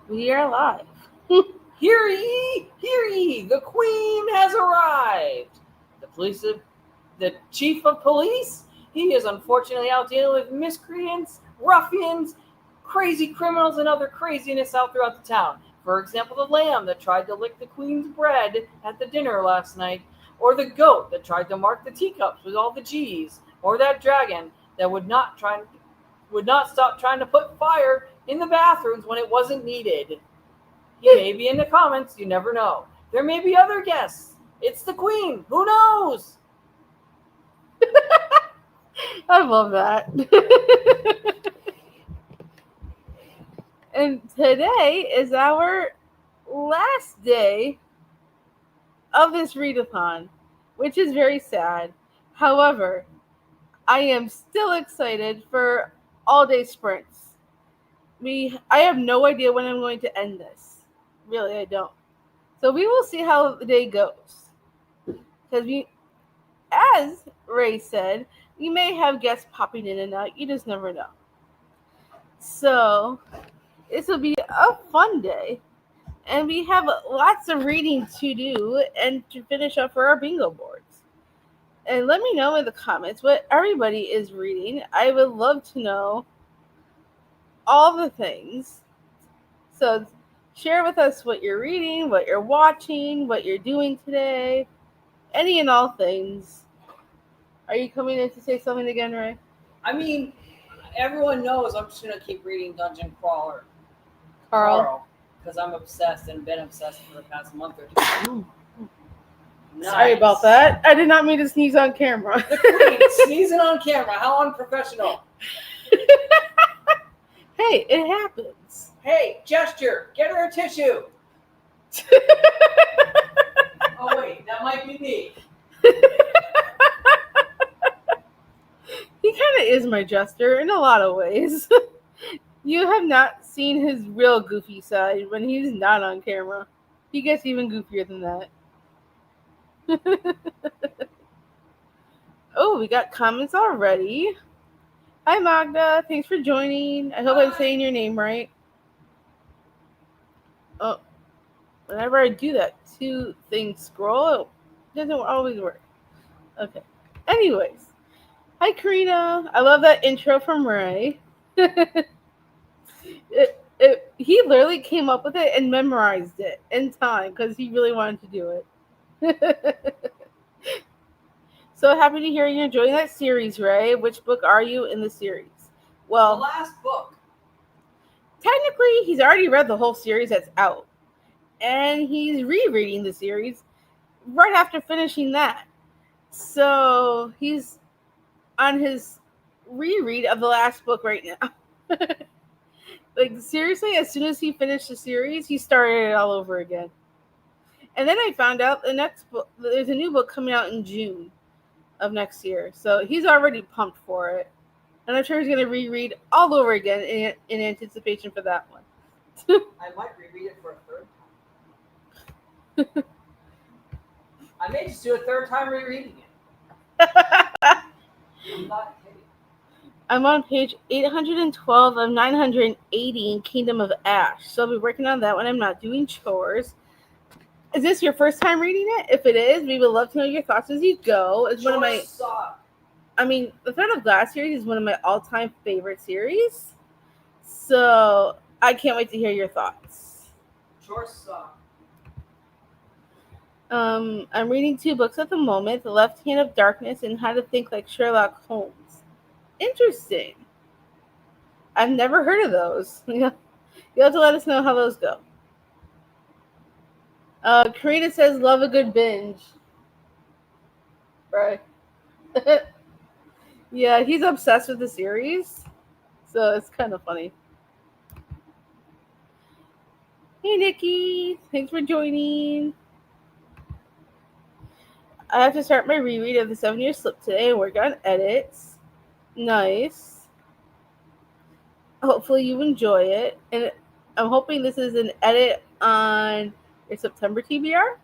We are live. Hear ye, the Queen has arrived. The chief of police, he is unfortunately out dealing with miscreants, ruffians, crazy criminals, and other craziness out throughout the town. For example, the lamb that tried to lick the Queen's bread at the dinner last night, or the goat that tried to mark the teacups with all the G's, or that dragon that would not stop trying to put fire in the bathrooms when it wasn't needed. He may be in the comments, you never know. There may be other guests. It's the Queen. Who knows? I love that. And today is our last day of this readathon, which is very sad. However, I am still excited for all day sprints. I have no idea when I'm going to end this. Really, I don't. So we will see how the day goes. Because as Ray said, we may have guests popping in and out. You just never know. So this will be a fun day. And we have lots of reading to do and to finish up for our bingo boards. And let me know in the comments what everybody is reading. I would love to know all the things. So share with us what you're reading, what you're watching, what you're doing today, any and all things. Are you coming in to say something again, Ray? I mean, everyone knows I'm just going to keep reading Dungeon Crawler. Carl. Because I'm obsessed and been obsessed for the past month or two. Nice. Sorry about that. I did not mean to sneeze on camera. The Queen sneezing on camera. How unprofessional. Hey, it happens. Hey, gesture. Get her a tissue. Oh, wait. That might be me. He kind of is my jester in a lot of ways. You have not seen his real goofy side when he's not on camera. He gets even goofier than that. Oh, we got comments already. Hi, Magda. Thanks for joining. I hope I'm saying your name right. Oh, whenever I do that, two things scroll. It doesn't always work. Okay. Anyways. Hi, Karina. I love that intro from Ray. He literally came up with it and memorized it in time because he really wanted to do it. So happy to hear you're enjoying that series, Ray. Which book are you in the series? Well, the last book. Technically, he's already read the whole series that's out. And he's rereading the series right after finishing that. So he's on his reread of the last book right now. Like, seriously, as soon as he finished the series, he started it all over again. And then I found out the next book, there's a new book coming out in June of next year. So he's already pumped for it. And I'm sure he's going to reread all over again in anticipation for that one. I might reread it for a third time. I may just do a third time rereading it. I'm not kidding. I'm on page 812 of 980 in Kingdom of Ash. So I'll be working on that when I'm not doing chores. Is this your first time reading it? If it is, we would love to know your thoughts as you go. It's one of my... the Thread of Glass series is one of my all-time favorite series. So I can't wait to hear your thoughts. Chores suck. I'm reading 2 books at the moment, The Left Hand of Darkness and How to Think Like Sherlock Holmes. Interesting. I've never heard of those. You'll have to let us know how those go. Karina says, love a good binge. Right. Yeah, he's obsessed with the series. So it's kind of funny. Hey, Nikki. Thanks for joining. I have to start my reread of the 7-Year Slip today and work on edits. Nice. Hopefully you enjoy it. And I'm hoping this is an edit on your September TBR.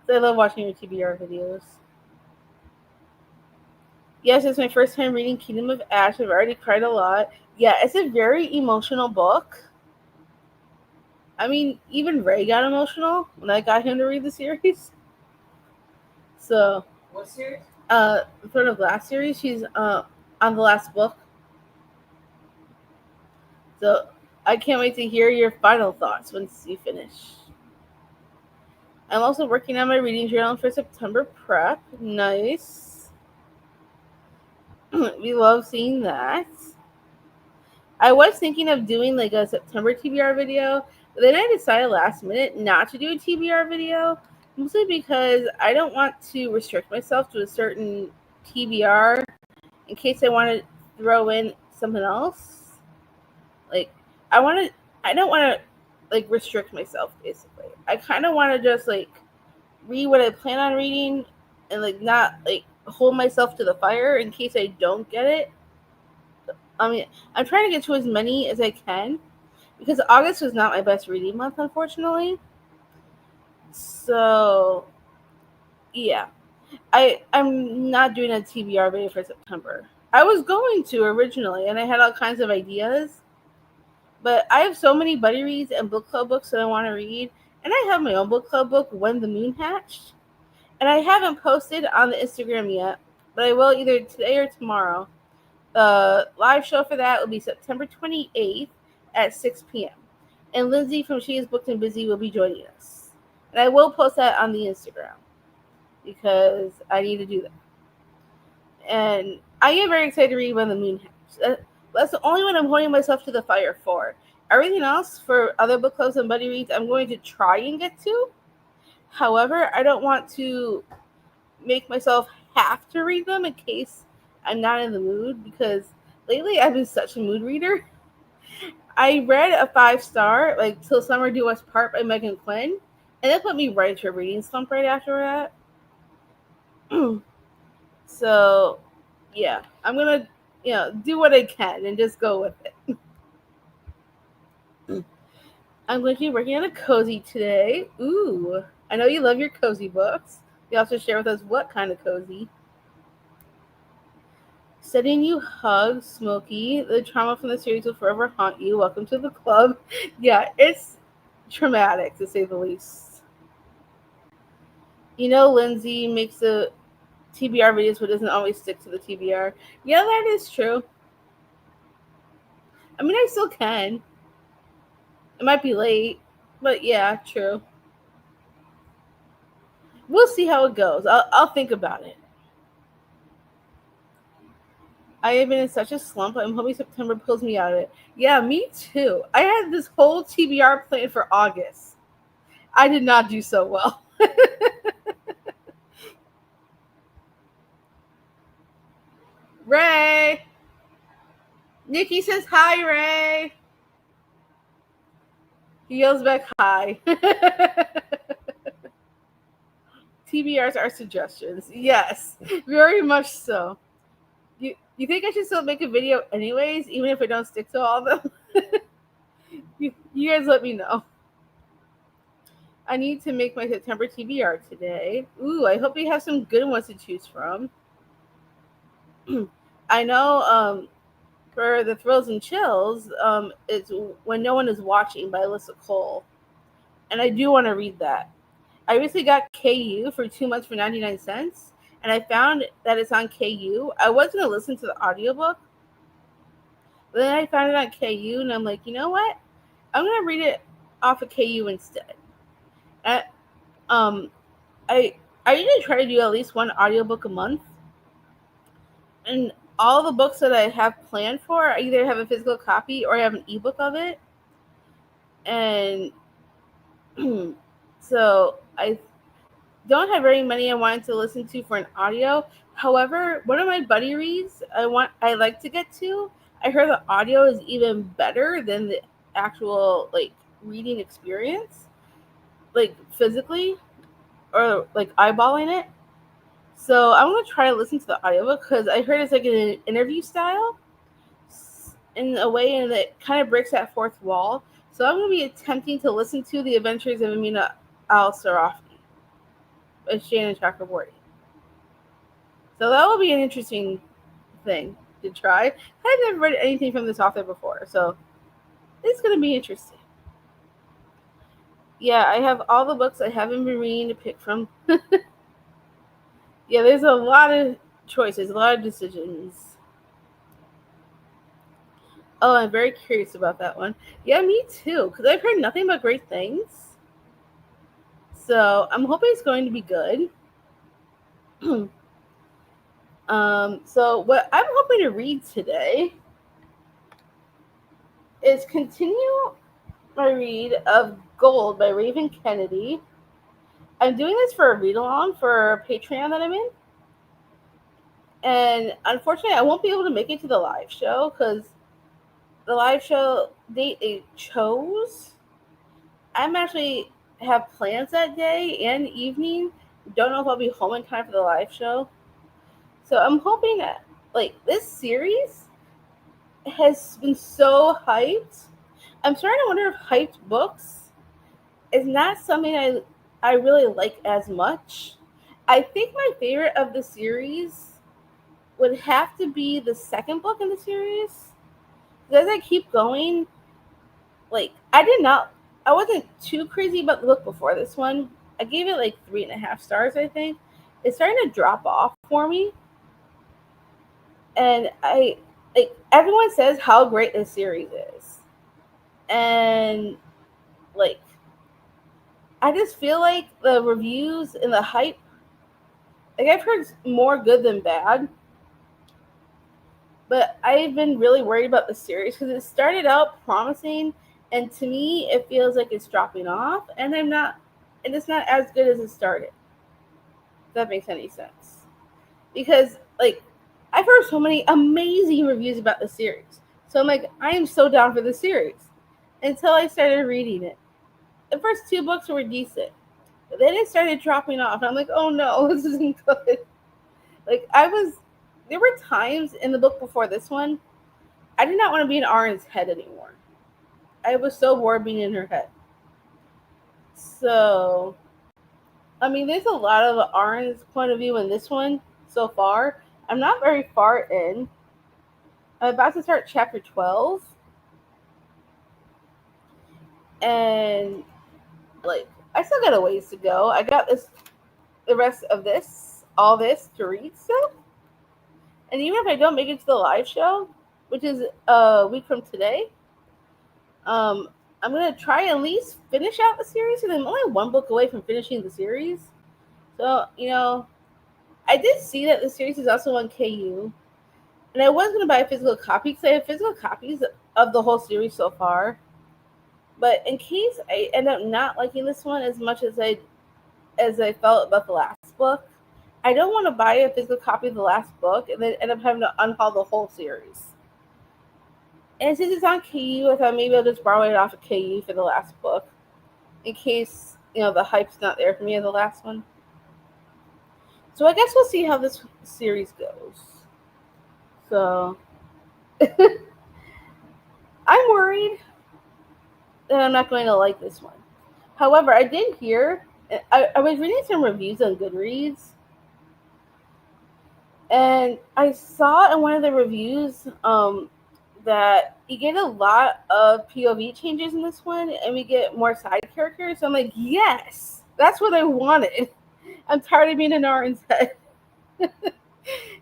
Because I love watching your TBR videos. Yes, it's my first time reading Kingdom of Ash. I've already cried a lot. Yeah, it's a very emotional book. I mean, even Ray got emotional when I got him to read the series. So, What series? the Throne of Glass series. She's on the last book. So I can't wait to hear your final thoughts once you finish. I'm also working on my reading journal for September prep. Nice. We love seeing that. I was thinking of doing like a September TBR video, but then I decided last minute not to do a TBR video, mostly because I don't want to restrict myself to a certain TBR in case I want to throw in something else. Like I want to, I don't want to like restrict myself basically. I kind of want to just like read what I plan on reading and like not like hold myself to the fire in case I don't get it. I mean, I'm trying to get to as many as I can because August was not my best reading month, unfortunately. So yeah, I'm not doing a TBR video for September. I was going to originally, and I had all kinds of ideas, but I have so many buddy reads and book club books that I want to read, and I have my own book club book, When the Moon Hatched, and I haven't posted on the Instagram yet, but I will either today or tomorrow. The live show for that will be September 28th at 6 p.m. And Lindsay from She is Booked and Busy will be joining us. And I will post that on the Instagram because I need to do that. And I am very excited to read When the Moon Hatched. That's the only one I'm holding myself to the fire for. Everything else for other book clubs and buddy reads, I'm going to try and get to. However, I don't want to make myself have to read them in case I'm not in the mood because lately I've been such a mood reader. I read a 5-star, like Till Summer Do Us Part by Megan Quinn, and it put me right into a reading slump right after that. So, yeah, I'm gonna, do what I can and just go with it. I'm going to be working on a cozy today. Ooh, I know you love your cozy books. You also share with us what kind of cozy. Sending you hugs, Smokey. The trauma from the series will forever haunt you. Welcome to the club. Yeah, it's traumatic to say the least. Lindsay makes the TBR videos but doesn't always stick to the TBR. Yeah, that is true. I mean, I still can. It might be late, but yeah, true. We'll see how it goes. I'll think about it. I have been in such a slump. I'm hoping September pulls me out of it. Yeah, me too. I had this whole TBR plan for August. I did not do so well. Ray! Nikki says hi, Ray. He yells back hi. TBRs are suggestions. Yes, very much so. You think I should still make a video anyways, even if I don't stick to all of them? you guys let me know. I need to make my September TBR today. Ooh, I hope we have some good ones to choose from. I know for the Thrills and Chills, it's When No One Is Watching by Alyssa Cole. And I do want to read that. I recently got KU for 2 months for 99 cents, and I found that it's on KU. I was going to listen to the audiobook, but then I found it on KU, and I'm like, you know what? I'm going to read it off of KU instead. I, um, I, I usually try to do at least one audiobook a month, and all the books that I have planned for, I either have a physical copy or I have an ebook of it. And so I don't have very many I wanted to listen to for an audio. However, one of my buddy reads I like to get to. I heard the audio is even better than the actual like reading experience, like physically or like eyeballing it. So I'm gonna try to listen to the audiobook because I heard it's like an interview style in a way, and it kind of breaks that fourth wall. So I'm gonna be attempting to listen to The Adventures of Amina Al-Sarafi by Shannon Chakraborty. So that will be an interesting thing to try. I've never read anything from this author before, so it's going to be interesting. Yeah, I have all the books I haven't been reading to pick from. Yeah, there's a lot of choices, a lot of decisions. Oh, I'm very curious about that one. Yeah, me too, because I've heard nothing but great things. So I'm hoping it's going to be good. So what I'm hoping to read today is continue my read of Gold by Raven Kennedy. I'm doing this for a read along for a Patreon that I'm in. And unfortunately, I won't be able to make it to the live show because the live show date they chose, I'm actually have plans that day and evening. Don't know if I'll be home in time for the live show. So I'm hoping that like this series has been so hyped. I'm starting to wonder if hyped books is not something I really like as much. I think my favorite of the series would have to be the second book in the series. As I keep going, like I wasn't too crazy about the book before this one. I gave it like 3.5 stars, I think. It's starting to drop off for me. And I like everyone says how great this series is. And like I just feel like the reviews and the hype, like I've heard more good than bad. But I've been really worried about the series because it started out promising, and to me, it feels like it's dropping off, and it's not as good as it started. If that makes any sense. Because like, I've heard so many amazing reviews about the series, so I'm like, I am so down for the series. Until I started reading it, the first two books were decent, but then it started dropping off, and I'm like, oh no, this isn't good. Like there were times in the book before this one I did not want to be in Arin's head anymore. I was so bored being in her head. So, I mean, there's a lot of Arin's point of view in this one so far. I'm not very far in. I'm about to start chapter 12. And, like, I still got a ways to go. I got the rest of all this to read still. And even if I don't make it to the live show, which is a week from today, um, I'm gonna try and at least finish out the series, and I'm only one book away from finishing the series. So I did see that the series is also on KU, and I was gonna buy a physical copy because I have physical copies of the whole series so far. But in case I end up not liking this one as much as I felt about the last book, I don't want to buy a physical copy of the last book and then end up having to unhaul the whole series. And since it's on KU, I thought maybe I'll just borrow it off of KU for the last book, in case the hype's not there for me in the last one. So I guess we'll see how this series goes. So I'm worried that I'm not going to like this one. However, I did hear I was reading some reviews on Goodreads, and I saw in one of the reviews that you get a lot of POV changes in this one, and we get more side characters. So I'm like, yes, that's what I wanted. I'm tired of being an Arin's head.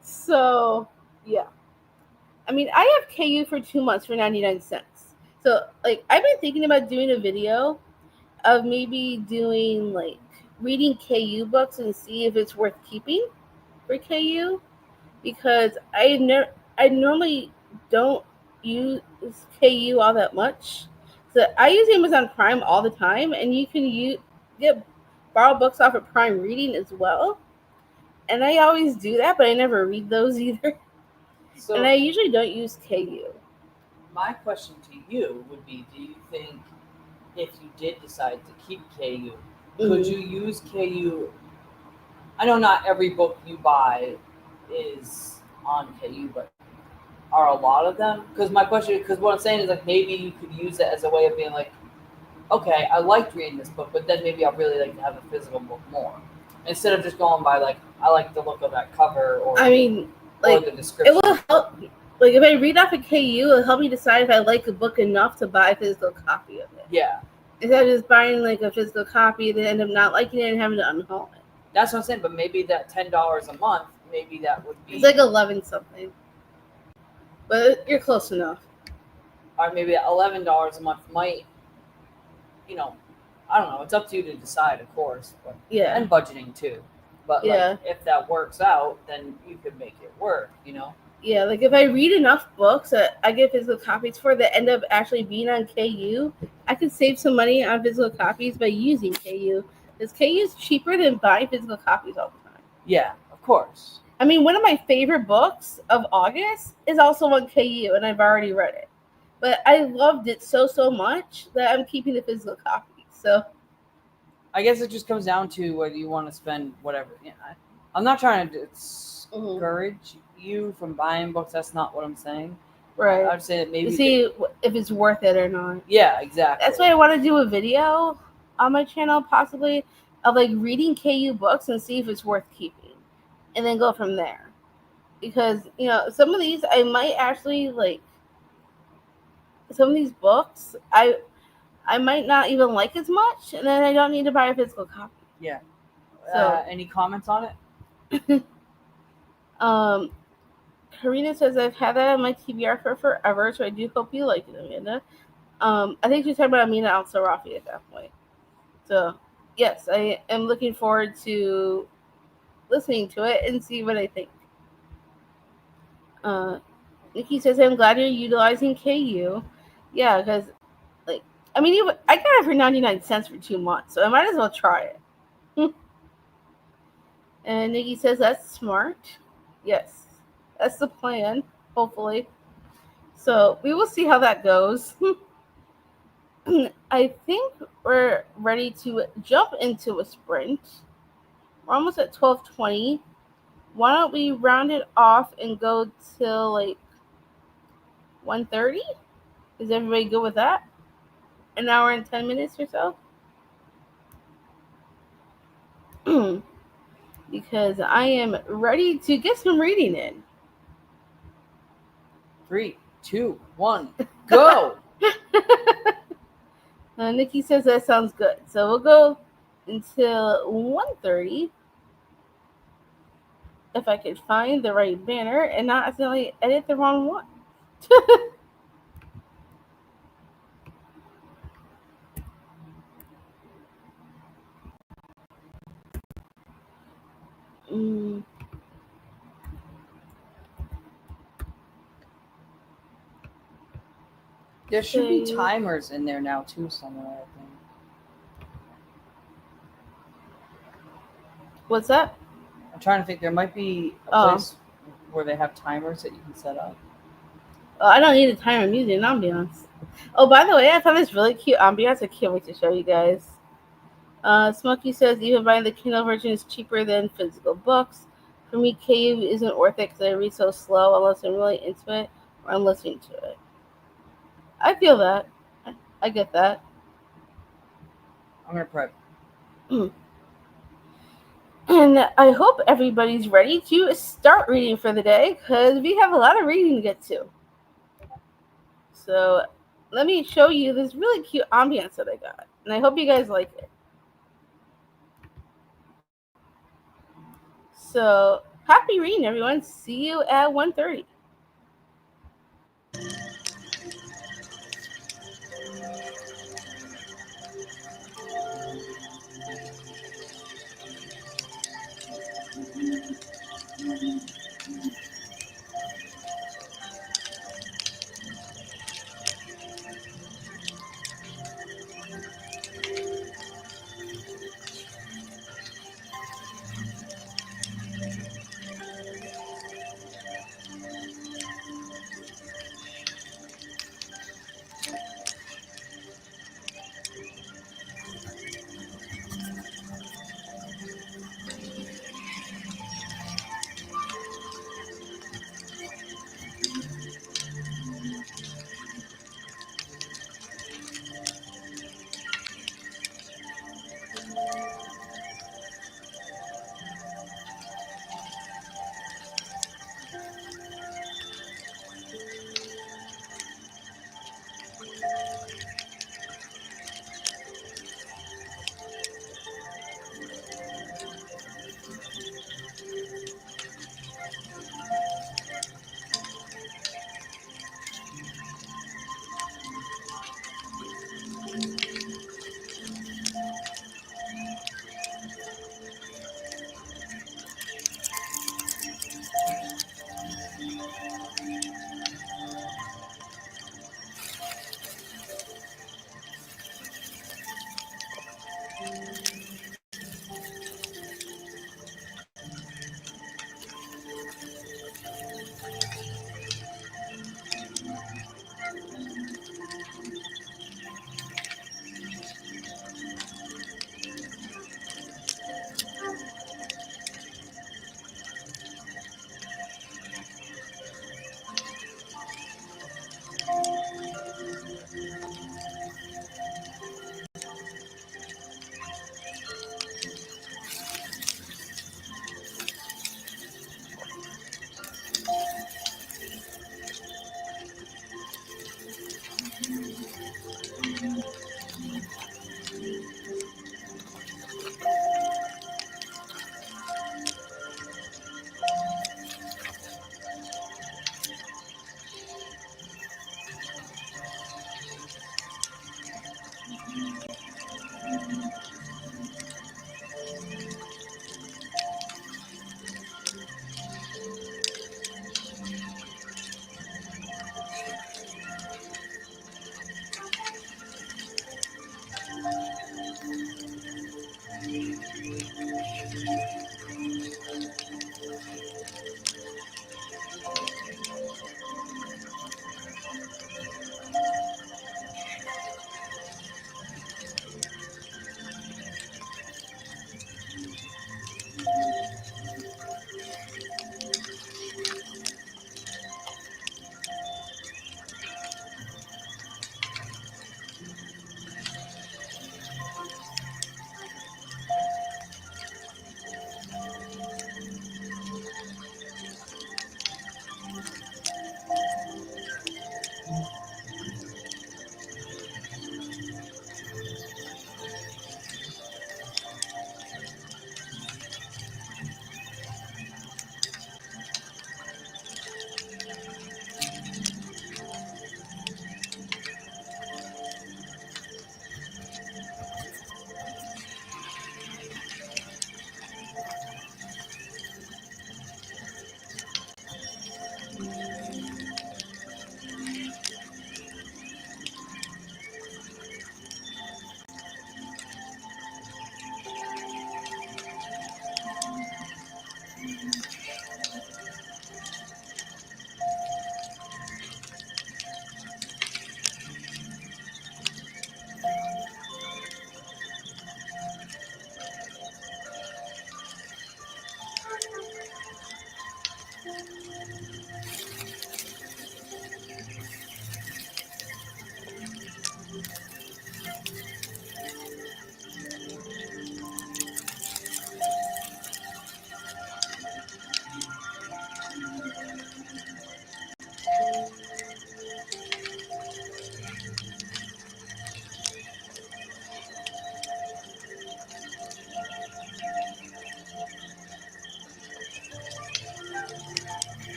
So, yeah. I mean, I have KU for 2 months for 99 cents. So, like, I've been thinking about doing a video of maybe doing, like, reading KU books and see if it's worth keeping for KU. Because I normally don't use KU all that much. So, I use Amazon Prime all the time, and you can get borrow books off of Prime Reading as well. And I always do that, but I never read those either. So, and I usually don't use KU. My question to you would be, do you think if you did decide to keep KU, could you use KU? I know not every book you buy is on KU, but are a lot of them? Because what I'm saying is like maybe you could use it as a way of being like, okay, I liked reading this book, but then maybe I'd really like to have a physical book more. Instead of just going by like, I like the look of that cover or the description. It will help. Like if I read off of KU, it'll help me decide if I like a book enough to buy a physical copy of it. Yeah. Instead of just buying like a physical copy, they end up not liking it and having to unhaul it. That's what I'm saying. But maybe that $10 a month, maybe that would be. It's like 11 something, but you're close enough. Or maybe that $11 a month might, you know, I don't know. It's up to you to decide, of course, but Yeah, and budgeting too. But like, yeah, if that works out, then you could make it work. You know. yeah. Like if I read enough books that I get physical copies for that end up actually being on KU, I can save some money on physical copies by using KU. Because KU is cheaper than buying physical copies all the time. Yeah, of course. I mean, one of my favorite books of August is also on KU, and I've already read it. But I loved it so much that I'm keeping the physical copy. So I guess it just comes down to whether you want to spend whatever. Yeah, I'm not trying to discourage you from buying books. That's not what I'm saying. right, I'd say that maybe. to see if it's worth it or not. Yeah, exactly. That's why I want to do a video on my channel, possibly, of like reading KU books and see if it's worth keeping, and then go from there. Because some of these I might actually like. Some of these books I might not even like as much, and then I don't need to buy a physical copy. Yeah. So, any comments on it? Karina says I've had that on my TBR for forever, so I do hope you like it, Amanda. I think she's talking about Amina Al Sarafi at that point. So, yes, I am looking forward to listening to it and see what I think. Nikki says I'm glad you're utilizing KU. Yeah, because like I mean, I got it for 99 cents for 2 months, so I might as well try it. And Nikki says that's smart. Yes, that's the plan. Hopefully, so we will see how that goes. I think we're ready to jump into a sprint. We're almost at 12:20. Why don't we round it off and go till like 1:30? Is everybody good with that? An hour and 10 minutes or so? Because I am ready to get some reading in. 3, 2, 1, go! Nikki says that sounds good. So we'll go until 1:30. If I could find the right banner and not accidentally edit the wrong one. mm, There should be timers in there now too somewhere, I think. What's that? I'm trying to think. There might be a place where they have timers that you can set up. I don't need a timer. I'm using an ambiance. Oh, by the way, I found this really cute ambiance. I can't wait to show you guys. Smokey says even buying the Kindle version is cheaper than physical books. For me, KU isn't worth it because I read so slow unless I'm really into it or I'm listening to it. I feel that. I get that. I'm gonna prep. And I hope everybody's ready to start reading for the day because we have a lot of reading to get to. So let me show you this really cute ambiance that I got. And I hope you guys like it. So happy reading, everyone. See you at 1:30.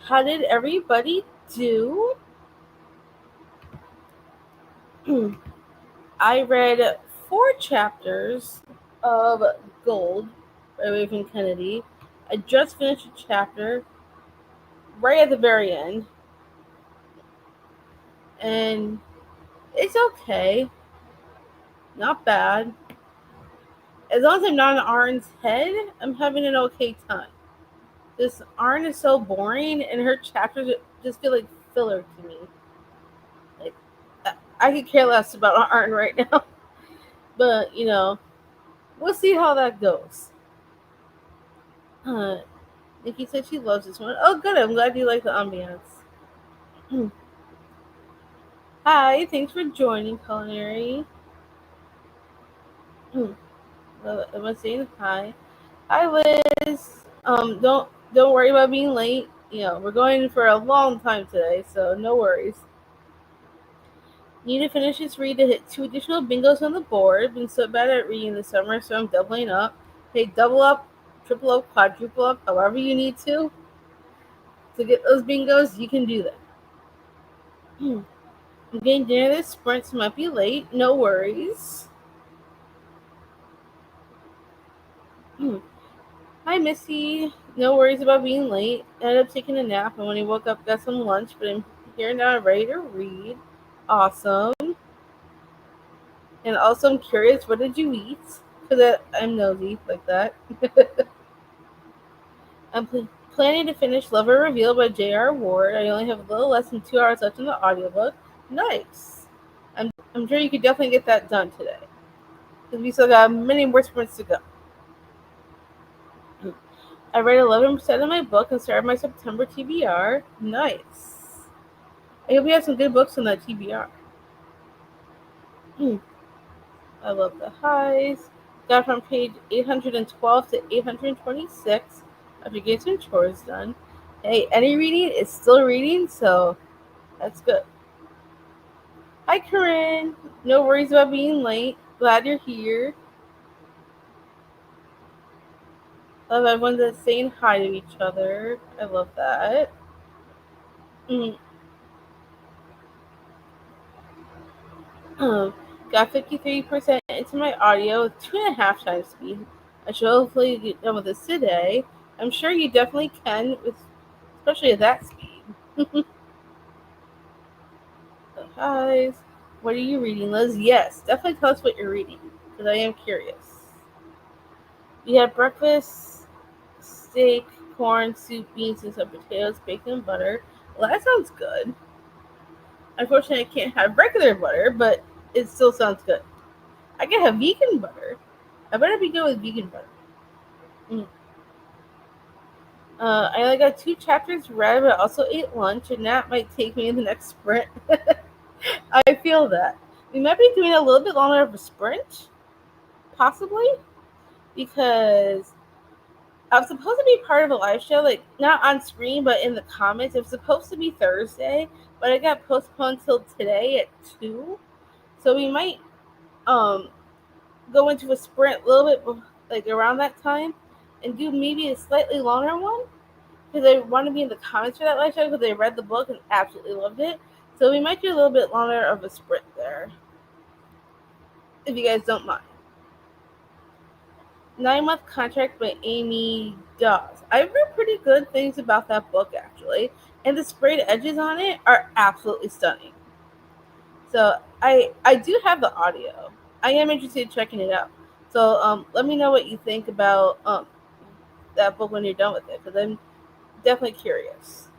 How did everybody do? I read 4 chapters of Gold by Raven Kennedy. I just finished a chapter right at the very end, and it's okay, not bad. As long as I'm not in Arn's head, I'm having an okay time. This Arn is so boring, and her chapters just feel like filler to me. Like I could care less about Arn right now, but we'll see how that goes. Uh, Nikki said she loves this one. Oh, good. I'm glad you like the ambiance. Hi, thanks for joining Culinary. Am I saying hi? Hi, Liz. Don't worry about being late. We're going for a long time today, so no worries. Need to finish this read to hit 2 additional bingos on the board. Been so bad at reading this summer, so I'm doubling up. Hey, double up, triple up, quadruple up, however you need to get those bingos. You can do that. I'm getting dinner this sprint, so might be late. No worries. Hi, Missy. No worries about being late. Ended up taking a nap, and when he woke up, got some lunch, but I'm here now ready to read. Awesome. And also, I'm curious, what did you eat? Because I'm nosy like that. I'm planning to finish Lover Reveal by J.R. Ward. I only have a little less than 2 hours left in the audiobook. Nice. I'm sure you could definitely get that done today. Because we still got many more sprints to go. I read 11% of my book and started my September TBR. Nice. I hope we have some good books on that TBR. I love the highs. Got from page 812 to 826 after getting some chores done. Hey, any reading is still reading, so that's good. Hi, Corinne. No worries about being late. Glad you're here. Love everyone that's saying hi to each other. I love that. Got 53% into my audio with 2.5 times speed. I should hopefully get done with this today. I'm sure you definitely can, especially at that speed. So, guys, what are you reading, Liz? Yes, definitely tell us what you're reading, because I am curious. We had breakfast, steak, corn, soup, beans, and some potatoes, bacon, and butter. Well, that sounds good. Unfortunately, I can't have regular butter, but it still sounds good. I can have vegan butter. I better be good with vegan butter. I only got 2 chapters read, but I also ate lunch, and that might take me in the next sprint. I feel that. We might be doing a little bit longer of a sprint, possibly, because I was supposed to be part of a live show, like not on screen, but in the comments. It was supposed to be Thursday, but it got postponed till today at 2. So we might go into a sprint a little bit like around that time and do maybe a slightly longer one, because I want to be in the comments for that live show because they read the book and absolutely loved it. So we might do a little bit longer of a sprint there. if you guys don't mind. 9 Month Contract by Amy Dawes. I've heard pretty good things about that book actually, and the sprayed edges on it are absolutely stunning. So I do have the audio. I am interested in checking it out. So let me know what you think about that book when you're done with it, because I'm definitely curious.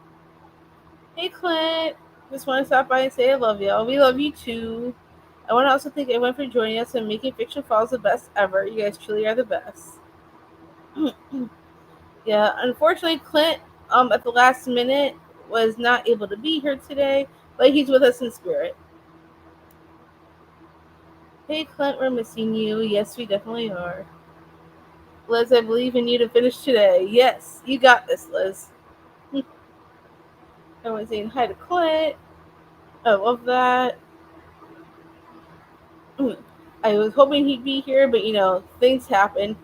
Hey Clint, just want to stop by and say I love y'all. We love you too. I want to also thank everyone for joining us and making Fiction Falls the best ever. You guys truly are the best. Yeah, unfortunately, Clint, at the last minute, was not able to be here today, but he's with us in spirit. Hey, Clint, we're missing you. Yes, we definitely are. Liz, I believe in you to finish today. Yes, you got this, Liz. Everyone's saying hi to Clint. I love that. I was hoping he'd be here, but things happen.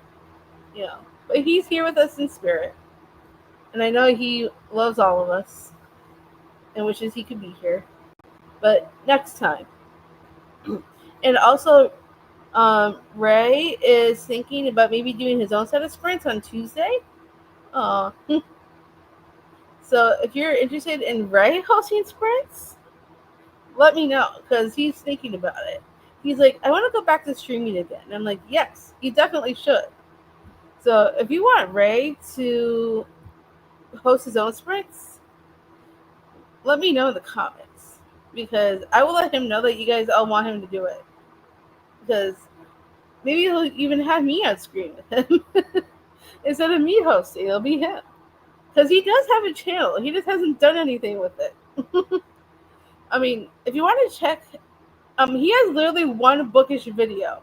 You know, but he's here with us in spirit, and I know he loves all of us and wishes he could be here. But next time. And also, Ray is thinking about maybe doing his own set of sprints on Tuesday. Uh, so if you're interested in Ray hosting sprints, let me know because he's thinking about it. He's like, I want to go back to streaming again. And I'm like, yes, you definitely should. So if you want Ray to host his own sprints, let me know in the comments because I will let him know that you guys all want him to do it. Because maybe he'll even have me on screen with him instead of me hosting. It'll be him because he does have a channel. He just hasn't done anything with it. I mean, if you want to check, he has literally one bookish video.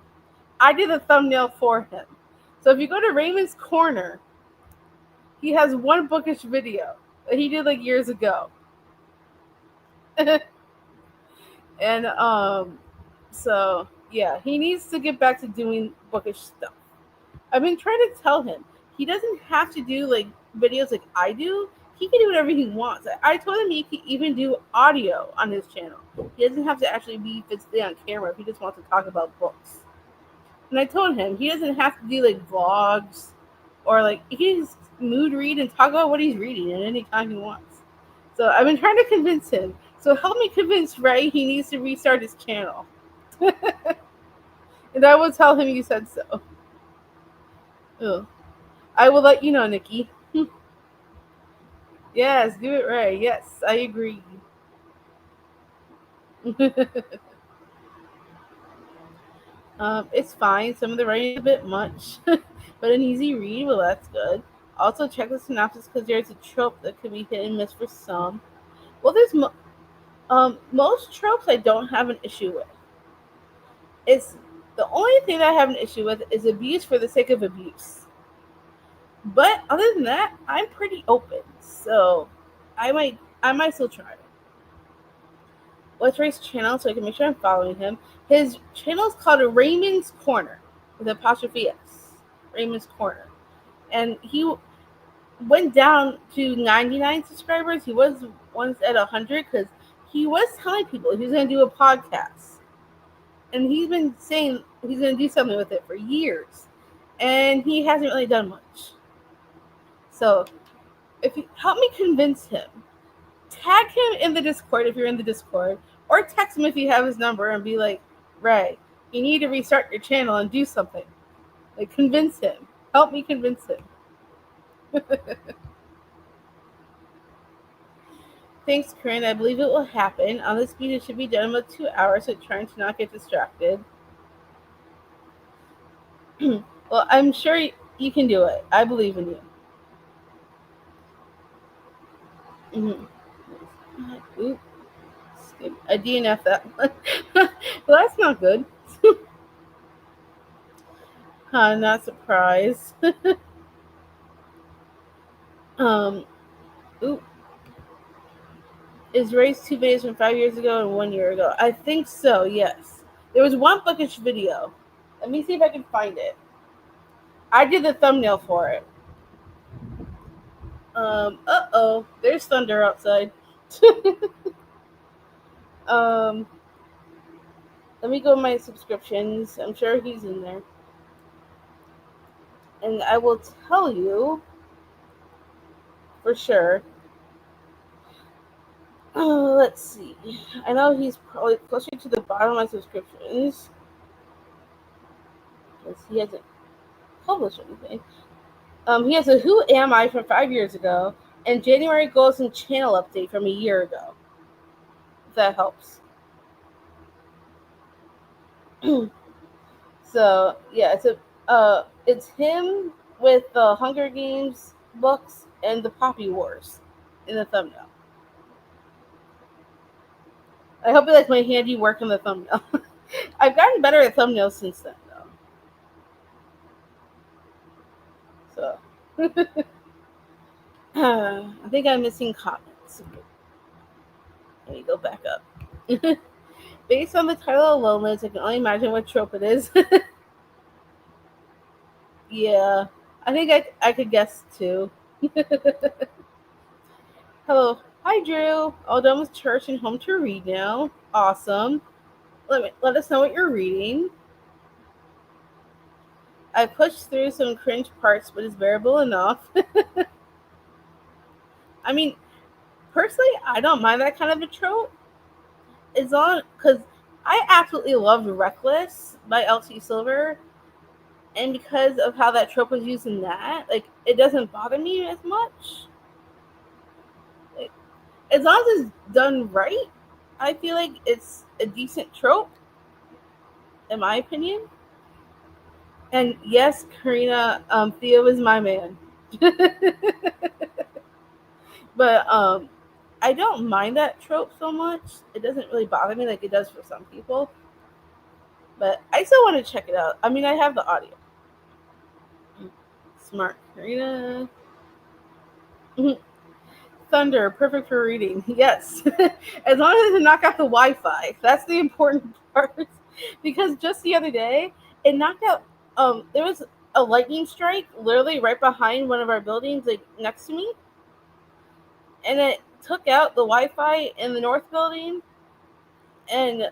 I did the thumbnail for him. So if you go to Raymond's Corner, he has one bookish video that he did like years ago. And so yeah, he needs to get back to doing bookish stuff. I've been trying to tell him he doesn't have to do like videos like I do. He can do whatever he wants. I told him he can even do audio on his channel. He doesn't have to actually be physically on camera if he just wants to talk about books. And I told him he doesn't have to do like vlogs or like he can just mood read and talk about what he's reading at any time he wants. So I've been trying to convince him. So help me convince Ray he needs to restart his channel. And I will tell him you said so. Ugh. I will let you know, Nikki. Yes, do it right. Yes, I agree. It's fine. Some of the writing is a bit much, but an easy read. Well, that's good. Also, check the synopsis because there's a trope that could be hit and miss for some. Well, most tropes I don't have an issue with. It's the only thing that I have an issue with is abuse for the sake of abuse. But other than that, I'm pretty open. So I might still try it. Let's Ray's channel so I can make sure I'm following him. His channel is called Raymond's Corner with apostrophe S. Raymond's Corner. And he went down to 99 subscribers. He was once at 100 because he was telling people he was going to do a podcast. And he's been saying he's going to do something with it for years. And he hasn't really done much. So if you help me convince him, tag him in the Discord if you're in the Discord, or text him if you have his number and be like, Ray, you need to restart your channel and do something. Like, convince him. Help me convince him. Thanks, Corinne. I believe it will happen. On the speed, it should be done in about 2 hours, so trying to not get distracted. Well, I'm sure you can do it. I believe in you. Mm-hmm. Oops. I DNF that one. Well, that's not good. Not surprised. um, Oop. Is raised 2 videos from 5 years ago and 1 year ago? I think so, yes. There was one bookish video. Let me see if I can find it. I did the thumbnail for it. There's thunder outside. um, Let me go to my subscriptions. I'm sure he's in there. And I will tell you for sure. Let's see. I know he's probably closer to the bottom of my subscriptions because he hasn't published anything. He has a Who Am I from 5 years ago and January Goals and Channel update from a year ago. If that helps. So yeah, it's him with the Hunger Games books and the Poppy Wars in the thumbnail. I hope you like my handy work in the thumbnail. I've gotten better at thumbnails since then, though. So I think I'm missing comments. Let me go back up. Based on the title alone, Liz, I can only imagine what trope it is. Yeah, I think I could guess too. Hello, hi Drew. All done with church and home to read now. Awesome. Let us know what you're reading. I pushed through some cringe parts, but it's bearable enough. I mean, personally, I don't mind that kind of a trope. As long because I absolutely loved Reckless by L.T. Silver, and because of how that trope was used in that, like it doesn't bother me as much. Like, as long as it's done right, I feel like it's a decent trope, in my opinion. And yes, Karina, Theo is my man. But I don't mind that trope so much. It doesn't really bother me like it does for some people. But I still want to check it out. I mean, I have the audio. Smart Karina. Thunder, perfect for reading. Yes. As long as it doesn't knock out the Wi Fi. That's the important part. Because just the other day, it knocked out, there was a lightning strike literally right behind one of our buildings, like next to me. And it took out the Wi Fi in the north building. And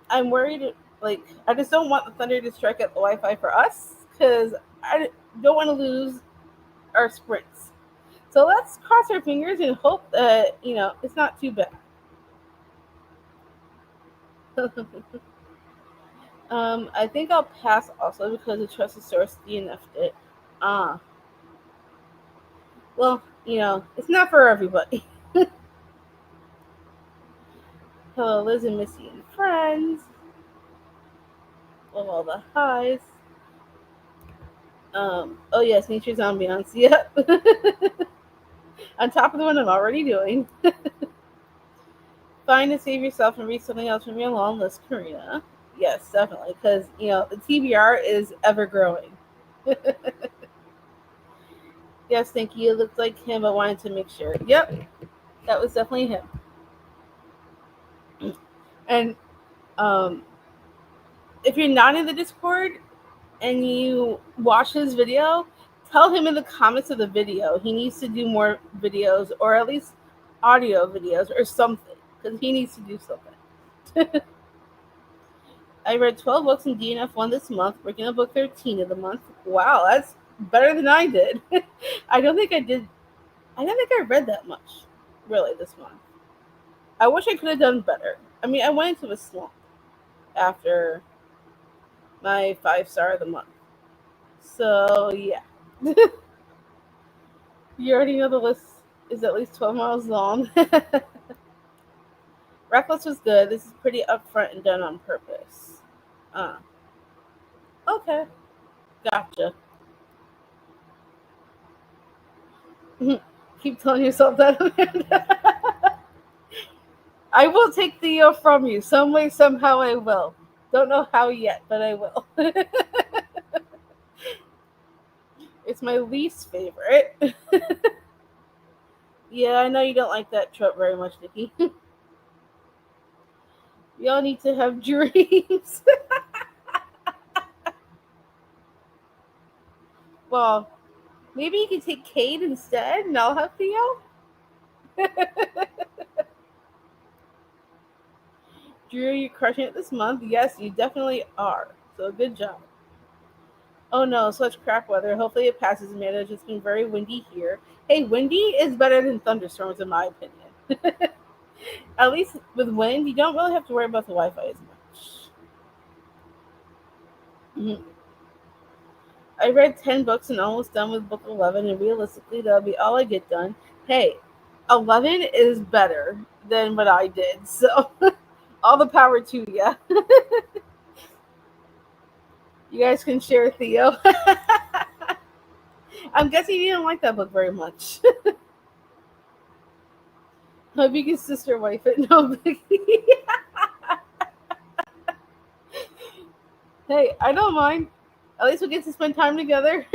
I'm worried, like, I just don't want the thunder to strike out the Wi Fi for us because I don't want to lose our sprints. So let's cross our fingers and hope that, it's not too bad. I think I'll pass also because the trusted source DNF'd it. Ah, well, it's not for everybody. Hello, Liz and Missy and friends. Love all the highs. Oh yes, nature's ambiance. Yep. On top of the one I'm already doing. Find and save yourself and read something else from your long list, Karina. Yes, definitely, because the TBR is ever growing. Yes, thank you. It looked like him. I wanted to make sure. Yep, that was definitely him. And um, if you're not in the Discord and you watch his video, tell him in the comments of the video he needs to do more videos or at least audio videos or something because he needs to do something. I read 12 books in DNF1 this month, working on book 13 of the month. Wow, that's better than I did. I don't think I did. I don't think I read that much, really, this month. I wish I could have done better. I mean, I went into a slump after my 5-star of the month. So, yeah. You already know the list is at least 12 miles long. Reckless was good. This is pretty upfront and done on purpose. Uh, okay. Gotcha. Keep telling yourself that, Amanda. I will take Theo from you. Some way, somehow I will. Don't know how yet, but I will. It's my least favorite. Yeah, I know you don't like that trope very much, Nikki. We all need to have dreams. Well, maybe you can take Cade instead, and I'll have Theo. Drew, you're crushing it this month. Yes, you definitely are. So good job. Oh no, such crap weather. Hopefully it passes, Amanda. It's just been very windy here. Hey, windy is better than thunderstorms, in my opinion. At least with wind, you don't really have to worry about the Wi Fi as much. Mhm. I read 10 books and almost done with book 11, and realistically, that'll be all I get done. Hey, 11 is better than what I did, so all the power to you. You guys can share Theo. I'm guessing you didn't like that book very much. Hope you can sister wife it. No biggie. Hey, I don't mind. At least we get to spend time together.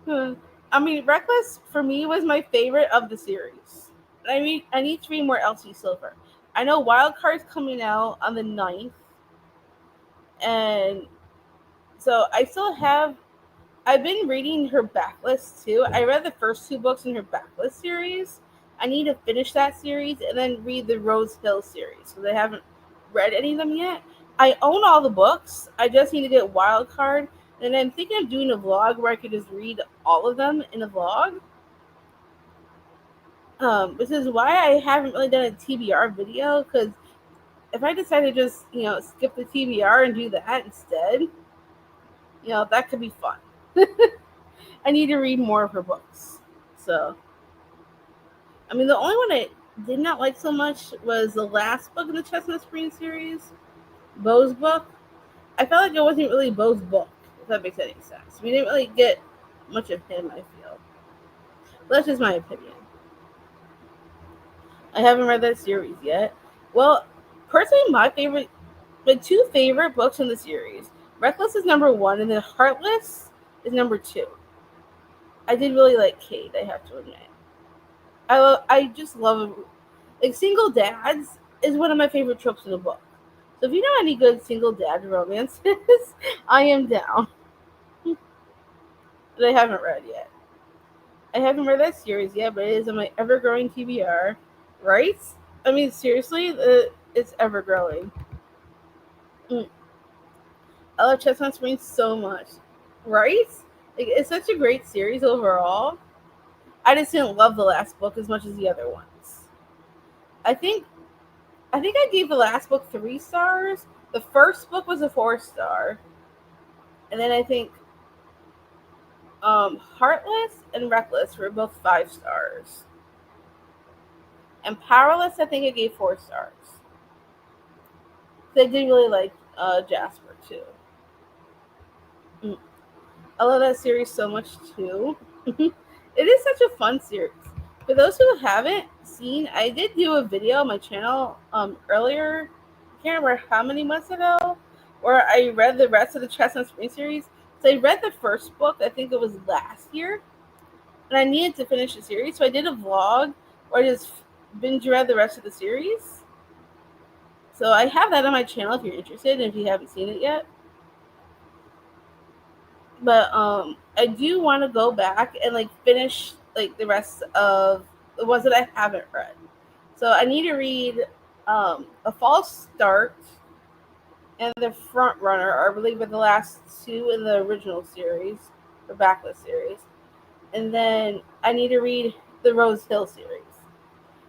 I mean, Reckless for me was my favorite of the series. I need to read more Elsie Silver. I know Wild Card's coming out on the 9th, and so I still have. I've been reading her backlist too. I read the first two books in her backlist series. I need to finish that series and then read the Rose Hill series because I haven't read any of them yet. I own all the books. I just need to get Wild Card, and I'm thinking of doing a vlog where I could just read all of them in a vlog. Which is why I haven't really done a TBR video because if I decide to just skip the TBR and do that instead, that could be fun. I need to read more of her books. So, I mean, the only one I did not like so much was the last book in the Chestnut Spring series, Beau's book. I felt like it wasn't really Beau's book, if that makes any sense. We didn't really get much of him, I feel. But that's just my opinion. I haven't read that series yet. Well, personally, my two favorite books in the series, Reckless is number one, and then Heartless is number two. I did really like Kate, I have to admit. I just love like single dads is one of my favorite tropes in the book. So if you know any good single dad romances, I am down. But I haven't read yet. I haven't read that series yet, but it is on my ever growing TBR. Right? I mean, seriously, it's ever growing. Mm. I love Chestnut Springs so much. Right? Like, it's such a great series overall. I just didn't love the last book as much as the other ones. I think I gave the last book 3 stars. The first book was a 4 star, and then I think Heartless and Reckless were both 5 stars, and Powerless I think I gave 4 stars. So I did really like Jasper too. Mm. I love that series so much too. It is such a fun series. For those who haven't seen, I did do a video on my channel earlier. I can't remember how many months ago, where I read the rest of the Chestnut Spring series. So I read the first book. I think it was last year, and I needed to finish the series. So I did a vlog where I just binge read the rest of the series. So I have that on my channel if you're interested, and if you haven't seen it yet. But I do want to go back and like finish like the rest of the ones that I haven't read. So I need to read A False Start and The Front Runner, or I believe are the last two in the original series, the backlist series. And then I need to read the Rose Hill series.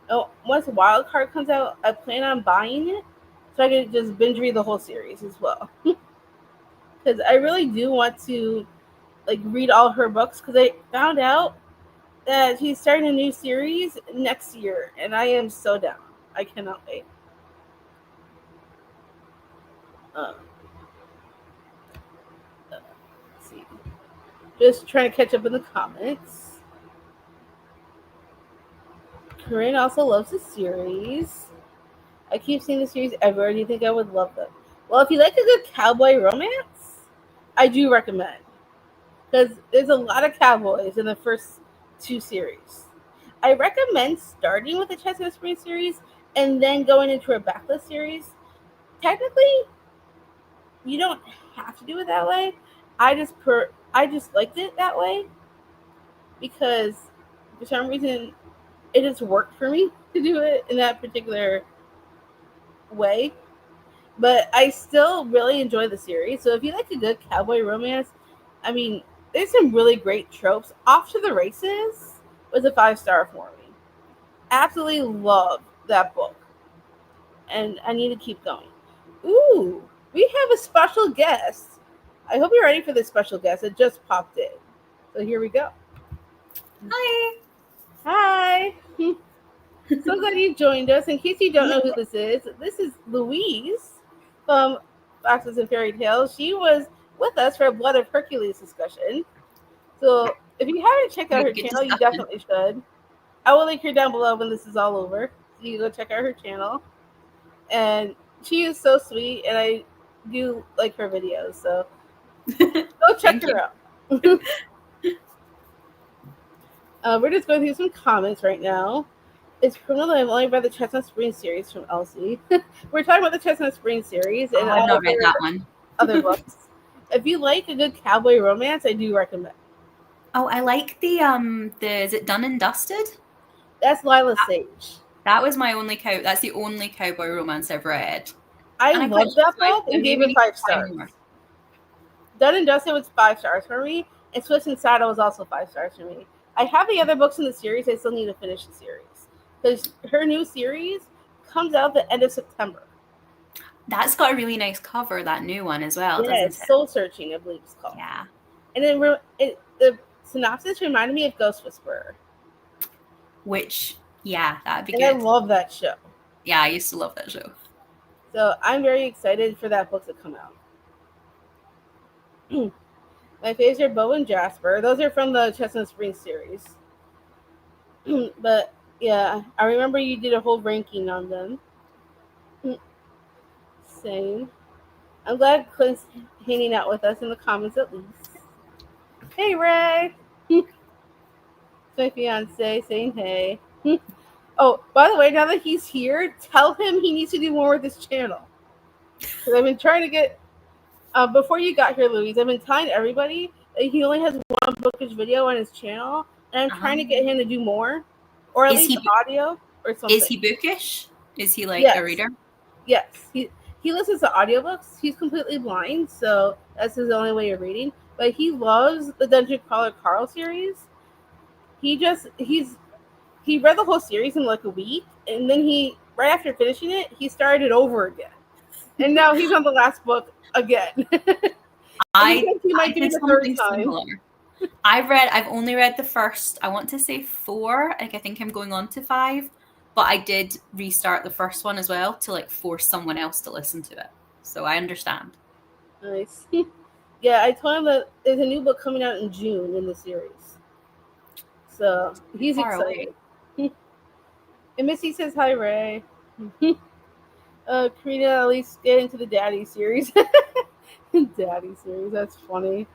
Now, once Wild Card comes out, I plan on buying it so I can just binge read the whole series as well. Because I really do want to like read all her books because I found out that she's starting a new series next year, and I am so down. I cannot wait. Um, let's see. Just trying to catch up in the comments. Corinne also loves the series. I keep seeing the series everywhere. Do you think I would love them? Well, if you like a good cowboy romance, I do recommend. Because there's a lot of cowboys in the first two series. I recommend starting with the Chestnut Spring series and then going into a backlist series. Technically, you don't have to do it that way. I just liked it that way because for some reason it has worked for me to do it in that particular way. But I still really enjoy the series. So if you like a good cowboy romance, I mean, there's some really great tropes. Off to the Races was a 5 star for me. Absolutely love that book. And I need to keep going. Ooh, we have a special guest. I hope you're ready for this special guest. It just popped in. So here we go. Hi. Hi. So glad you joined us. In case you don't Yeah. know who this is Louise from Foxes and Fairy Tales. She was with us for a Blood of Hercules discussion. So if you haven't checked out her Good channel, you discussion. definitely should. I will link her down below when this is all over. So you can go check out her channel. And she is so sweet, and I do like her videos. So go check Thank her you. out. We're just going through some comments right now. It's criminal that I've only read the Chestnut Spring series from Elsie. We're talking about the Chestnut Spring series Oh, and I've all not of read her that one. other books. If you like a good cowboy romance, I do recommend. Oh, I like the is it Done and Dusted? That's Lila Sage. That was my only that's the only cowboy romance I've read. I And I quite love like that it, so book I and gave maybe it need to five try stars. more. Done and Dusted was 5 stars for me, and Swiss and Saddle was also 5 stars for me. I have the other books in the series. I still need to finish the series because her new series comes out the end of September. That's got a really nice cover, that new one as well, Yeah, doesn't it's it? Soul Searching, I believe it's called. Yeah. And then the synopsis reminded me of Ghost Whisperer, Which, yeah, that'd be and I good. love that show. Yeah, I used to love that show. So I'm very excited for that book to come out. My faves are Bo and Jasper. Those are from the Chestnut Springs series. But yeah, I remember you did a whole ranking on them. Same. I'm glad Clint's hanging out with us in the comments at least. Hey Ray! My fiance saying hey. Oh, by the way, now that he's here, tell him he needs to do more with his channel. Because I've been trying to get. Before you got here, Louise, I've been telling everybody that he only has one bookish video on his channel, and I'm trying to get him to do more, or at Is least he audio or is something. he bookish? Is he like a Yes, reader? yes. He listens to audiobooks. He's completely blind, so that's his only way of reading. But he loves the Dungeon Crawler Carl series. He read the whole series in like a week, and then he right after finishing it, he started over again, and now he's on the last book again. And he I thinks he might do did it the third something time. similar. I've only read the first, I want to say 4, like I think I'm going on to 5, but I did restart the first one as well to like force someone else to listen to it. So I understand. Nice. Yeah, I told him that there's a new book coming out in June in the series, so he's Far away. excited. And Missy says hi, Ray. Karina, at least get into the Daddy series. Daddy series, that's funny.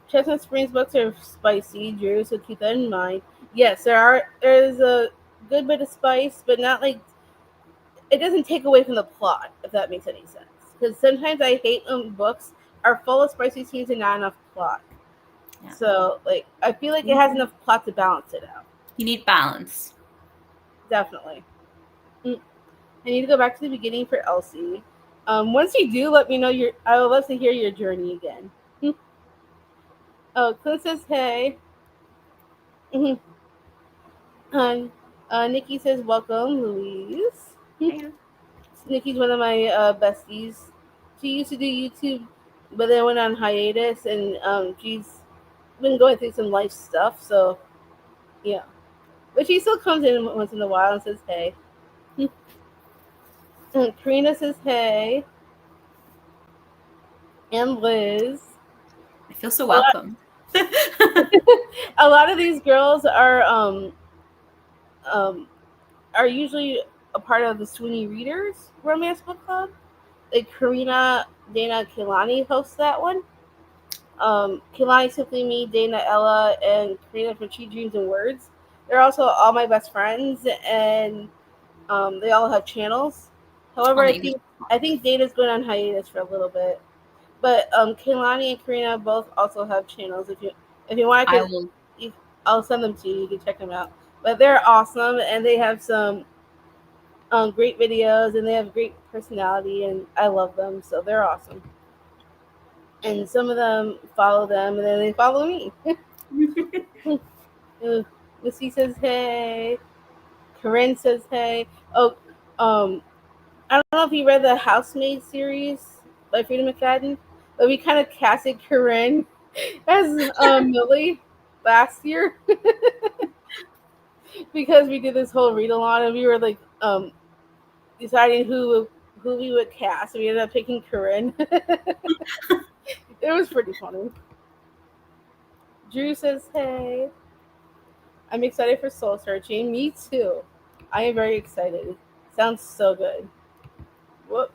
Chestnut Springs books are spicy, Drew, so keep that in mind. Yes, there's a good bit of spice, but not like it doesn't take away from the plot, if that makes any sense. Because sometimes I hate when books are full of spicy scenes and not enough plot. Yeah. So like I feel like it has enough plot to balance it out. You need balance. Definitely. I need to go back to the beginning for Elsie. Once you do, let me know I would love to hear your journey again. Oh, Clint says hey. And Nikki says welcome, Louise. Yeah. Nikki's one of my besties. She used to do YouTube, but then went on hiatus, and she's been going through some life stuff. So yeah, but she still comes in once in a while and says hey. Karina says hey, and Liz. I feel so A lot, welcome. a lot of these girls um, are usually a part of the Sweeney Readers Romance Book Club. Like Karina, Dana, Kilani hosts that one. Kilani, Simply Me, Dana, Ella, and Karina from She Dreams and Words. They're also all my best friends, and they all have channels. However, Amazing. I think Dana's going on hiatus for a little bit, but Kilani and Karina both also have channels. If you want, I will I'll send them to you. You can check them out. But they're awesome, and they have some great videos, and they have great personality, and I love them. So they're awesome. And some of them follow them, and then they follow me. Missy says hey. Corinne says hey. Oh, I don't know if you read the Housemaid series by Frida McFadden, but we kind of casted Corinne as Millie last year because we did this whole read along and we were like deciding who we would cast. And we ended up picking Corinne. It was pretty funny. Drew says hey. I'm excited for Soul Searching. Me too. I am very excited. Sounds so good. Whoop.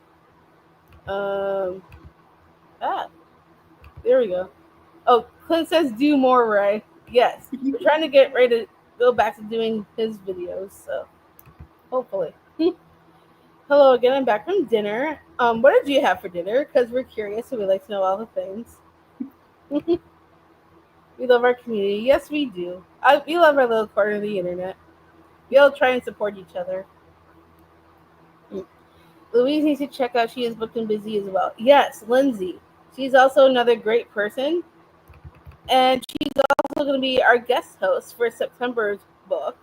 There we go. Oh, Clint says do more, Ray. Yes. We're trying to get Ray to go back to doing his videos, so hopefully. Hello again, I'm back from dinner. What did you have for dinner? Because we're curious and we like to know all the things. We love our community. Yes, we do. We love our little corner of the internet. We all try and support each other. Louise needs to check out. She is booked and busy as well. Yes, Lindsay. She's also another great person. And she's also going to be our guest host for September's book.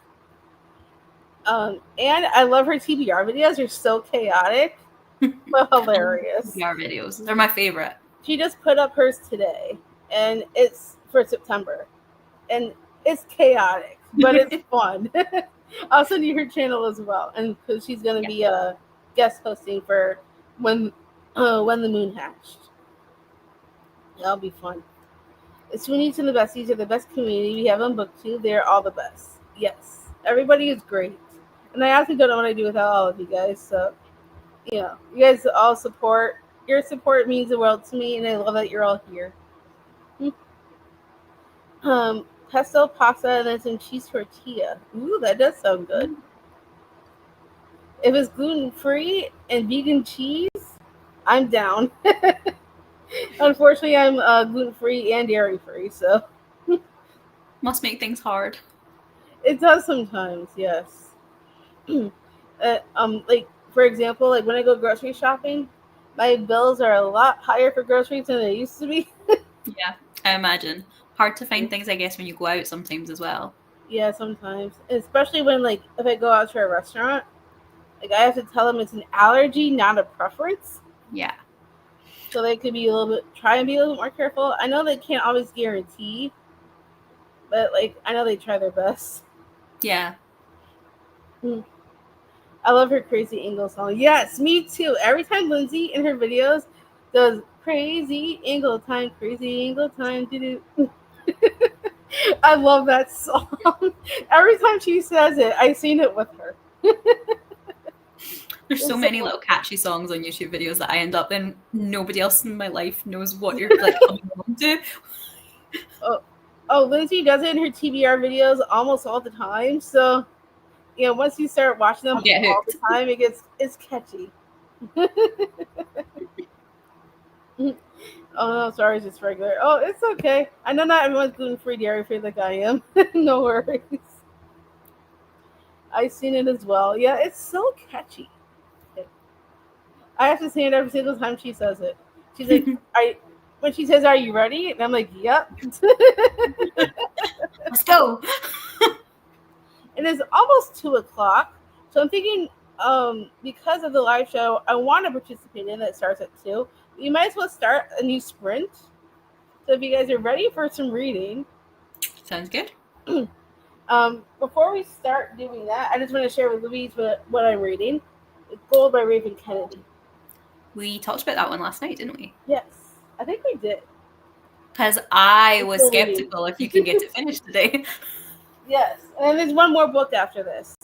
And I love her TBR videos. They're so chaotic, but hilarious. TBR videos. They're my favorite. She just put up hers today, and it's for September. And it's chaotic, but it's fun. I'll send you her channel as well, and because she's going to be guest hosting for when the moon hatched. That'll be fun. The Sweeneys and the Besties are the best community we have on BookTube. They're all the best. Yes, everybody is great, and I actually don't know what I do without all of you guys. So, you guys all support. Your support means the world to me, and I love that you're all here. Pesto pasta and then some cheese tortilla. Ooh, that does sound good. If it's gluten-free and vegan cheese, I'm down. Unfortunately, I'm gluten-free and dairy-free, so. Must make things hard. It does sometimes, yes. Like, for example, like when I go grocery shopping, my bills are a lot higher for groceries than they used to be. Yeah, I imagine. Hard to find things, I guess, when you go out sometimes as well. Yeah, sometimes. Especially when, like, if I go out to a restaurant, like, I have to tell them it's an allergy, not a preference. Yeah. So they could be try and be a little bit more careful. I know they can't always guarantee, but, like, I know they try their best. Yeah. I love her Crazy Angle song. Yes, me too. Every time Lindsay in her videos does Crazy Angle Time, Crazy Angle Time, I love that song. Every time she says it, I sing it with her. There's so many little catchy songs on YouTube videos that I end up in. Nobody else in my life knows what you're like coming on to. Oh, Lindsay does it in her TBR videos almost all the time. So, once you start watching them all the time, it's catchy. Oh no, sorry, it's just regular. Oh, it's okay. I know not everyone's gluten-free, dairy-free like I am. No worries. I've seen it as well. Yeah, it's so catchy. I have to say it every single time she says it. She's like, when she says, "Are you ready?" And I'm like, "Yep." Let's go. It is almost 2:00, so I'm thinking, because of the live show, I want to participate in it. Starts at 2:00. You might as well start a new sprint. So if you guys are ready for some reading, sounds good. Before we start doing that, I just want to share with Louise what I'm reading. It's Gold by Raven Kennedy. We talked about that one last night, didn't we? Yes, I think we did. Because I was skeptical if you can get it finished today. Yes, and there's one more book after this.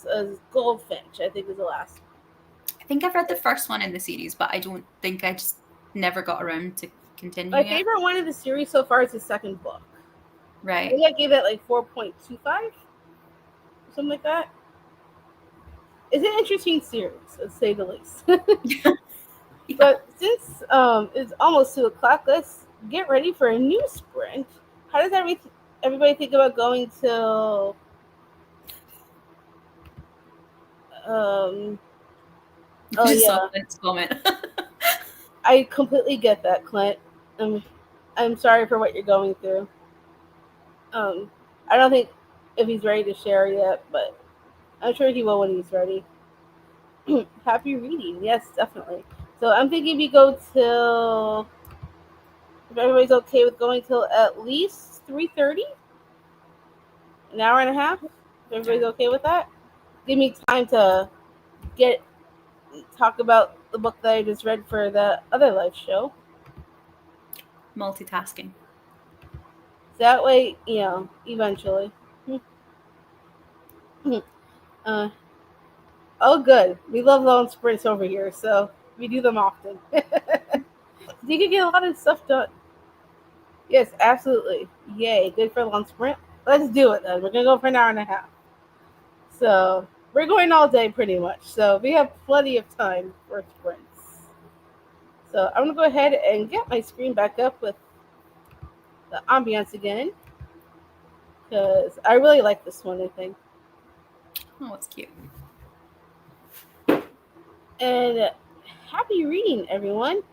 Goldfinch, I think, is the last. I think I've read the first one in the series, but I don't think I just never got around to continuing. My favorite one of the series so far is the second book. Right. I think I gave it like 4.25, something like that. It's an interesting series, let's say the least. Yeah. But since it's almost 2:00, let's get ready for a new sprint. How does everybody think about going to um I oh just saw yeah. Clint's comment. I completely get that, Clint. Um I'm sorry for what you're going through. Um I don't think if he's ready to share yet, but I'm sure he will when he's ready. Happy reading, yes, definitely. So I'm thinking we go till if everybody's okay with going till at least 3:30, an hour and a half. If everybody's okay with that, give me time to get talk about the book that I just read for the other live show. Multitasking. So that way, eventually. uh, oh, good. We love long sprints over here, so we do them often. You can get a lot of stuff done. Yes, absolutely. Yay, good for a long sprint. Let's do it then. We're gonna go for an hour and a half. So we're going all day pretty much. So we have plenty of time for sprints. So I'm gonna go ahead and get my screen back up with the ambiance again because I really like this one. I think. Oh, it's cute. And happy reading, everyone.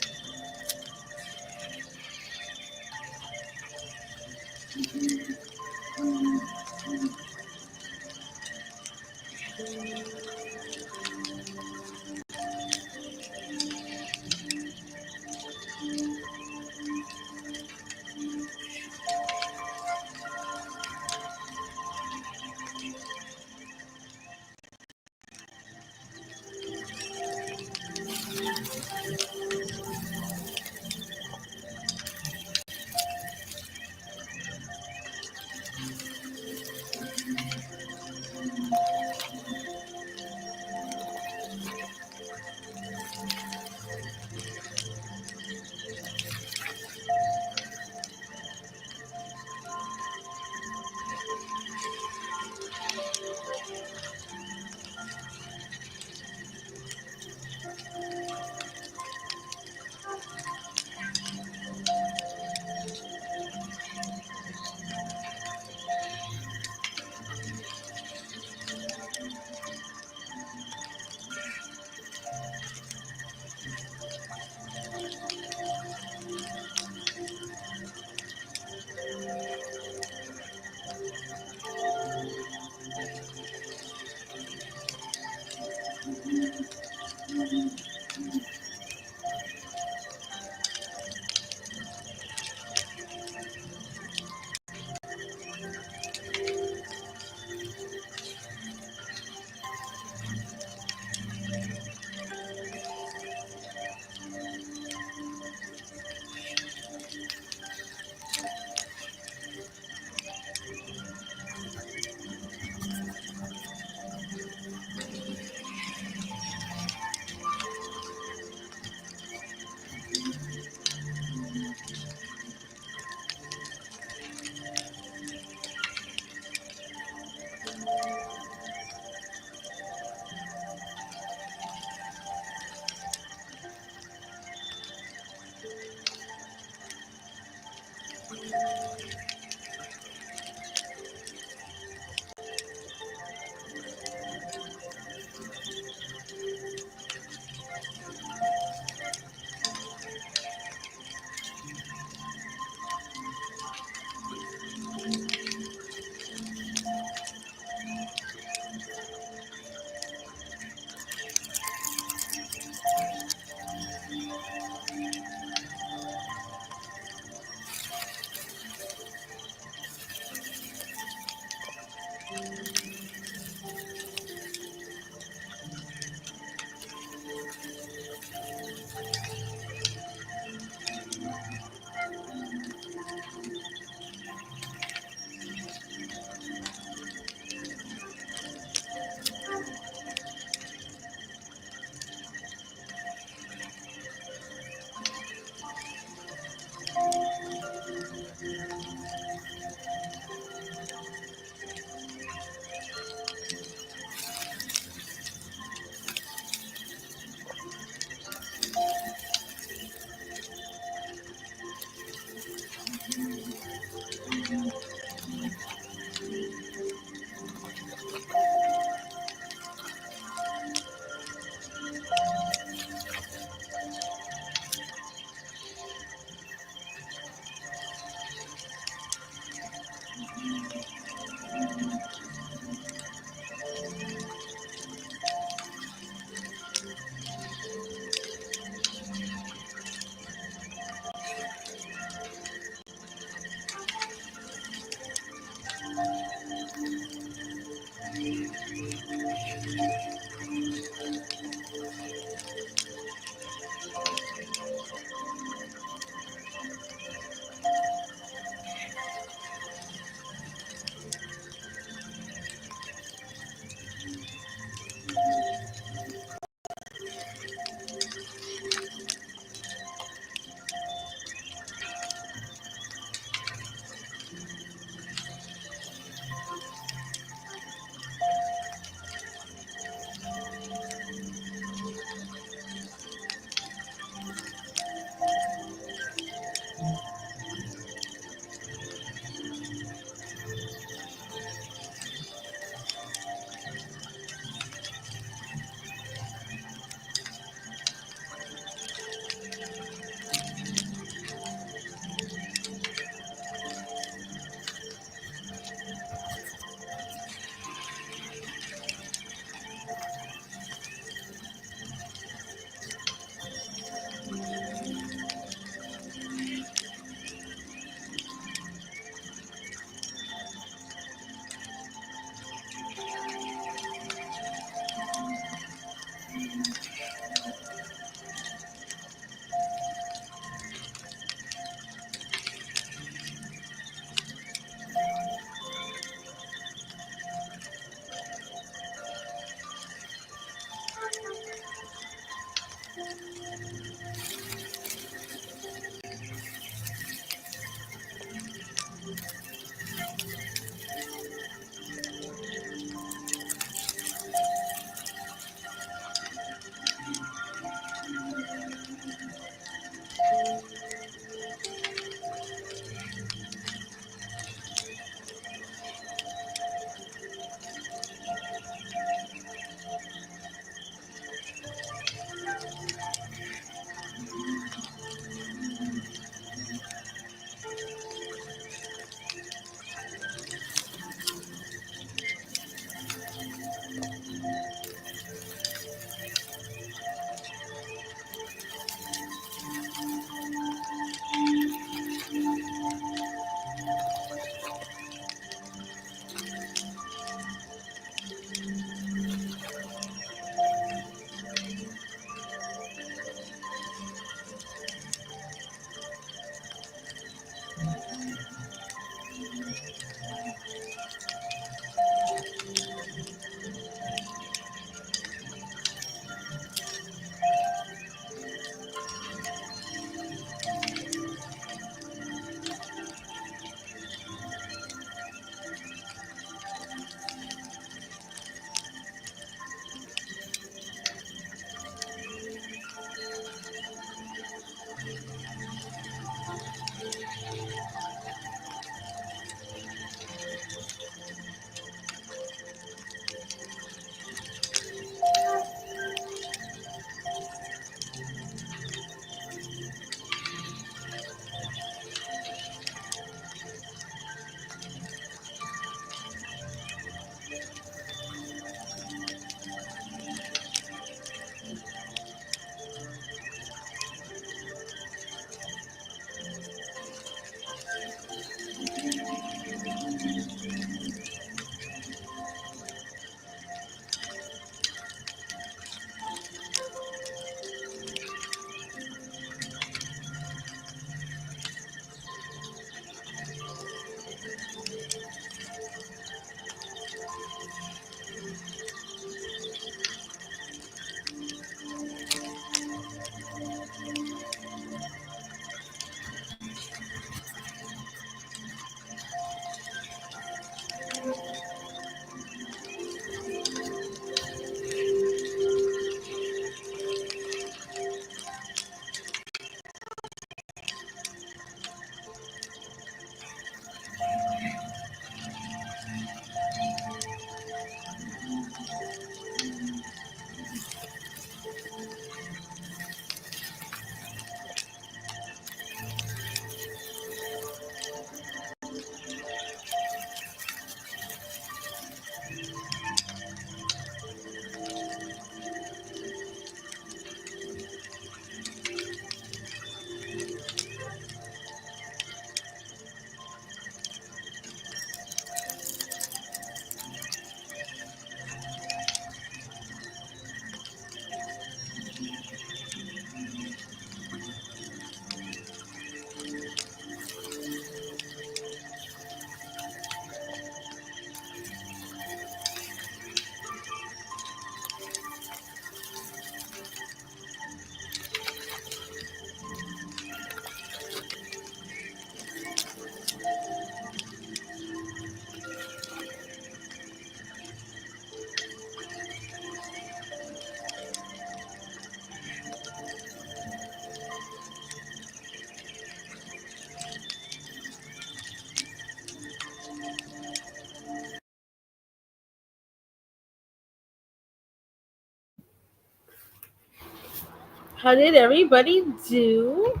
How did everybody do?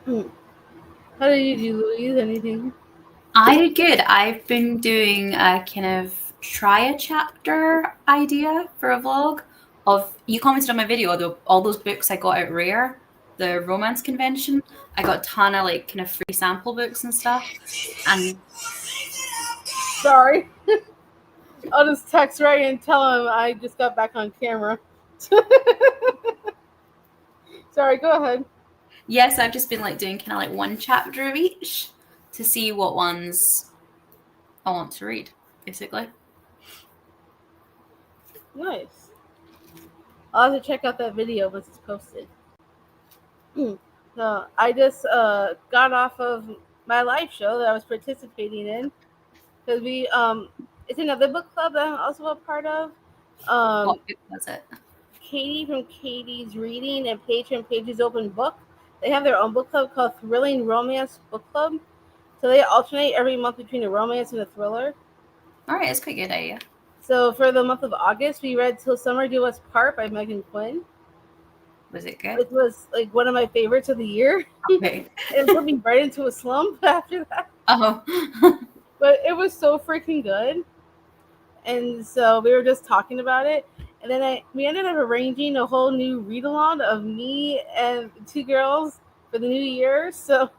How did you do, Louise? Anything? I did good. I've been doing a kind of try a chapter idea for a vlog of, you commented on my video, all those books I got at Rare, the romance convention. I got a ton of like kind of free sample books and stuff. And Sorry. I'll just text Ray and tell him I just got back on camera. Sorry, go ahead. yes, I've just been like doing kind of like one chapter of each to see what ones I want to read, basically. Nice. I'll have to check out that video once it's posted. So I just got off of my live show that I was participating in because it's another book club that I'm also a part of. What book was it? Katie from Katie's Reading and Paige from Paige's Open Book. They have their own book club called Thrilling Romance Book Club. So they alternate every month between a romance and a thriller. All right, it's quite a good idea. So for the month of August, we read Till Summer Do Us Part by Megan Quinn. Was it good? It was like one of my favorites of the year. Okay. It put me right into a slump after that. Oh. But it was so freaking good. And so we were just talking about it. And then we ended up arranging a whole new read-along of me and two girls for the new year. So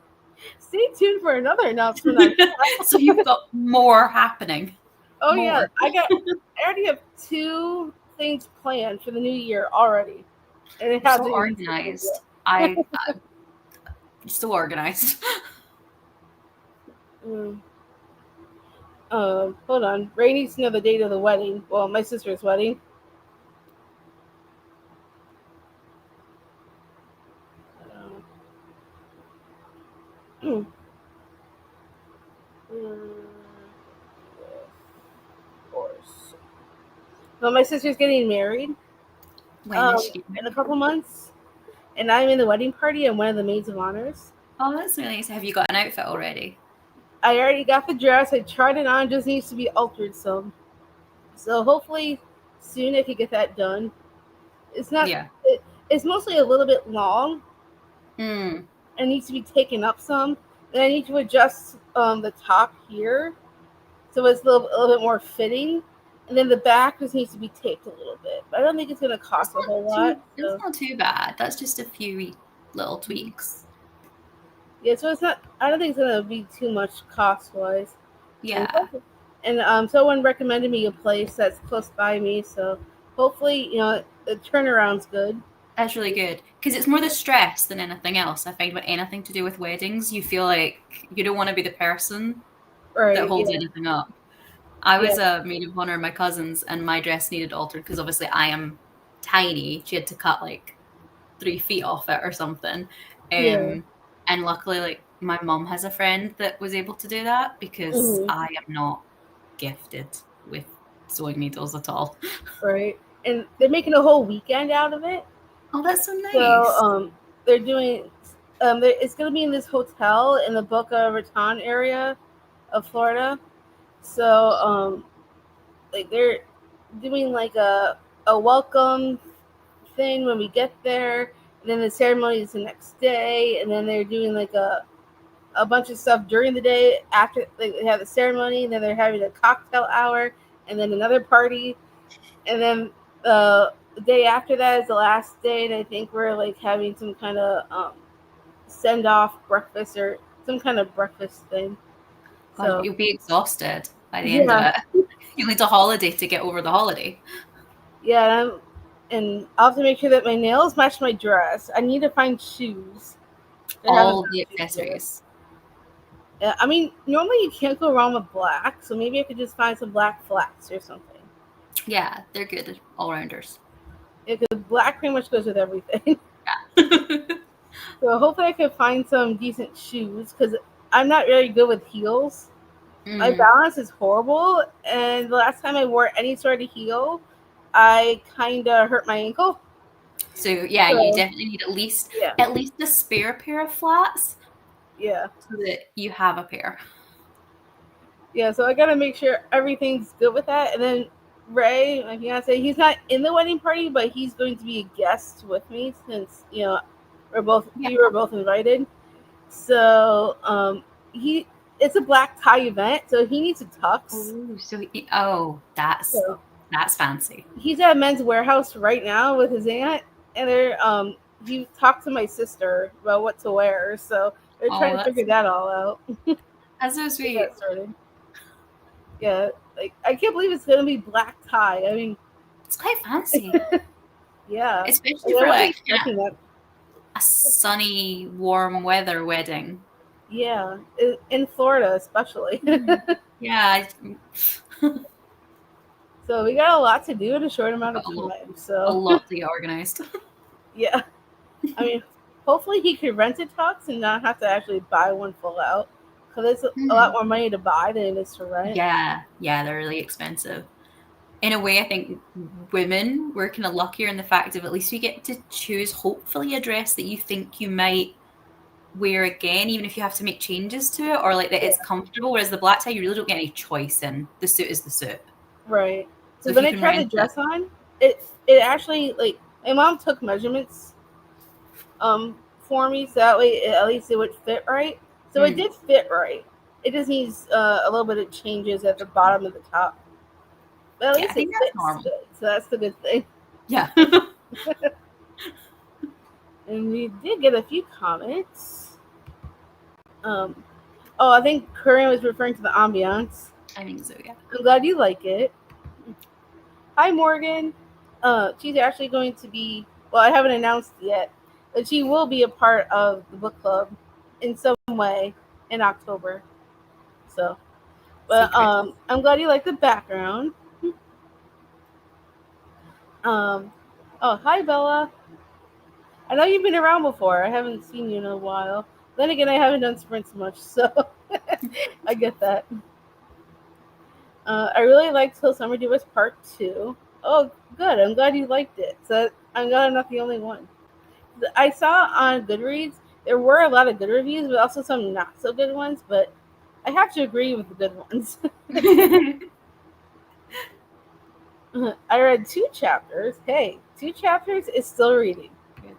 stay tuned for another announcement on that. So you've got more happening. Oh More. yeah, I already have 2 things planned for the new year already. And it has So organized. I'm so organized. Hold on. Ray needs to know the date of the wedding. Well, my sister's wedding. Of course. Well, my sister's getting married When is she? in a couple months, and I'm in the wedding party. I'm one of the maids of honors. Oh, that's really nice. Have you got an outfit already? I already got the dress. I tried it on. Just needs to be altered some. So hopefully soon I can get that done. It's not. Yeah. It's mostly a little bit long. Mm. It needs to be taken up some. Then I need to adjust the top here, so it's a little bit more fitting. And then the back just needs to be taped a little bit. But I don't think it's going to cost a whole lot. So. It's not too bad. That's just a few little tweaks. Yeah, so it's not. I don't think it's going to be too much cost-wise. Yeah. And someone recommended me a place that's close by me, so hopefully, the turnaround's good. That's really good. Because it's more the stress than anything else. I find with anything to do with weddings, you feel like you don't want to be the person that holds anything up. I was a maid of honor of my cousin's, and my dress needed altered because obviously I am tiny. She had to cut like 3 feet off it or something. And luckily, like, my mom has a friend that was able to do that because I am not gifted with sewing needles at all. Right. And they're making a whole weekend out of it. Oh, that's so nice. So they're doing it's going to be in this hotel in the Boca Raton area of Florida. So like they're doing like a welcome thing when we get there, and then the ceremony is the next day, and then they're doing like a bunch of stuff during the day after they have the ceremony, and then they're having a cocktail hour, and then another party, and then the day after that is the last day, and I think we're like having some kind of send off breakfast or some kind of breakfast thing. God, So you'll be exhausted by the end of it. You need a holiday to get over the holiday. Yeah, and I'll have to make sure that my nails match my dress. I need to find shoes. All the accessories. Yeah, I mean, normally you can't go wrong with black, so maybe I could just find some black flats or something. Yeah, they're good all-rounders. Yeah, because black pretty much goes with everything. Yeah. So hopefully I can find some decent shoes, because I'm not very good with heels. My balance is horrible, and the last time I wore any sort of heel, I kind of hurt my ankle. So yeah, you definitely need at least a spare pair of flats. Yeah. So that you have a pair. Yeah, so I gotta make sure everything's good with that. And then Ray, my fiance, he's not in the wedding party, but he's going to be a guest with me since Yeah. we were both invited. So he it's a black tie event, so he needs a tux. That's So fancy. he's at Men's Warehouse right now with his aunt, and he talked to my sister about what to wear. So they're trying Oh, to figure that all out. that's so Get sweet. that started. Yeah, like I can't believe it's gonna be black tie. I mean, It's quite fancy, yeah, especially I for wasn't like expecting that. a sunny, warm weather wedding. Yeah, in Florida especially. Yeah, So we got a lot to do in a short amount got of a lot, time. a So lot to get organized. yeah, I mean, hopefully he could rent a tux and not have to actually buy one full out, because it's a lot more money to buy than it is to rent. Yeah, they're really expensive. In a way, I think women, we're kind of luckier in the fact of at least we get to choose, hopefully, a dress that you think you might wear again, even if you have to make changes to it, or like that Yeah. it's comfortable. Whereas the black tie, you really don't get any choice in. The suit is the suit. Right. So Because if when you I can tried the rent it, dress on, it actually, like, my mom took measurements for me, so that way at least it would fit right. So it did fit right. It just needs a little bit of changes at the bottom of the top, but at yeah, I least it think that's fits normal. good. So that's the good thing. Yeah. And we did get a few comments. Um, oh, I think Corinne was referring to the ambiance. I think so, yeah. I'm glad you like it. Hi, Morgan. She's actually going to be, well, I haven't announced yet, but she will be a part of the book club in some way in October. So, but Secret. I'm glad you like the background. Um, oh, hi, Bella. I know you've been around before. I haven't seen you in a while. Then again, I haven't done sprints much, so I get that. I really liked Till Summer Do Us Part 2. Oh, good. I'm glad you liked it. So I'm glad I'm not the only one. I saw on Goodreads there were a lot of good reviews, but also some not so good ones. But I have to agree with the good ones. I read 2 chapters. Hey, 2 chapters is still reading. Good.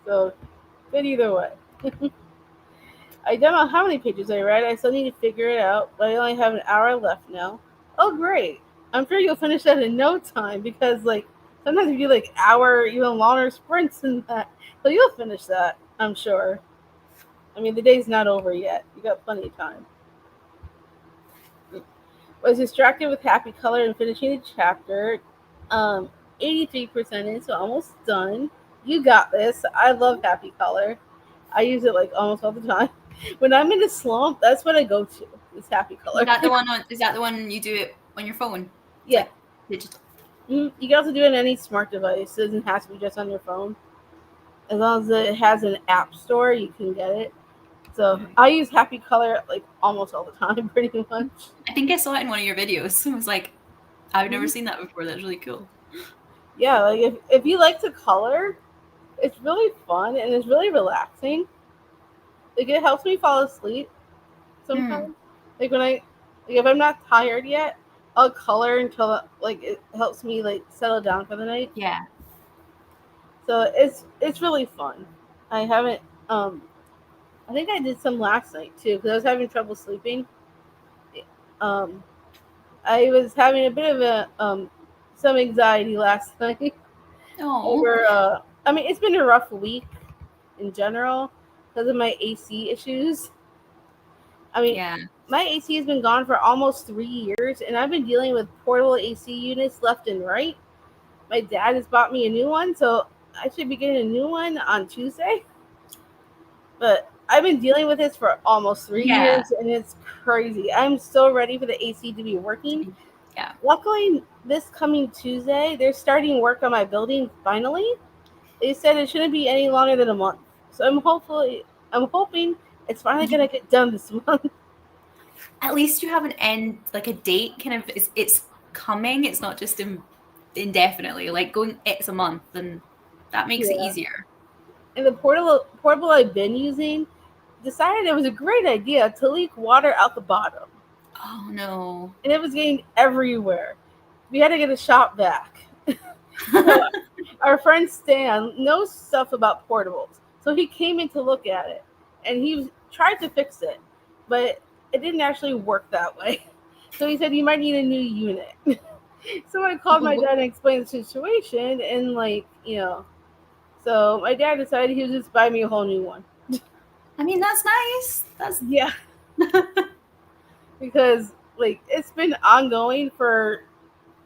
So good either way. I don't know how many pages I read. I still need to figure it out, but I only have an hour left now. Oh, great. I'm sure you'll finish that in no time because, like, sometimes you do, like, hour, even longer sprints than that. So you'll finish that, I'm sure. I mean, the day's not over yet. You got plenty of time. Was distracted with happy color and finishing the chapter. 83% in, so almost done. You got this. I love happy color. I use it like almost all the time. When I'm in a slump, that's what I go to. Is happy color. Is that the one you do it on your phone? It's Yeah. like digital. You can also do it on any smart device. It doesn't have to be just on your phone. As long as it has an app store, you can get it. So I use happy color like almost all the time, pretty much. I think I saw it in one of your videos. I was like, I've never seen that before. That's really cool. Yeah, like if you like to color, it's really fun and it's really relaxing. Like it helps me fall asleep sometimes. Like when if I'm not tired yet, I'll color until like it helps me like settle down for the night. Yeah. So it's really fun. I haven't I think I did some last night too because I was having trouble sleeping. Um, I was having a bit of a some anxiety last night Oh. over. I mean, it's been a rough week in general because of my AC issues. I mean, Yeah. my AC has been gone for almost 3 years, and I've been dealing with portable AC units left and right. My dad has bought me a new one, so I should be getting a new one on Tuesday. But I've been dealing with this for almost 3 years, and it's crazy. I'm so ready for the AC to be working. Yeah. Luckily, this coming Tuesday, they're starting work on my building finally. They said it shouldn't be any longer than a month. So I'm hoping it's finally gonna get done this month. At least you have an end, like a date. Kind of, it's coming. It's not just indefinitely. Like going, it's a month, and that makes it easier. And the portable I've been using decided it was a great idea to leak water out the bottom. Oh no. And it was getting everywhere. we had to get a shop vac. So our friend Stan knows stuff about portables, so he came in to look at it, and tried to fix it, but it didn't actually work that way. So he said you might need a new unit. So I called my dad and explained the situation, and so my dad decided he would just buy me a whole new one. I mean, that's nice. That's Yeah, because it's been ongoing for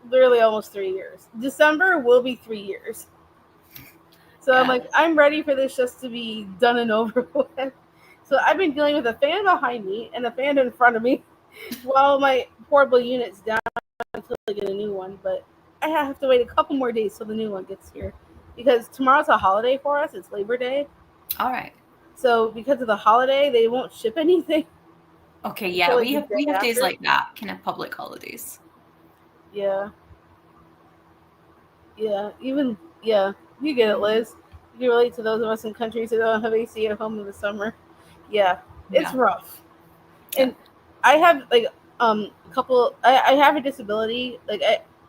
literally almost 3 years. December will be 3 years. So I'm like, I'm ready for this just to be done and over with. So I've been dealing with a fan behind me and a fan in front of me while my portable unit's down until I get a new one. But I have to wait a couple more days till the new one gets here. Because tomorrow's a holiday for us. It's Labor Day. all right. So because of the holiday, they won't ship anything. Okay, yeah, until, we have days after. like that, kind of public holidays. Yeah. Yeah. You get it, Liz. You can relate to those of us in countries that don't have AC at home in the summer. Yeah, it's rough. And I have a couple. I have a disability.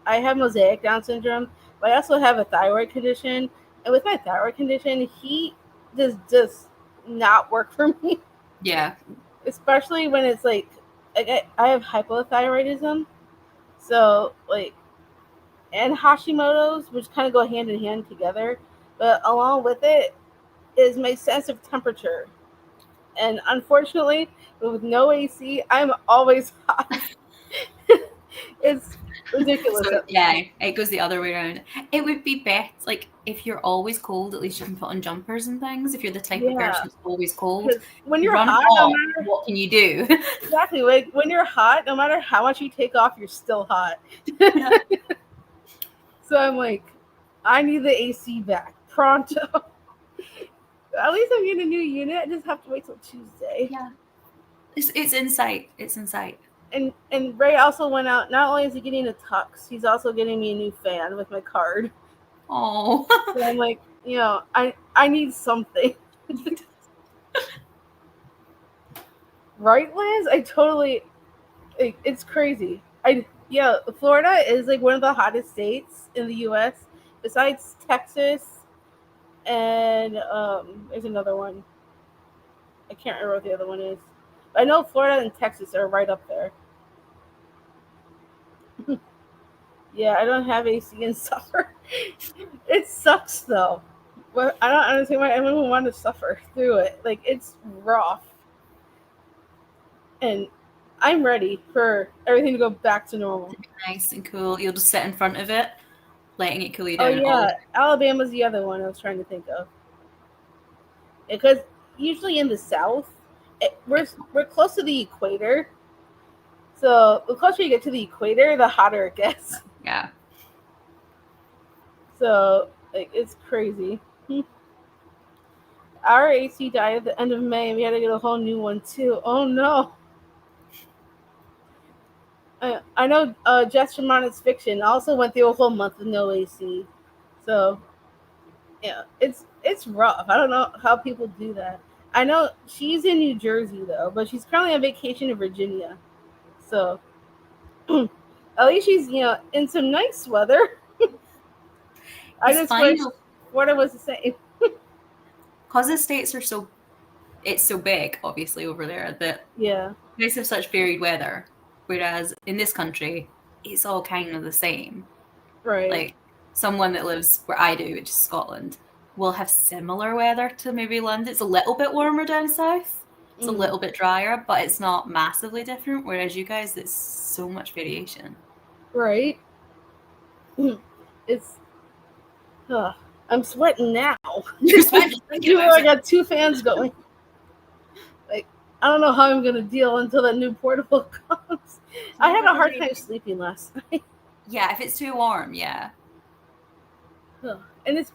I have mosaic Down syndrome, but I also have a thyroid condition. And with my thyroid condition, heat does just not work for me. Yeah. Especially when it's I have hypothyroidism, so and Hashimoto's, which kind of go hand in hand together. But along with it is my sense of temperature. And unfortunately, with no AC, I'm always hot. It's ridiculous. So, yeah, it goes the other way around. It would be best, if you're always cold, at least you can put on jumpers and things. If you're the type of person who's always cold, when you're run hot, no matter, what can you do? Exactly. When you're hot, no matter how much you take off, you're still hot. Yeah. So I'm like, I need the AC back pronto. At least I'm getting a new unit. I just have to wait till Tuesday. Yeah. It's in sight. It's in sight. And Ray also went out. Not only is he getting a tux, he's also getting me a new fan with my card. Oh. So I'm like, I need something. Right, Liz? I totally. It's crazy. Florida is one of the hottest states in the U.S. besides Texas, and there's another one. I can't remember what the other one is. But I know Florida and Texas are right up there. Yeah, I don't have AC and suffer. It sucks though. But I don't understand why anyone would want to suffer through it. It's rough. And I'm ready for everything to go back to normal. Nice and cool. You'll just sit in front of it, letting it cool you down. Oh yeah, Alabama's the other one I was trying to think of. Because usually in the South, we're close to the equator. So the closer you get to the equator, the hotter it gets. Yeah. So it's crazy. Our AC died at the end of May, and we had to get a whole new one too. Oh no! I know Jess from Honest Fiction also went through a whole month with no AC. So yeah, it's rough. I don't know how people do that. I know she's in New Jersey though, but she's currently on vacation in Virginia. So at least she's in some nice weather. I just wish Florida was the same. Because the states are it's so big, obviously, over there, that you guys have such varied weather. Whereas in this country, it's all kind of the same. Right. Someone that lives where I do, which is Scotland, will have similar weather to maybe London. It's a little bit warmer down south. It's a little bit drier, but it's not massively different. Whereas you guys, there's so much variation. Right. It's... I'm sweating now. You're sweating. I got two fans going. I don't know how I'm gonna deal until that new portable comes. I had a hard time sleeping last night. Yeah, if it's too warm, yeah. And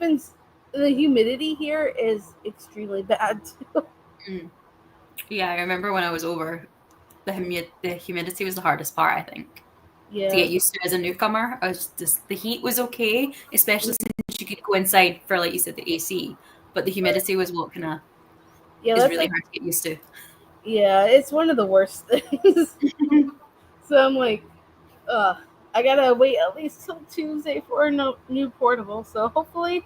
the humidity here is extremely bad too. Yeah, I remember when I was over, the humidity was the hardest part, I think. Yeah. To get used to as a newcomer. The heat was okay, especially since you could go inside for, like you said, the AC. But the humidity was what kind of is really hard to get used to. Yeah, it's one of the worst things. So I'm like, I gotta wait at least till Tuesday for a new portable. So hopefully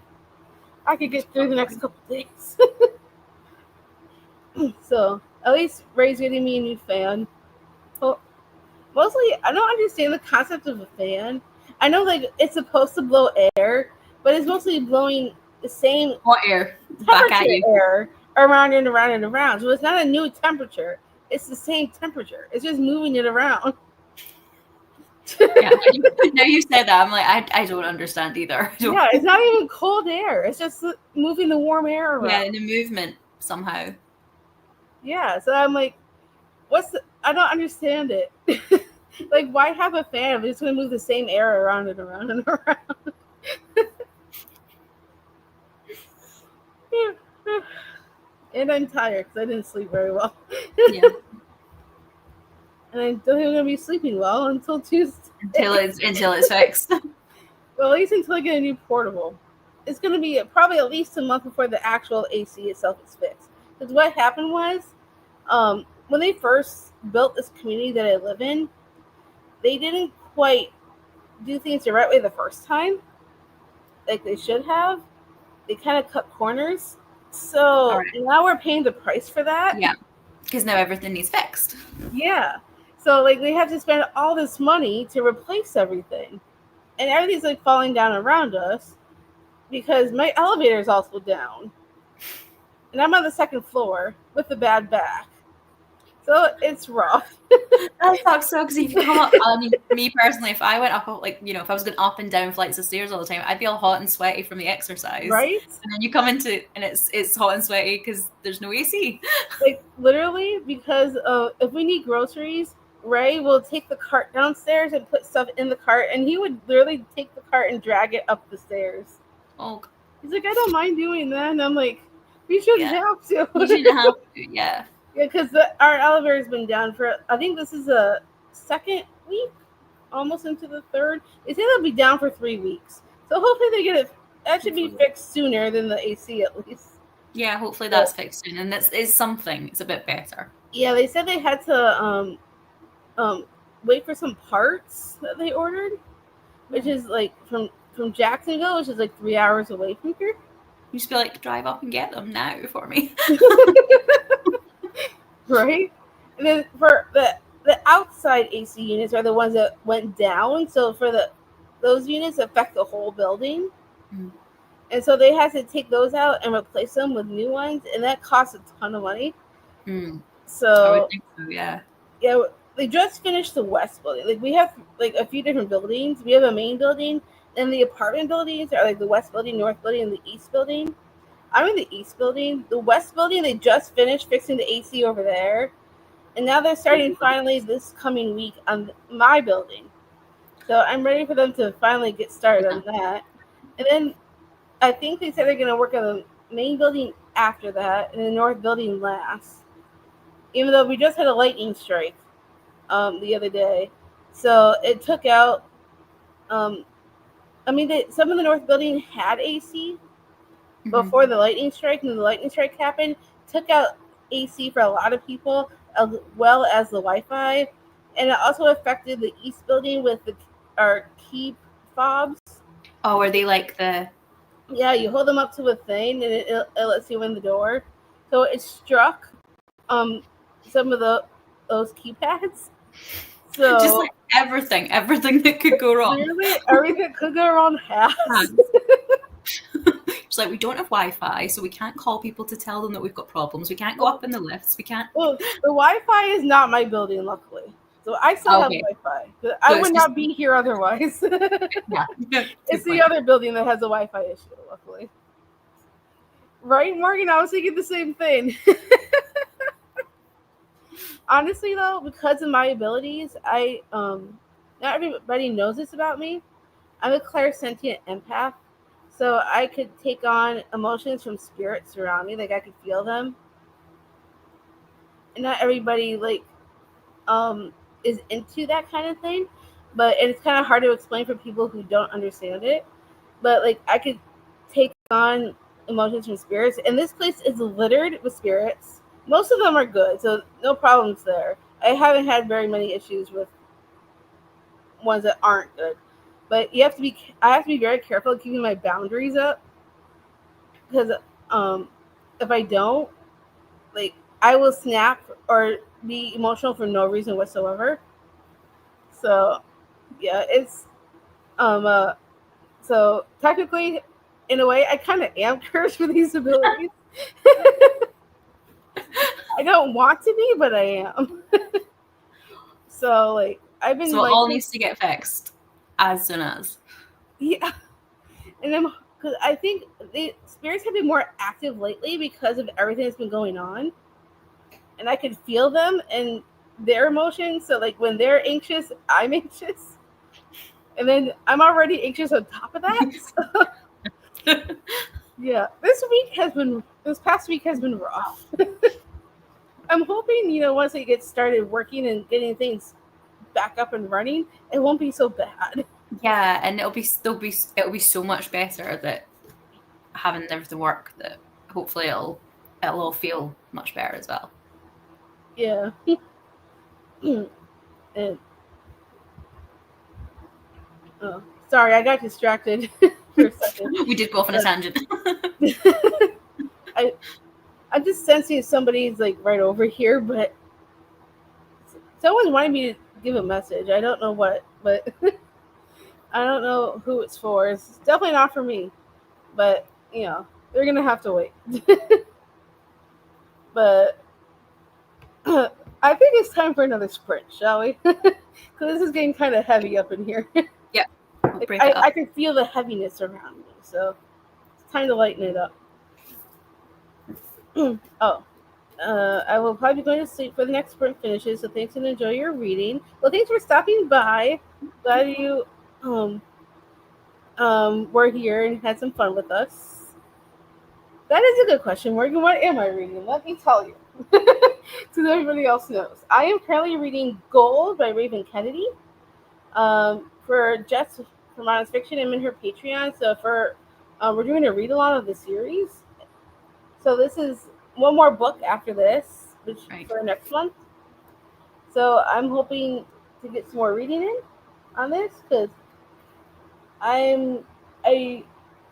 I could get through the next couple days. So at least Ray's getting me a new fan. Well, mostly, I don't understand the concept of a fan. I know like it's supposed to blow air, but it's mostly blowing the same Hot air back at temperature you. air around and around and around. So it's not a new temperature. It's the same temperature. It's just moving it around. Yeah, now you said that, I'm like, I don't understand either. Yeah, it's not even cold air. It's just moving the warm air around. Yeah, in the movement somehow. Yeah, so I'm like, I don't understand it. Like, why have a fan if it's going to move the same air around and around and around? And I'm tired because I didn't sleep very well. Yeah. And I don't think I'm going to be sleeping well until Tuesday. Until it's fixed. Well, at least until I get a new portable. It's going to be probably at least a month before the actual AC itself is fixed. Because what happened was, when they first built this community that I live in, they didn't quite do things the right way the first time, like they should have. They kind of cut corners. So now we're paying the price for that. Yeah, because now everything needs fixed. Yeah. So like they have to spend all this money to replace everything. And everything's like falling down around us because my elevator is also down. And I'm on the second floor with a bad back. So it's rough. That sucks so because if you come up, I mean, me personally, if I went up, like, you know, if I was going up and down flights of stairs all the time, I'd be all hot and sweaty from the exercise. Right? And then you come into, and it's hot and sweaty because there's no AC. Like, literally, because if we need groceries, Ray will take the cart downstairs and put stuff in the cart, and he would literally take the cart and drag it up the stairs. Oh. He's like, I don't mind doing that. And I'm like, we shouldn't have to. You shouldn't have to, yeah. Yeah, because our elevator has been down for, I think this is the second week, almost into the third. They say they'll be down for 3 weeks. So hopefully they get it. That should be fixed sooner than the AC at least. Yeah, hopefully that's fixed soon. And it's something. It's a bit better. Yeah, they said they had to wait for some parts that they ordered, which is like from Jacksonville, which is like 3 hours away from here. You just be like, drive up and get them now for me. Right? And then for the outside AC units are the ones that went down. So for those units affect the whole building. Mm. And so they had to take those out and replace them with new ones. And that costs a ton of money. Mm. So, I would think so, yeah. Yeah, they just finished the west building. Like we have like a few different buildings. We have a main building. And the apartment buildings are like the west building, north building, and the east building. I'm in the east building. The west building, they just finished fixing the AC over there. And now they're starting finally this coming week on my building. So I'm ready for them to finally get started on that. And then I think they said they're going to work on the main building after that and the north building last. Even though we just had a lightning strike the other day. So it took out... some of the north building had AC before the lightning strike, and the lightning strike happened, took out AC for a lot of people, as well as the Wi-Fi, and it also affected the east building with our key fobs. Oh, are they like the... Yeah, you hold them up to a thing, and it lets you in the door. So it struck some of those keypads. So just like everything that could go wrong. Really, everything that could go wrong has. It's like, we don't have Wi-Fi, so we can't call people to tell them that we've got problems. We can't go up in the lifts. We can't. Well, the Wi-Fi is not my building, luckily. So I still have Wi-Fi. I would not be here otherwise. Yeah. It's the other building that has a Wi-Fi issue, luckily. Right, Morgan? I was thinking the same thing. Honestly, though, because of my abilities, not everybody knows this about me. I'm a clairsentient empath, so I could take on emotions from spirits around me. Like, I could feel them. And not everybody, is into that kind of thing. But it's kind of hard to explain for people who don't understand it. But, I could take on emotions from spirits. And this place is littered with spirits. Most of them are good, so no problems there. I haven't had very many issues with ones that aren't good. But you have to be. I have to be very careful of keeping my boundaries up because if I don't, like, I will snap or be emotional for no reason whatsoever. So yeah, it's um uh so technically, in a way, I kind of am cursed for these abilities. I don't want to be, but I am. So like I've been So it like, all needs to get fixed as soon as. yeah, and I'm because I think the spirits have been more active lately because of everything that's been going on, and I can feel them and their emotions. So like when they're anxious, I'm anxious, and then I'm already anxious on top of that. So, yeah, this past week has been rough. I'm hoping, once it gets started working and getting things back up and running, it won't be so bad. Yeah, and it'll be so much better that having everything work, that hopefully it'll all feel much better as well. Yeah. And, oh, sorry, I got distracted for a second. We did go off on a tangent. I I'm just sensing somebody's like right over here, but someone's wanting me to give a message. I don't know what, but I don't know who it's for. It's definitely not for me, but they're gonna have to wait. But I think it's time for another sprint, shall we? Because this is getting kind of heavy up in here. Yep. We'll break it up. I can feel the heaviness around me, so it's time to lighten it up. Oh, I will probably be going to sleep for the next sprint finishes. So thanks and enjoy your reading. Well, thanks for stopping by. Glad you were here and had some fun with us. That is a good question, Morgan. What am I reading? Let me tell you, so everybody else knows. I am currently reading Gold by Raven Kennedy. For Jess from Honest Fiction, I'm in her Patreon. So we're doing a read along of the series. So this is one more book after this, which for next month. So I'm hoping to get some more reading in on this because I'm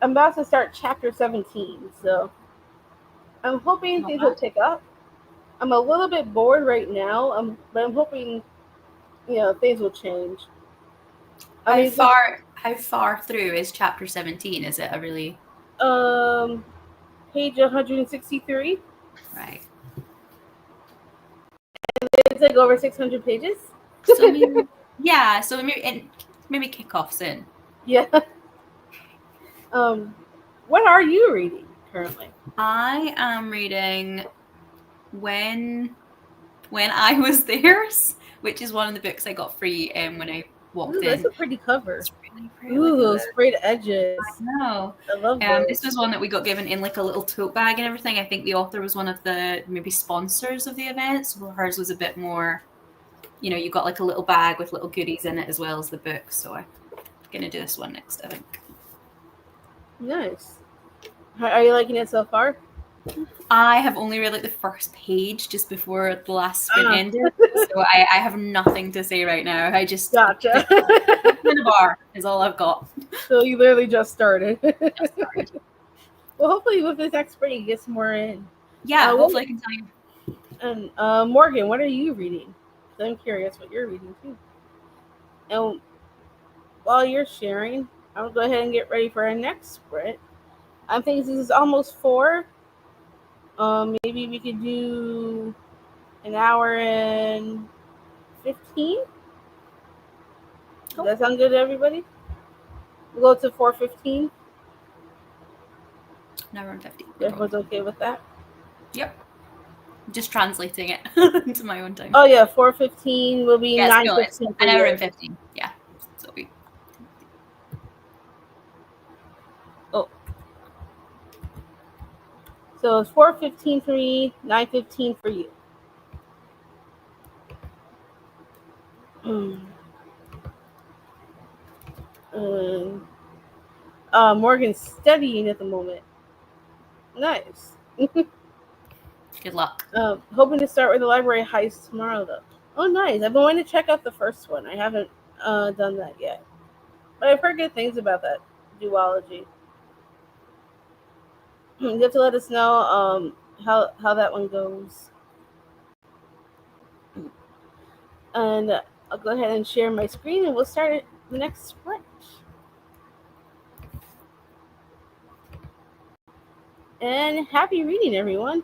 about to start chapter 17. So I'm hoping things will pick up. I'm a little bit bored right now, but I'm hoping things will change. How far through is chapter 17? Is it a really page 163? Right. And it's like over 600 pages. So maybe kick off soon. Yeah. What are you reading currently? I am reading When I Was Theirs, which is one of the books I got free when I walked in. That's a pretty cover. It's really pretty. Ooh, those sprayed edges. I know. I love those. This was one that we got given in like a little tote bag and everything. I think the author was one of the maybe sponsors of the event, so hers was a bit more, you got like a little bag with little goodies in it as well as the book. So I'm gonna do this one next, I think. Nice. Are you liking it so far? I have only read like the first page just before the last sprint ended, so I have nothing to say right now. I just gotcha. In a bar is all I've got. So you literally just started. Well, hopefully with this next sprint you get some more in. Yeah, hopefully I can tell you. And Morgan, what are you reading? I'm curious what you're reading too. And while you're sharing, I'll go ahead and get ready for our next sprint. I'm thinking this is almost 4. Maybe we could do an hour and 15. Does that sound good to everybody? We'll go to 4:15. An hour and 50. Everyone's okay with that? Yep. Just translating it into my own time. Oh yeah, 4:15 will be 9:15. An hour and 15. Yeah. So we. Oh. So it's 4:15 for me, 9:15 for you. Morgan's studying at the moment. Nice. Good luck. Hoping to start with the library heist tomorrow, though. Oh, nice. I've been wanting to check out the first one. I haven't done that yet, but I've heard good things about that duology. You have to let us know how that one goes, and I'll go ahead and share my screen, and we'll start the next sprint. And happy reading, everyone.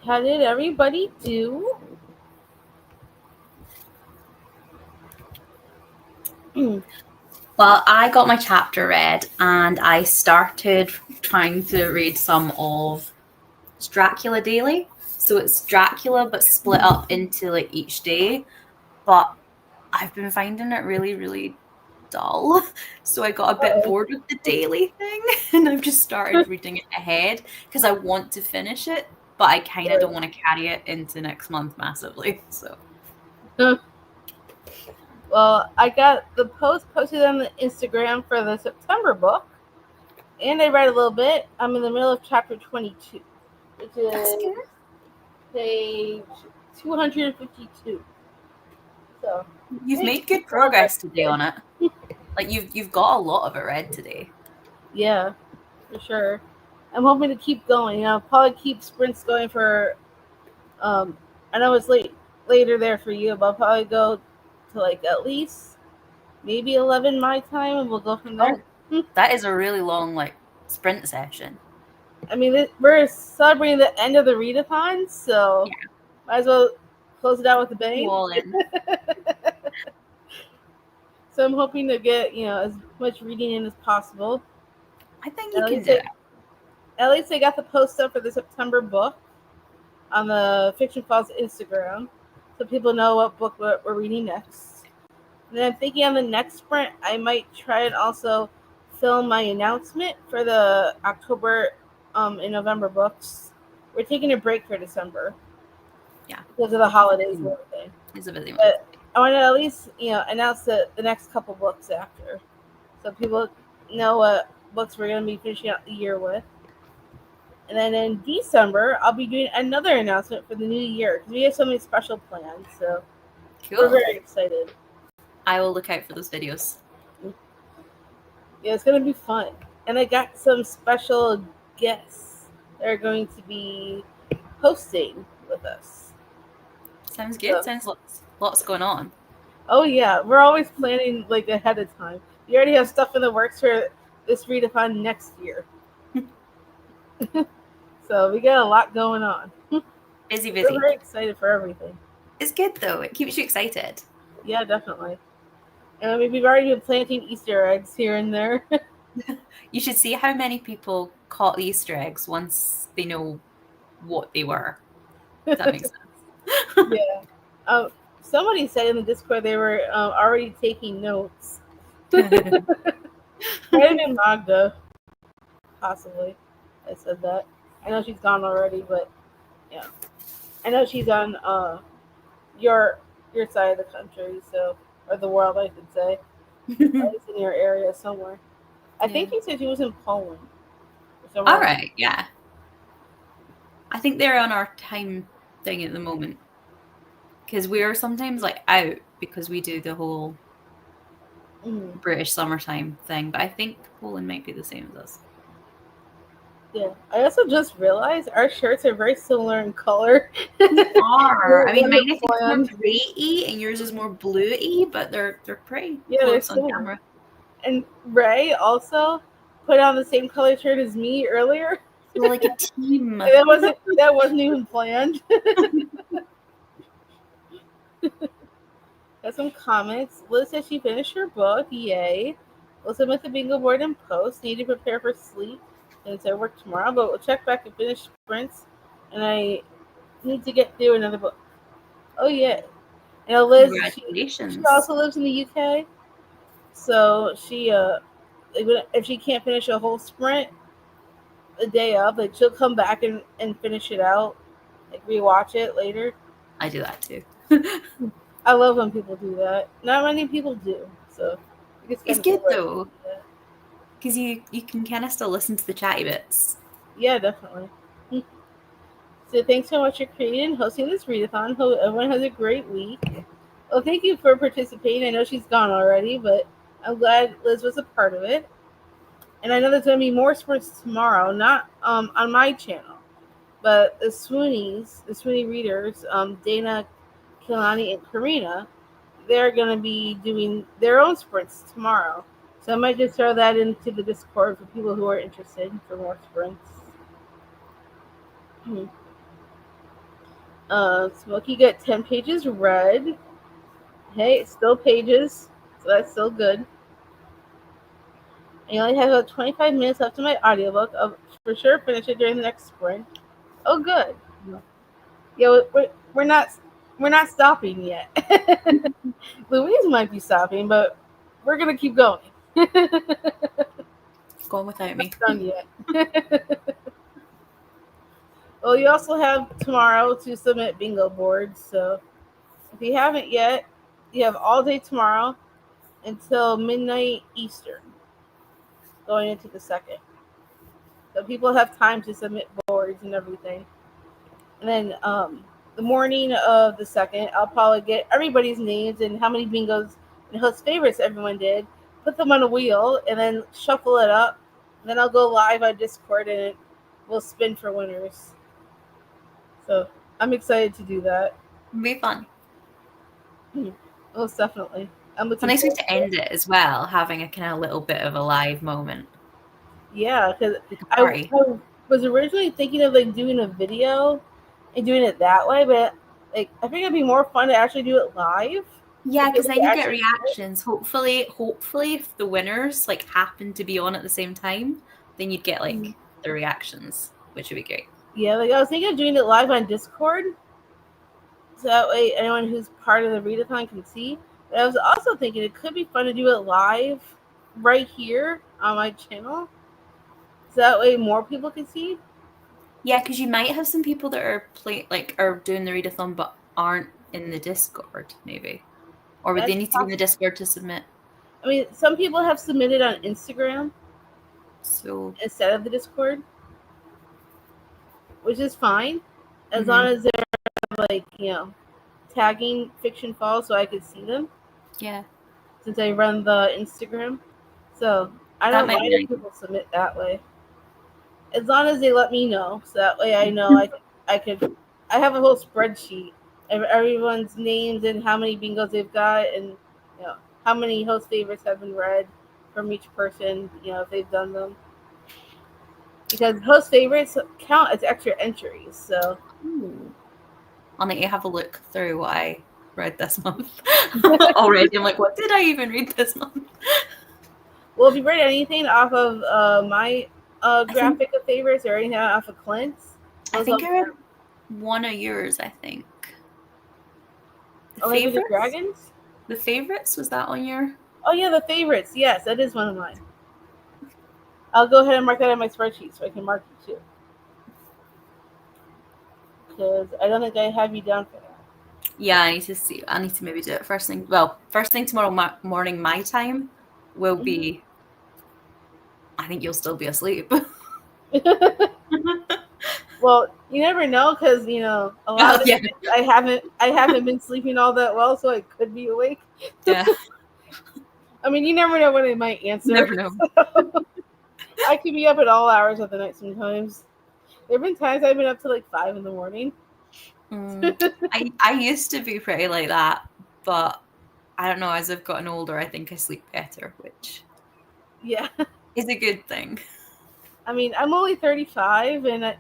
How did everybody do? Well, I got my chapter read and I started trying to read some of Dracula Daily. So it's Dracula but split up into like each day. But I've been finding it really, really dull. So I got a bit bored with the daily thing and I've just started reading it ahead because I want to finish it, but I kind of don't want to carry it into next month massively. So Well, I got the post posted on the Instagram for the September book, and I read a little bit. I'm in the middle of chapter 22, which is page 252. So you've made good progress today on it. Like you've got a lot of it read today. Yeah, for sure. I'm hoping to keep going. I'll probably keep sprints going for. I know it's later there for you, but I'll probably go to like at least maybe 11 my time, and we'll go from there. That is a really long like sprint session. I mean, we're celebrating the end of the readathon, so might as well close it out with a bang. All in. So I'm hoping to get as much reading in as possible. I think you can do it. At least I got the post up for the September book on the Fiction Falls Instagram, so people know what book we're reading next. And then I'm thinking on the next sprint, I might try and also film my announcement for the October and November books. We're taking a break for December. Yeah. Because of the holidays and everything. It's a busy one. But I want to at least, announce the next couple books after. So people know what books we're going to be finishing out the year with. And then in December, I'll be doing another announcement for the new year because we have so many special plans. So we're very excited. I will look out for those videos. Yeah, it's going to be fun. And I got some special guests that are going to be hosting with us. Sounds good. Sounds lots going on. Oh yeah, we're always planning like ahead of time. We already have stuff in the works for this readathon next year. So we got a lot going on. Busy. We're very excited for everything. It's good though. It keeps you excited. Yeah, definitely. And I mean, we've already been planting Easter eggs here and there. You should see how many people caught the Easter eggs once they know what they were. If that makes sense. Yeah. Somebody said in the Discord they were already taking notes. Might have been Magda. Possibly. I said that. I know she's gone already, but yeah. I know she's on your side of the country, so or the world, I should say. It's in your area somewhere. I think she said she was in Poland. All right, yeah. I think they're on our time thing at the moment because we are sometimes like out because we do the whole British summertime thing, but I think Poland might be the same as us. Yeah, I also just realized our shirts are very similar in color. They are. I mean, mine is more gray-y and yours is more blue-y, but they're pretty close on camera. And Ray also put on the same color shirt as me earlier. We're like a team. that wasn't even planned. Got some comments. Liz said she finished her book. Yay. Listen with the bingo board and post. Need to prepare for sleep. Since I work tomorrow, but we'll check back and finish sprints. And I need to get through another book. Oh yeah. And Liz, she also lives in the UK. So she if she can't finish a whole sprint the day of, like she'll come back and finish it out, like rewatch it later. I do that too. I love when people do that. Not many people do, so it's good though, because you can kind of still listen to the chatty bits. Yeah, definitely. So thanks so much for creating and hosting this readathon. Hope everyone has a great week. Well, thank you for participating. I know she's gone already, but I'm glad Liz was a part of it. And I know there's going to be more sprints tomorrow, not on my channel, but the Swoony readers, Dana, Kilani, and Karina, they're going to be doing their own sprints tomorrow. So I might just throw that into the Discord for people who are interested for more sprints. Smokey got 10 pages read. Hey, it's still pages, so that's still good. I only have about 25 minutes left in my audiobook. I'll for sure finish it during the next sprint. Oh, good. Yeah, we're not stopping yet. Louise might be stopping, but we're gonna keep going. Go on without me. Not done yet. Well, you also have tomorrow to submit bingo boards. So if you haven't yet, you have all day tomorrow until midnight Eastern, going into the second. So people have time to submit boards and everything. And then the morning of the second, I'll probably get everybody's names and how many bingos and host favorites everyone did, put them on a wheel, and then shuffle it up. And then I'll go live on Discord and it will spin for winners. So I'm excited to do that. It'll be fun. Most definitely. I'm It's a looking nice way forward to end it as well, having a kind of little bit of a live moment. Yeah, because Like a I party. was originally thinking of like doing a video and doing it that way, but like I think it'd be more fun to actually do it live. Yeah, If because people then you get actually see it. reactions. Hopefully, if the winners like happen to be on at the same time, then you'd get like the reactions, which would be great. Yeah, like I was thinking of doing it live on Discord, so that way anyone who's part of the readathon can see. But I was also thinking it could be fun to do it live right here on my channel, so that way more people can see. Yeah, because you might have some people that are are doing the readathon but aren't in the Discord, maybe, or would they That's need to be in the Discord to submit? I mean, some people have submitted on Instagram So instead of the Discord, which is fine, as long as they're like tagging Fiction Falls so I could see them yeah, since I run the Instagram. So I that don't might be mind if nice. people submit that way, as long as they let me know. So that way I know I could. I have a whole spreadsheet of everyone's names and how many bingos they've got, and how many host favorites have been read from each person. If they've done them. Because host favorites count as extra entries. So Ooh. I'll let you have a look through what I read this month already. I'm like, what did I even read this month? well, if you read anything off of my graphic of favorites or anything off of Clint's, I think I read one of yours. I think the maybe the favorites. dragons. The favorites, was that on your? Oh yeah, the favorites. Yes, that is one of mine. I'll go ahead and mark that on my spreadsheet so I can mark you too. Because I don't think I have you down for that. Yeah, I need to see. I need to maybe do it first thing. Well, first thing tomorrow morning, my time will be. I think you'll still be asleep. Well, you never know because a lot of the I haven't been sleeping all that well, so I could be awake. Yeah. I mean, you never know when I might answer. Never know. So I could be up at all hours of the night sometimes. There have been times I've been up to like 5 a.m. I used to be pretty like that, but I don't know. As I've gotten older, I think I sleep better, which is a good thing. I mean, I'm only 35, and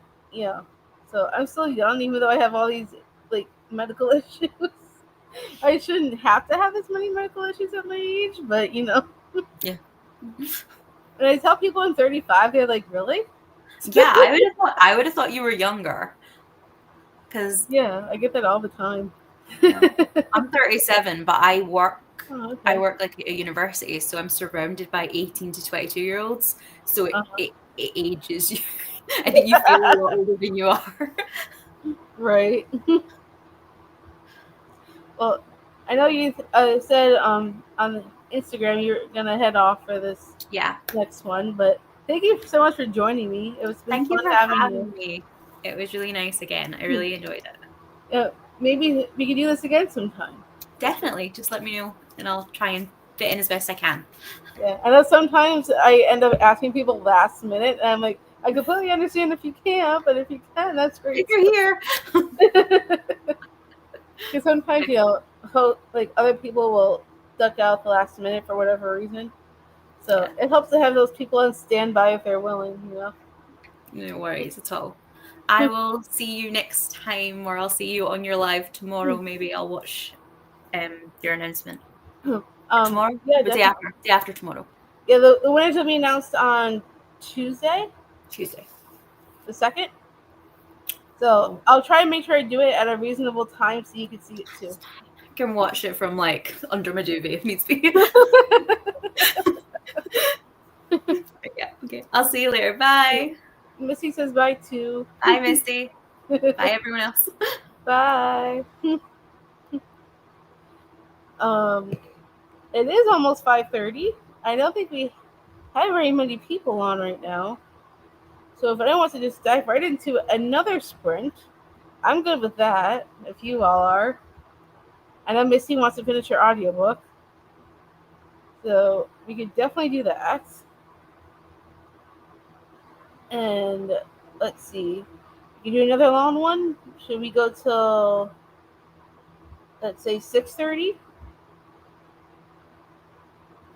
so I'm still young, even though I have all these like medical issues. I shouldn't have to have this many medical issues at my age, but Yeah. When I tell people I'm 35, they're like, "Really?" Yeah, I would have thought you were younger. Because I get that all the time. yeah. I'm 37, but I work okay. like at a university, so I'm surrounded by 18 to 22-year-olds. So it ages you. I think you feel a lot older than you are. Right. Well, I know you said on Instagram you're gonna head off for this next one, but thank you so much for joining me. It was Thank fun you for having me. It was really nice again. I really enjoyed it. Yeah, maybe we could do this again sometime. Definitely. Just let me know, and I'll try and fit in as best I can. Yeah, I know sometimes I end up asking people last minute, and I'm like, I completely understand if you can't, but if you can, that's great. If you're here. Because sometimes, like other people will duck out the last minute for whatever reason. So it helps to have those people on standby if they're willing, No worries at all. I will see you next time, or I'll see you on your live tomorrow. Maybe I'll watch your announcement. Tomorrow? Yeah, The day after. Day after tomorrow. Yeah, the winners will be announced on Tuesday, Tuesday. the 2nd. So I'll try and make sure I do it at a reasonable time so you can see it too. I can watch it from like under my duvet if needs be. Yeah, okay. I'll see you later. Bye. Misty says bye too. Bye, Misty. Bye, everyone else. Bye. It is almost 5:30. I don't think we have very many people on right now. So if anyone wants to just dive right into another sprint, I'm good with that, if you all are. I know Missy wants to finish her audiobook. So we could definitely do that. And let's see. You do another long one? Should we go till, let's say, 6:30?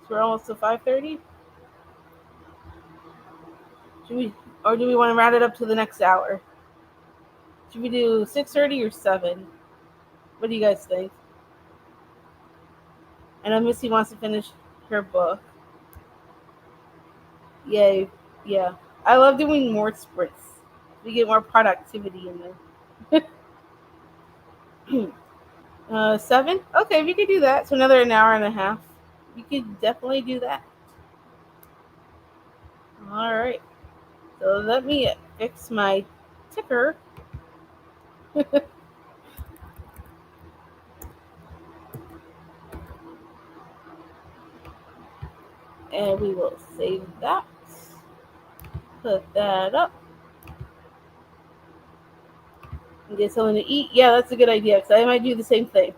So we're almost to 5:30. Should we, or do we want to round it up to the next hour? Should we do 6:30 or 7? What do you guys think? I know Missy wants to finish her book. Yay. Yeah. I love doing more sprints. We get more productivity in there. 7? Okay, we could do that. So another an hour and a half. We could definitely do that. All right. So let me fix my ticker. And we will save that. Put that up. And get something to eat. Yeah, that's a good idea because I might do the same thing.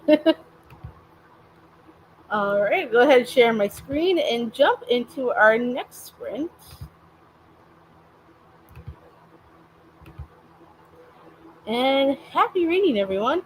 All right, go ahead and share my screen and jump into our next sprint. And happy reading, everyone.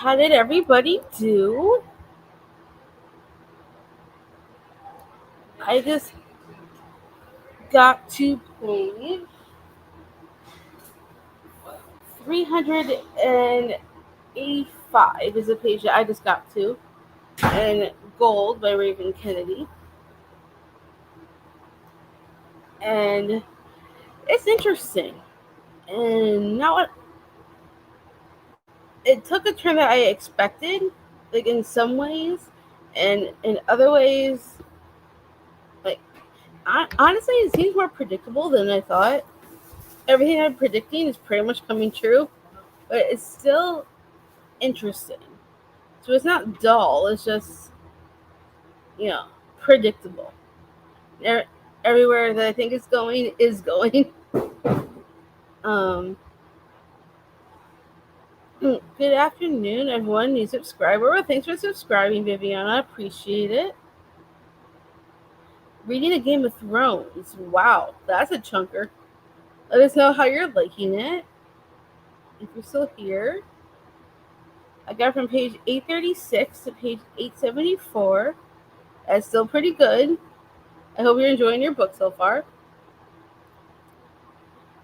How did everybody do? I just got to page 385 is a page that I just got to. And Gold by Raven Kennedy. And it's interesting. And now it took a turn that I expected, like in some ways, and in other ways, like honestly, it seems more predictable than I thought. Everything I'm predicting is pretty much coming true, but it's still interesting. So it's not dull. It's just predictable. Everywhere that I think it's going is going. um. Good afternoon, everyone. New subscriber. Well, thanks for subscribing, Viviana. Appreciate it. Reading a Game of Thrones. Wow, that's a chunker. Let us know how you're liking it. If you're still here. I got from page 836 to page 874. That's still pretty good. I hope you're enjoying your book so far.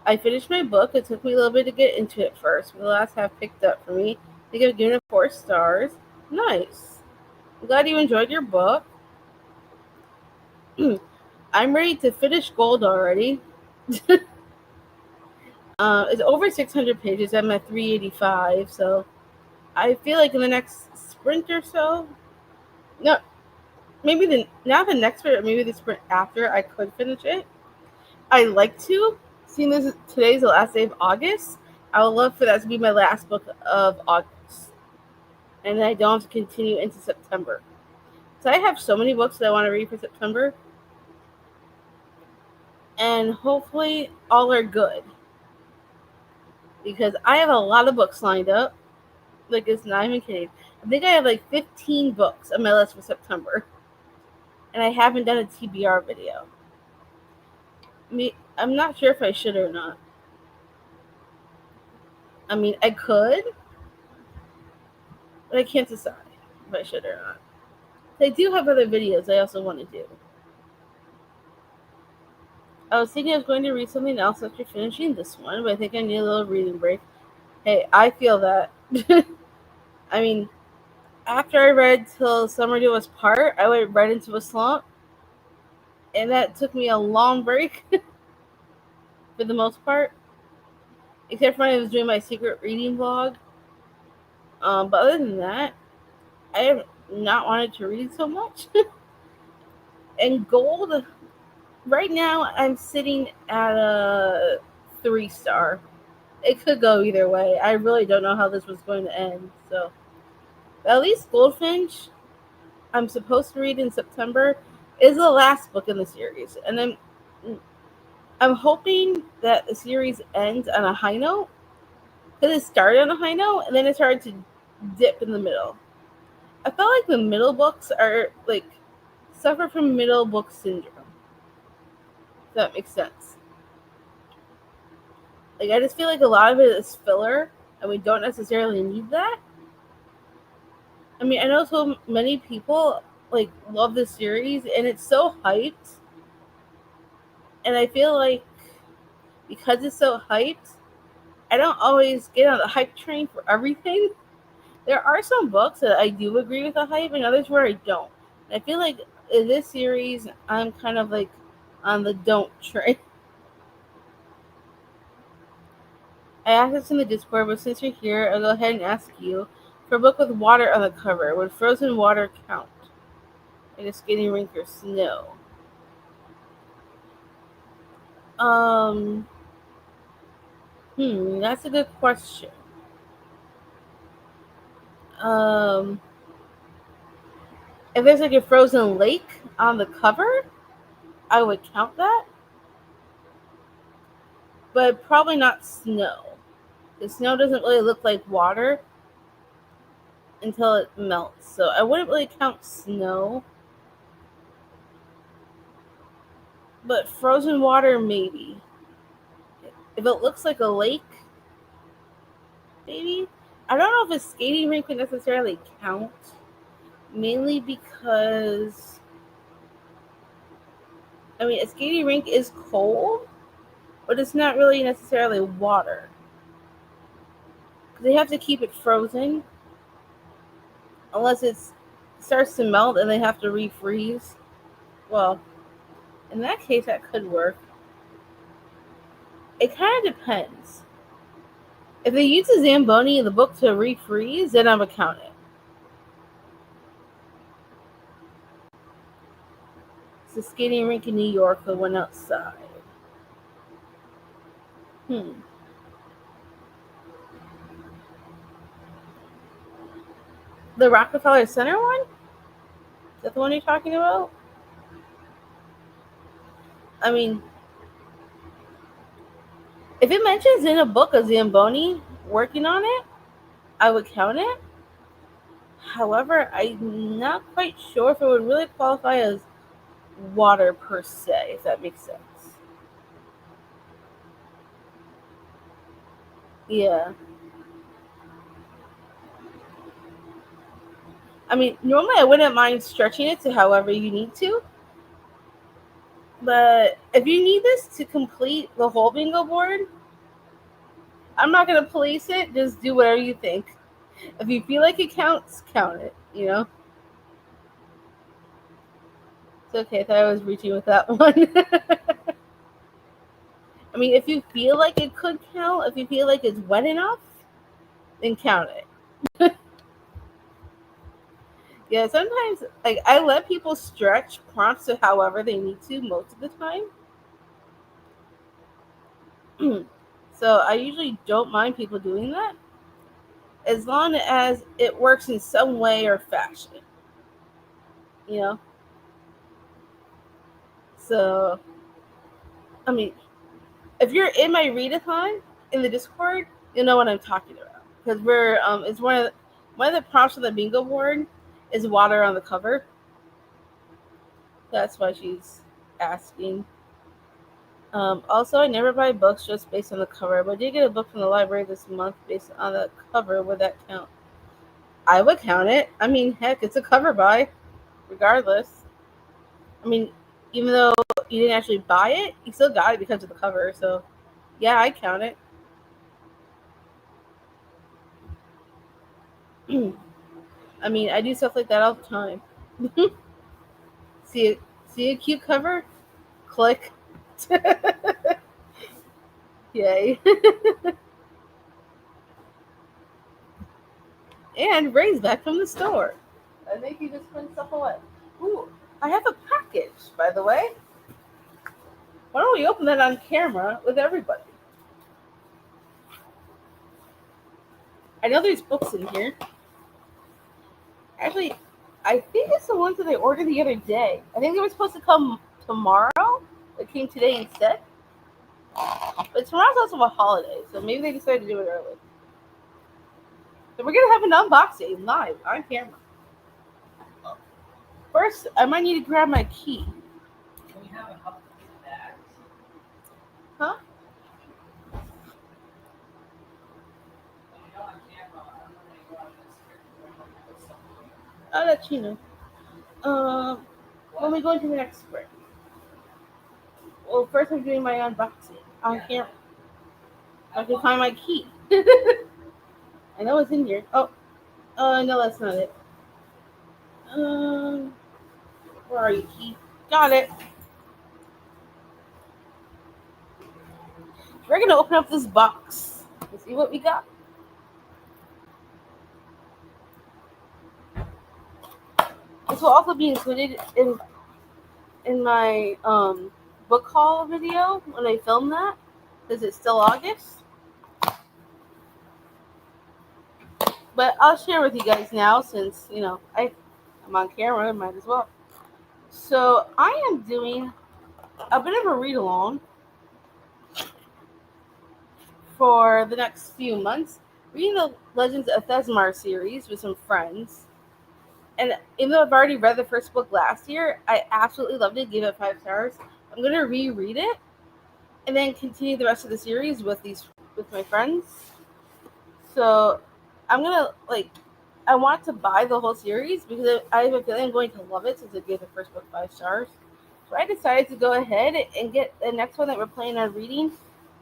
I finished my book. It took me a little bit to get into it first. The last half picked up for me. I think I've given it 4 stars. Nice. I'm glad you enjoyed your book. I'm ready to finish Gold already. It's over 600 pages. I'm at 385, so I feel like in the next sprint or so, no, maybe not the next sprint, maybe the sprint after, I could finish it. I like to. Seeing this today's the last day of August, I would love for that to be my last book of August, and then I don't have to continue into September. So I have so many books that I want to read for September, and hopefully all are good, because I have a lot of books lined up. Like, it's not even kidding. I think I have like 15 books on my list for September, and I haven't done a TBR video. I'm not sure if I should or not. I mean, I could, but I can't decide if I should or not. I do have other videos I also want to do. I was thinking I was going to read something else after finishing this one, but I think I need a little reading break. Hey, I feel that. I mean, after I read Till Summer Do Us Part, I went right into a slump, and that took me a long break for the most part, except for when I was doing my secret reading vlog. But other than that, I have not wanted to read so much. And Gold, right now, I'm sitting at a 3-star. It could go either way. I really don't know how this was going to end. So, but at least Goldfinch, I'm supposed to read in September, is the last book in the series. And then I'm hoping that the series ends on a high note, because it started on a high note and then it started to dip in the middle. I felt like the middle books are like suffer from middle book syndrome. If that makes sense. Like, I just feel like a lot of it is filler, and we don't necessarily need that. I mean, I know so many people like love this series, and it's so hyped. And I feel like because it's so hyped, I don't always get on the hype train for everything. There are some books that I do agree with the hype, and others where I don't. I feel like in this series, I'm kind of like on the don't train. I asked this in the Discord, but since you're here, I'll go ahead and ask you. For a book with water on the cover, would frozen water count? Like a skating rink or snow? Um, that's a good question. Um, if there's like a frozen lake on the cover, I would count that, but probably not snow. The snow doesn't really look like water until it melts, so I wouldn't really count snow. But frozen water, maybe. If it looks like a lake, maybe. I don't know if a skating rink would necessarily count, mainly because a skating rink is cold, but it's not really necessarily water. Because they have to keep it frozen, unless it starts to melt and they have to refreeze. Well, in that case, that could work. It kind of depends. If they use a Zamboni in the book to refreeze, then I'm gonna count it. It's a skating rink in New York that went outside. The Rockefeller Center one? Is that the one you're talking about? I mean, if it mentions in a book a Zamboni working on it, I would count it. However, I'm not quite sure if it would really qualify as water per se, if that makes sense. Yeah. I mean, normally I wouldn't mind stretching it to however you need to. But if you need this to complete the whole bingo board, I'm not going to police it. Just do whatever you think. If you feel like it counts, count it, It's okay. I thought I was reaching with that one. I mean, if you feel like it could count, if you feel like it's wet enough, then count it. Yeah, sometimes like I let people stretch prompts to however they need to most of the time. So I usually don't mind people doing that as long as it works in some way or fashion. You know? So I mean, if you're in my readathon in the Discord, you'll know what I'm talking about. Because we're it's one of the prompts on the bingo board is water on the cover. That's why she's asking. Also, I never buy books just based on the cover, but I did get a book from the library this month based on the cover. Would that count? I would count it. I mean, heck, it's a cover buy, regardless. I mean, even though you didn't actually buy it, you still got it because of the cover. So, yeah, I count it. I mean, I do stuff like that all the time. see a cute cover? Click. Yay. And Ray's back from the store. I think he just put stuff away. Ooh, I have a package, by the way. Why don't we open that on camera with everybody? I know there's books in here. Actually, I think it's the ones that I ordered the other day. I think they were supposed to come tomorrow. They came today instead. But tomorrow's also a holiday, so maybe they decided to do it early. So we're gonna have an unboxing live on camera. First, I might need to grab my key. Can we have a couple of bags? Huh? I'll let you know. When we go into the next sprint. Well, first I'm doing my unboxing on camera. I can find my key. I know it's in here. Oh, no, that's not it. Sorry, Keith. Got it. We're gonna open up this box and see what we got. This will also be included in my book haul video when I film that, because it's still August. But I'll share with you guys now, since I'm on camera, I might as well. So I am doing a bit of a read along for the next few months, reading the Legends of Thesmar series with some friends. And even though I've already read the first book last year, I absolutely loved it, gave it 5 stars. I'm going to reread it and then continue the rest of the series with my friends. So I'm going to, I want to buy the whole series because I have a feeling I'm going to love it since I gave the first book 5 stars. So I decided to go ahead and get the next one that we're planning on reading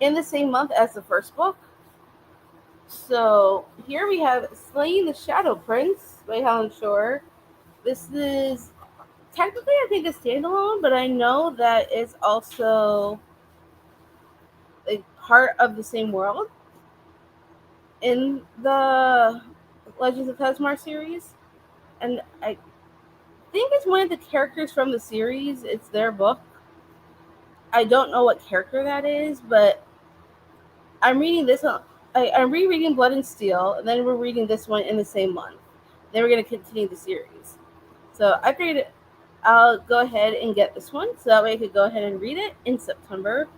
in the same month as the first book. So here we have Slaying the Shadow Prince by Helen Shore. This is technically, I think, a standalone, but I know that it's also part of the same world in the Legends of Thesmar series. And I think it's one of the characters from the series. It's their book. I don't know what character that is, but I'm reading this one. I'm rereading Blood and Steel, and then we're reading this one in the same month. Then we're going to continue the series. So I figured I'll go ahead and get this one, so that way I could go ahead and read it in September.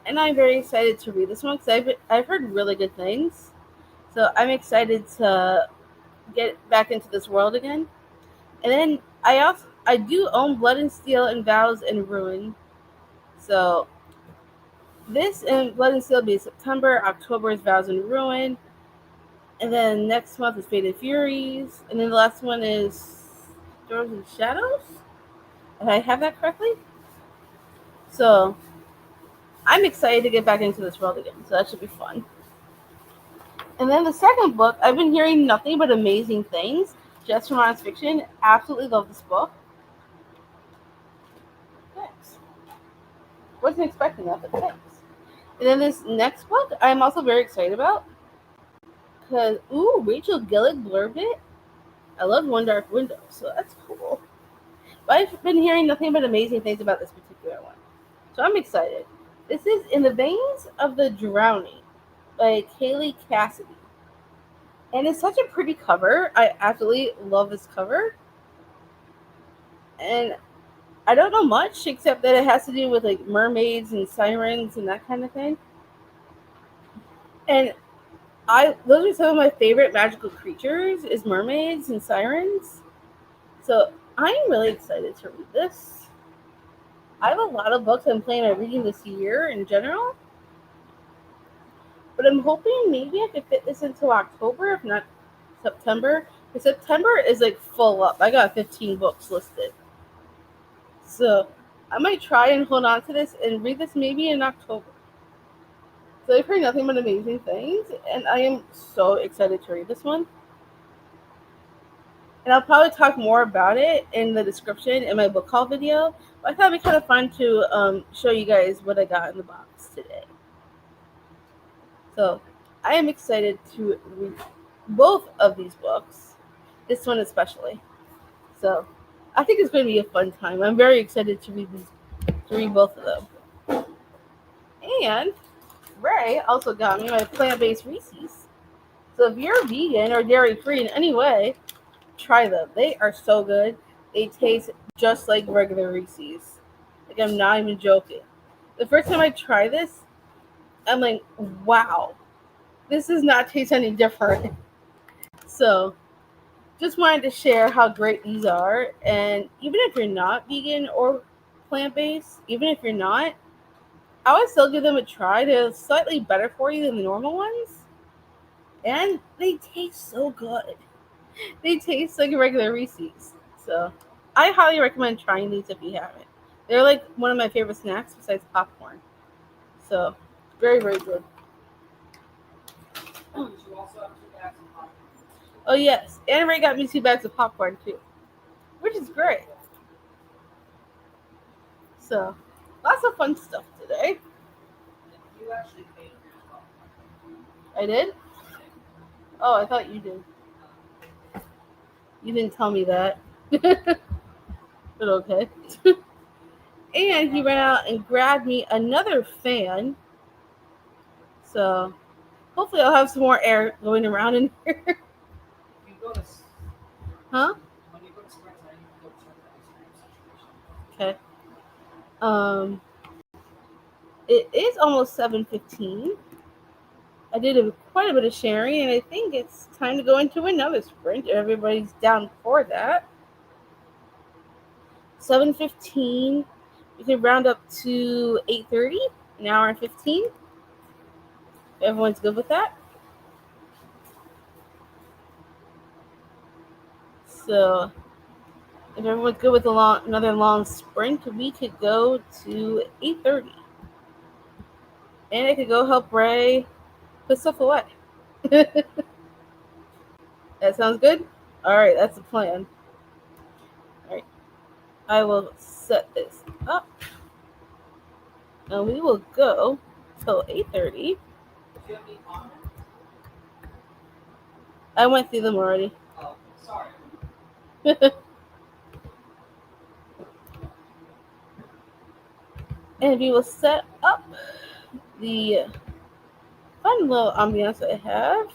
And I'm very excited to read this one because I've heard really good things. So I'm excited to get back into this world again. And then I do own Blood and Steel and Vows and Ruin. So this and Blood and Steel will be September. October is Vows and Ruin. And then next month is Faded Furies. And then the last one is Storms and Shadows. Did I have that correctly? So I'm excited to get back into this world again. So that should be fun. And then the second book, I've been hearing nothing but amazing things just from Honest Fiction. Absolutely love this book. Thanks. Wasn't expecting that, but thanks. And then this next book, I'm also very excited about. Because, Rachel Gillig blurbed it. I love One Dark Window, so that's cool. But I've been hearing nothing but amazing things about this particular one. So I'm excited. This is In the Veins of the Drowning by Kaylee Cassidy. And it's such a pretty cover. I absolutely love this cover. And I don't know much except that it has to do with mermaids and sirens and that kind of thing. And those are some of my favorite magical creatures is mermaids and sirens. So I'm really excited to read this. I have a lot of books I'm planning on reading this year in general. But I'm hoping maybe I could fit this into October, if not September. Because September is full up. I got 15 books listed. So I might try and hold on to this and read this maybe in October. So I've heard nothing but amazing things, and I am so excited to read this one. And I'll probably talk more about it in the description in my book haul video. But I thought it'd be kind of fun to show you guys what I got in the box today. So I am excited to read both of these books, this one especially. So I think it's going to be a fun time. I'm very excited to read both of them. And Ray also got me my plant-based Reese's. So if you're vegan or dairy-free in any way, try them. They are so good. They taste just like regular Reese's. I'm not even joking. The first time I tried this, I'm like, wow, this does not taste any different. So just wanted to share how great these are. And even if you're not vegan or plant-based, even if you're not, I would still give them a try. They're slightly better for you than the normal ones. And they taste so good. They taste like a regular Reese's. So I highly recommend trying these if you haven't. They're one of my favorite snacks besides popcorn. So very, very good. Oh yes, and Ray got me 2 bags of popcorn too, which is great. So, lots of fun stuff today. You actually paid for your spot. I did? Oh, I thought you did. You didn't tell me that. But okay. And he ran out and grabbed me another fan. So, hopefully I'll have some more air going around in here. If you go to Huh? when you go to Sprint, then you can go check the ice cream situation. Okay. It is almost 7:15. I did quite a bit of sharing, and I think it's time to go into another sprint. Everybody's down for that. 7:15. We can round up to 8:30, an hour and 15. Everyone's good with that. So, if everyone's good with another long sprint, we could go to 8:30, and I could go help Ray put stuff away. That sounds good. All right, that's the plan. All right, I will set this up, and we will go till 8:30. Do you have any comments? I went through them already. Oh, sorry. And we will set up the fun little ambiance I have,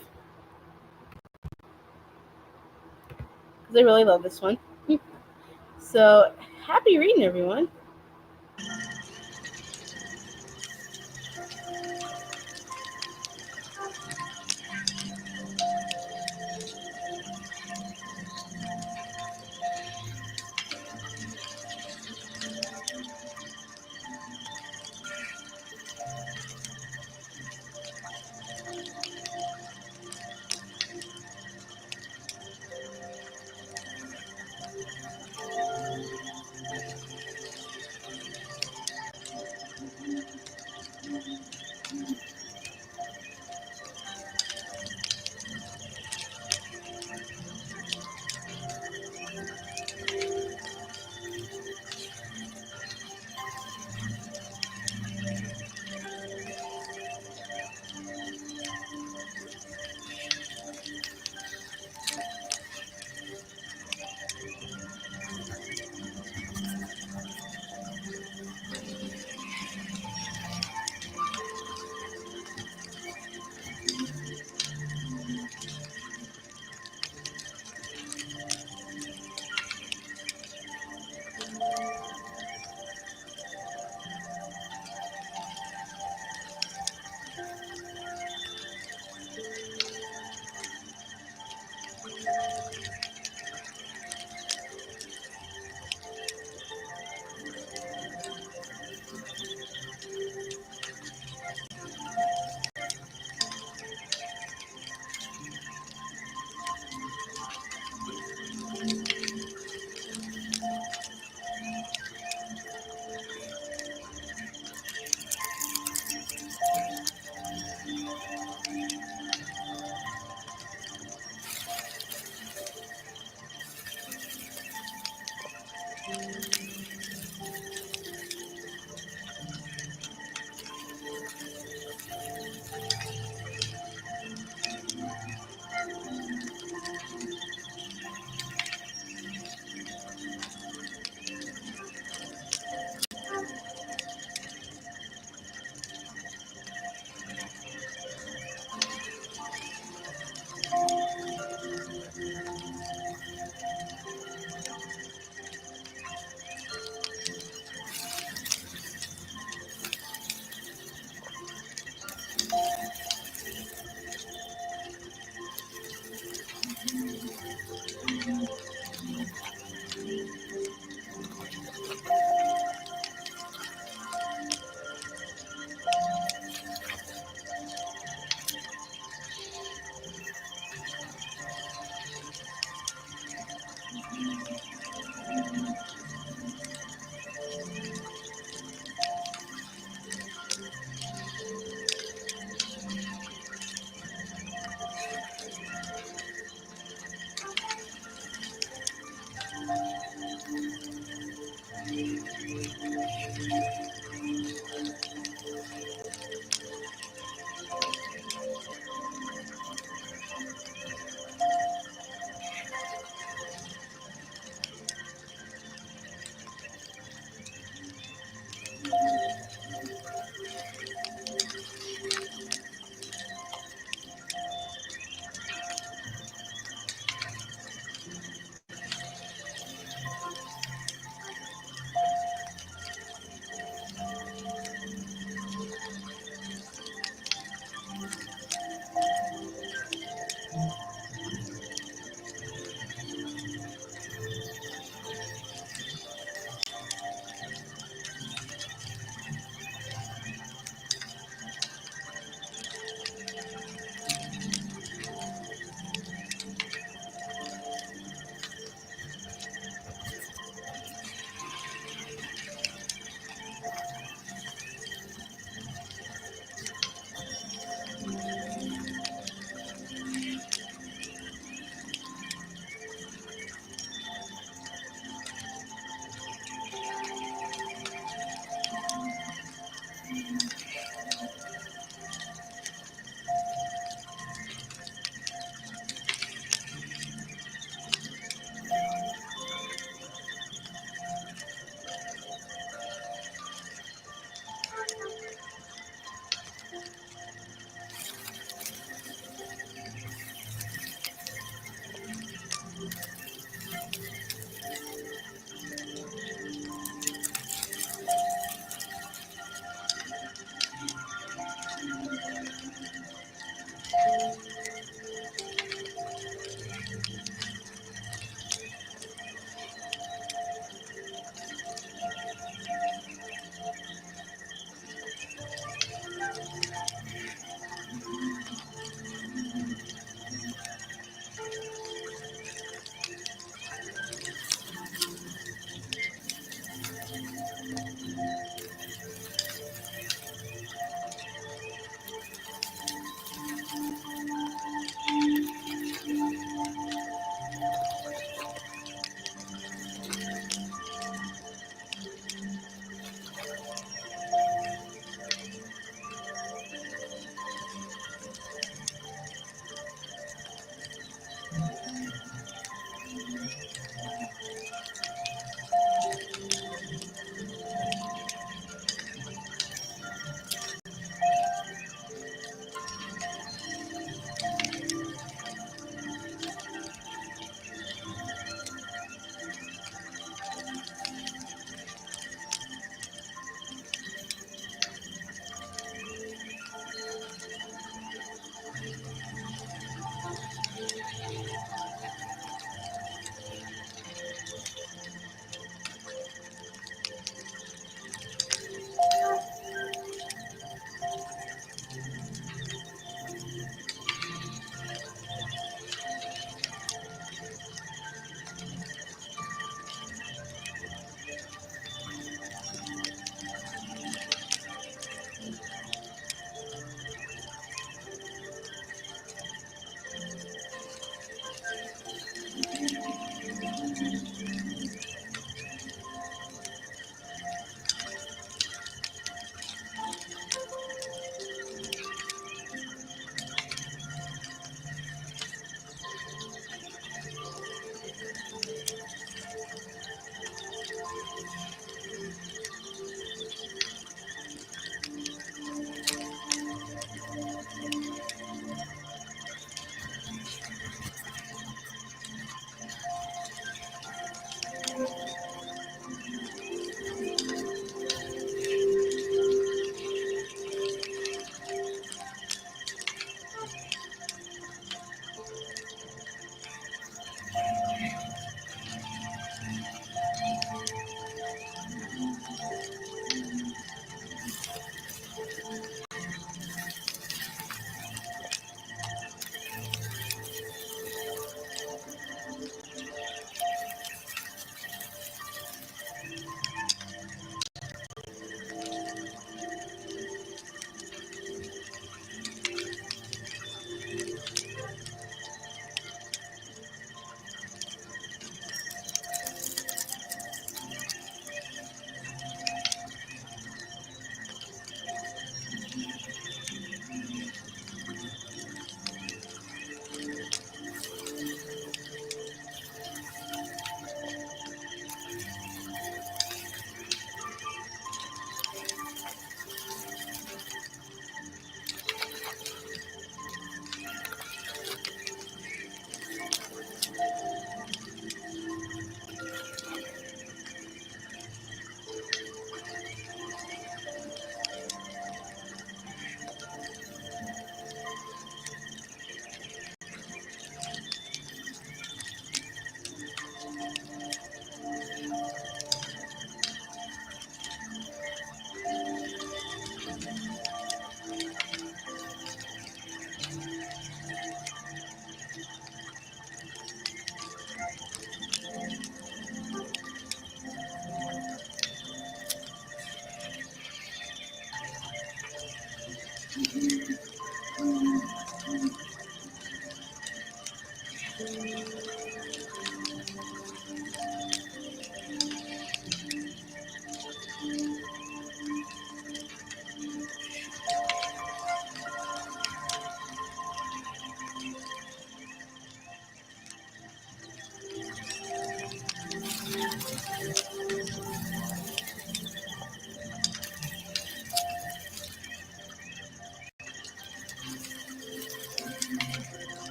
because I really love this one. So, happy reading, everyone.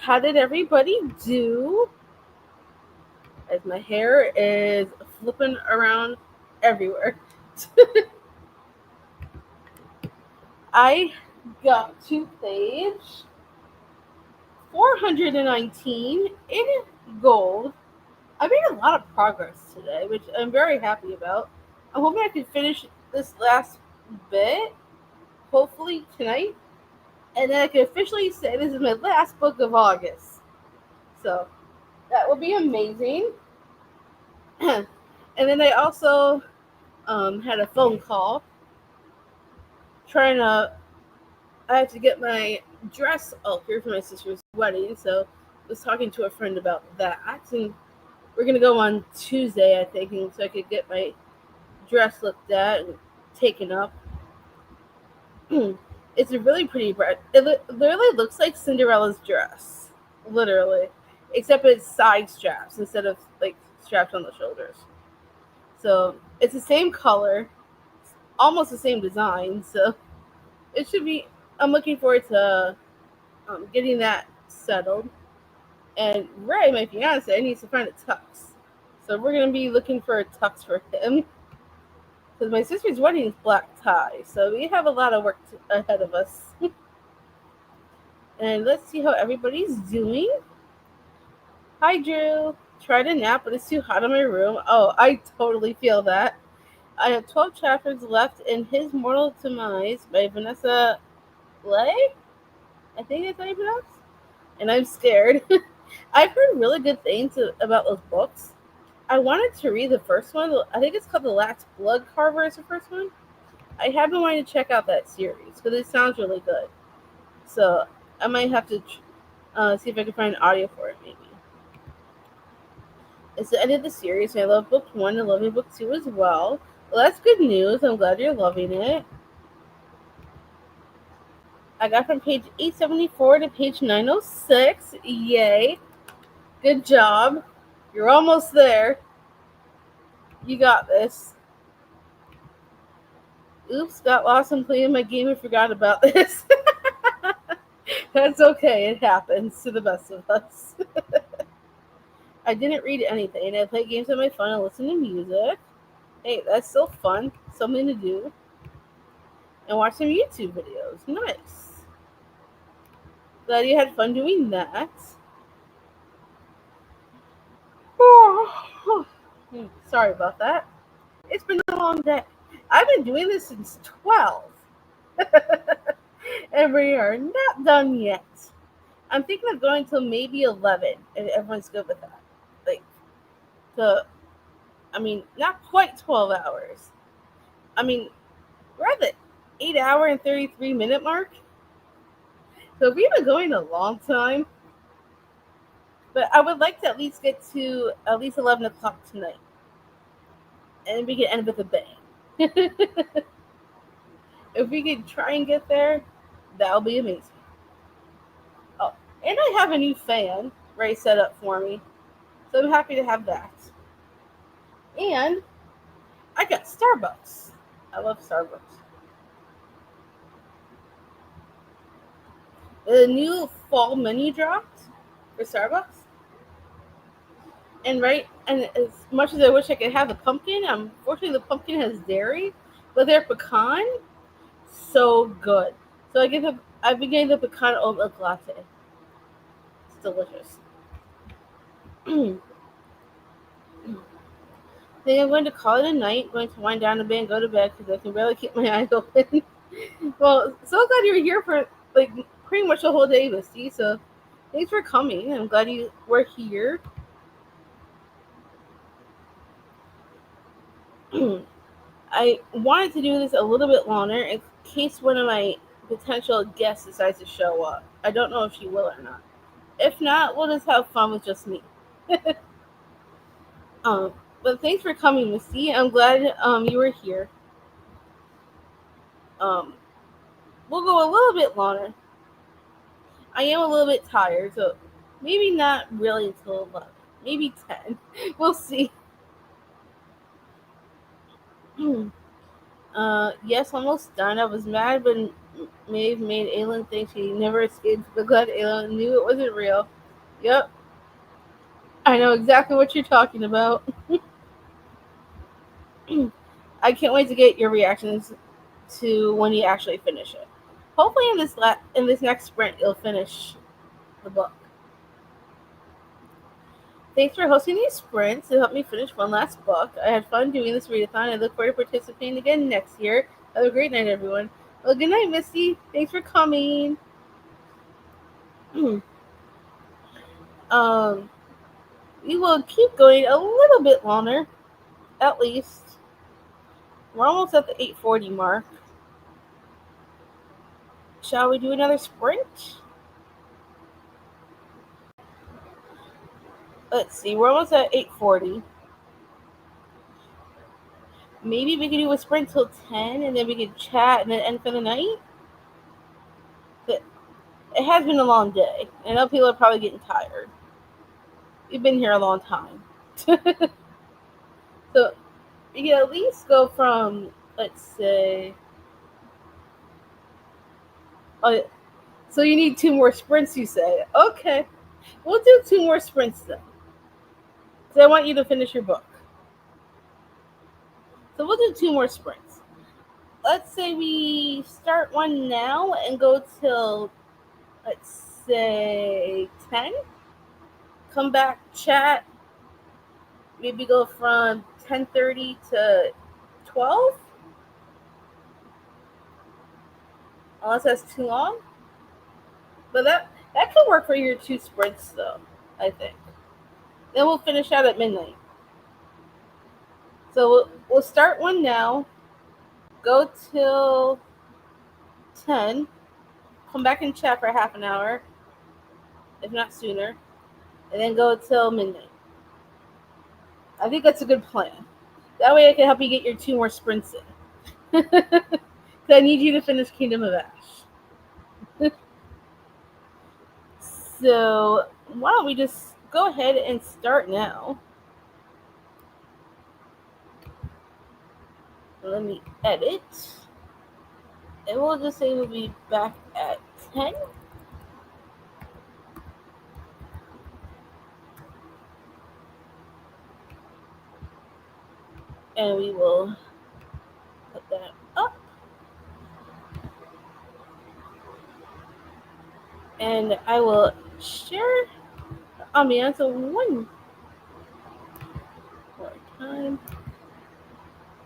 How did everybody do? As my hair is flipping around everywhere. I got to page 419 in gold. I made a lot of progress today, which I'm very happy about. I'm hoping I can finish this last bit, hopefully tonight, and then I can officially say this is my last book of August. So that will be amazing. And then I also had a phone call trying to. I had to get my dress altered for my sister's wedding, so I was talking to a friend about that, and we're gonna go on Tuesday, I think, and so I could get my dress looked at and taken up. It's a really pretty dress. It literally looks like Cinderella's dress, literally, except it's side straps instead of like straps on the shoulders. So it's the same color, almost the same design. So it should be. I'm looking forward to getting that settled. And Ray, my fiance, needs to find a tux. So we're gonna be looking for a tux for him because my sister's wedding is black tie. So we have a lot of work ahead of us. And let's see how everybody's doing. Hi, Drew. Tried a nap, but it's too hot in my room. Oh, I totally feel that. I have 12 chapters left in His Mortal Demise by Vanessa Lay. I think that's how you pronounce. And I'm scared. I've heard really good things about those books. I wanted to read the first one. I think it's called The Last Blood Carver is the first one. I have been wanting to check out that series because it sounds really good. So I might have to see if I can find an audio for it maybe. It's the end of the series. And I love book 1 and loving book 2 as well. Well, that's good news. I'm glad you're loving it. I got from page 874 to page 906. Yay. Good job. You're almost there. You got this. Oops, got lost in playing my game and forgot about this. That's okay. It happens to the best of us. I didn't read anything. I played games on my phone and listened to music. Hey, that's still fun. Something to do. And watch some YouTube videos. Nice. Glad you had fun doing that. Sorry about that. It's been a long day. I've been doing this since 12. And we are not done yet. I'm thinking of going till maybe 11, if everyone's good with that. Like, not quite 12 hours. We're at the 8 hour and 33-minute mark. So we've been going a long time. But I would like to at least get to at least 11 o'clock tonight. And we can end with a bang. If we could try and get there, that would be amazing. Oh, and I have a new fan Ray set up for me. So I'm happy to have that. And I got Starbucks. I love Starbucks. The new fall menu dropped for Starbucks. And as much as I wish I could have the pumpkin, unfortunately the pumpkin has dairy, but their pecan, so good. So I've been getting the pecan oat milk latte. It's delicious. I think I'm going to call it a night. I'm going to wind down a bit and go to bed because I can barely keep my eyes open. Well, so glad you were here for pretty much the whole day, Misty. So thanks for coming. I'm glad you were here. I wanted to do this a little bit longer in case one of my potential guests decides to show up. I don't know if she will or not. If not, we'll just have fun with just me. But thanks for coming, Misty. I'm glad you were here. We'll go a little bit longer. I am a little bit tired, so maybe not really until 11. Maybe 10. We'll see. Yes, almost done. I was mad when Maeve made Aelin think she never escaped, but glad Aelin knew it wasn't real. Yep. I know exactly what you're talking about. I can't wait to get your reactions to when you actually finish it. Hopefully in this next sprint you'll finish the book. Thanks for hosting these sprints to help me finish one last book. I had fun doing this readathon. I look forward to participating again next year. Have a great night, everyone. Well, good night, Misty. Thanks for coming. We will keep going a little bit longer, at least. We're almost at the 8:40 mark. Shall we do another sprint? Let's see. We're almost at 8:40. Maybe we can do a sprint till 10, and then we can chat and then end for the night. But it has been a long day. I know people are probably getting tired. We've been here a long time. So we can at least go from, let's say, so you need 2 more sprints, you say? Okay. We'll do 2 more sprints then. Because I want you to finish your book. So we'll do 2 more sprints. Let's say we start one now and go till, let's say, 10. Come back, chat. Maybe go from 10:30 to 12. Unless that's too long. But that could work for your 2 sprints, though, I think. Then we'll finish out at midnight. So we'll start one now. Go till 10. Come back and chat for half an hour, if not sooner. And then go till midnight. I think that's a good plan. That way I can help you get your 2 more sprints in. Because I need you to finish Kingdom of Ash. So why don't we just go ahead and start now? Let me edit. And we'll just say we'll be back at 10. And we will put that up. And I will share ambiance one more time.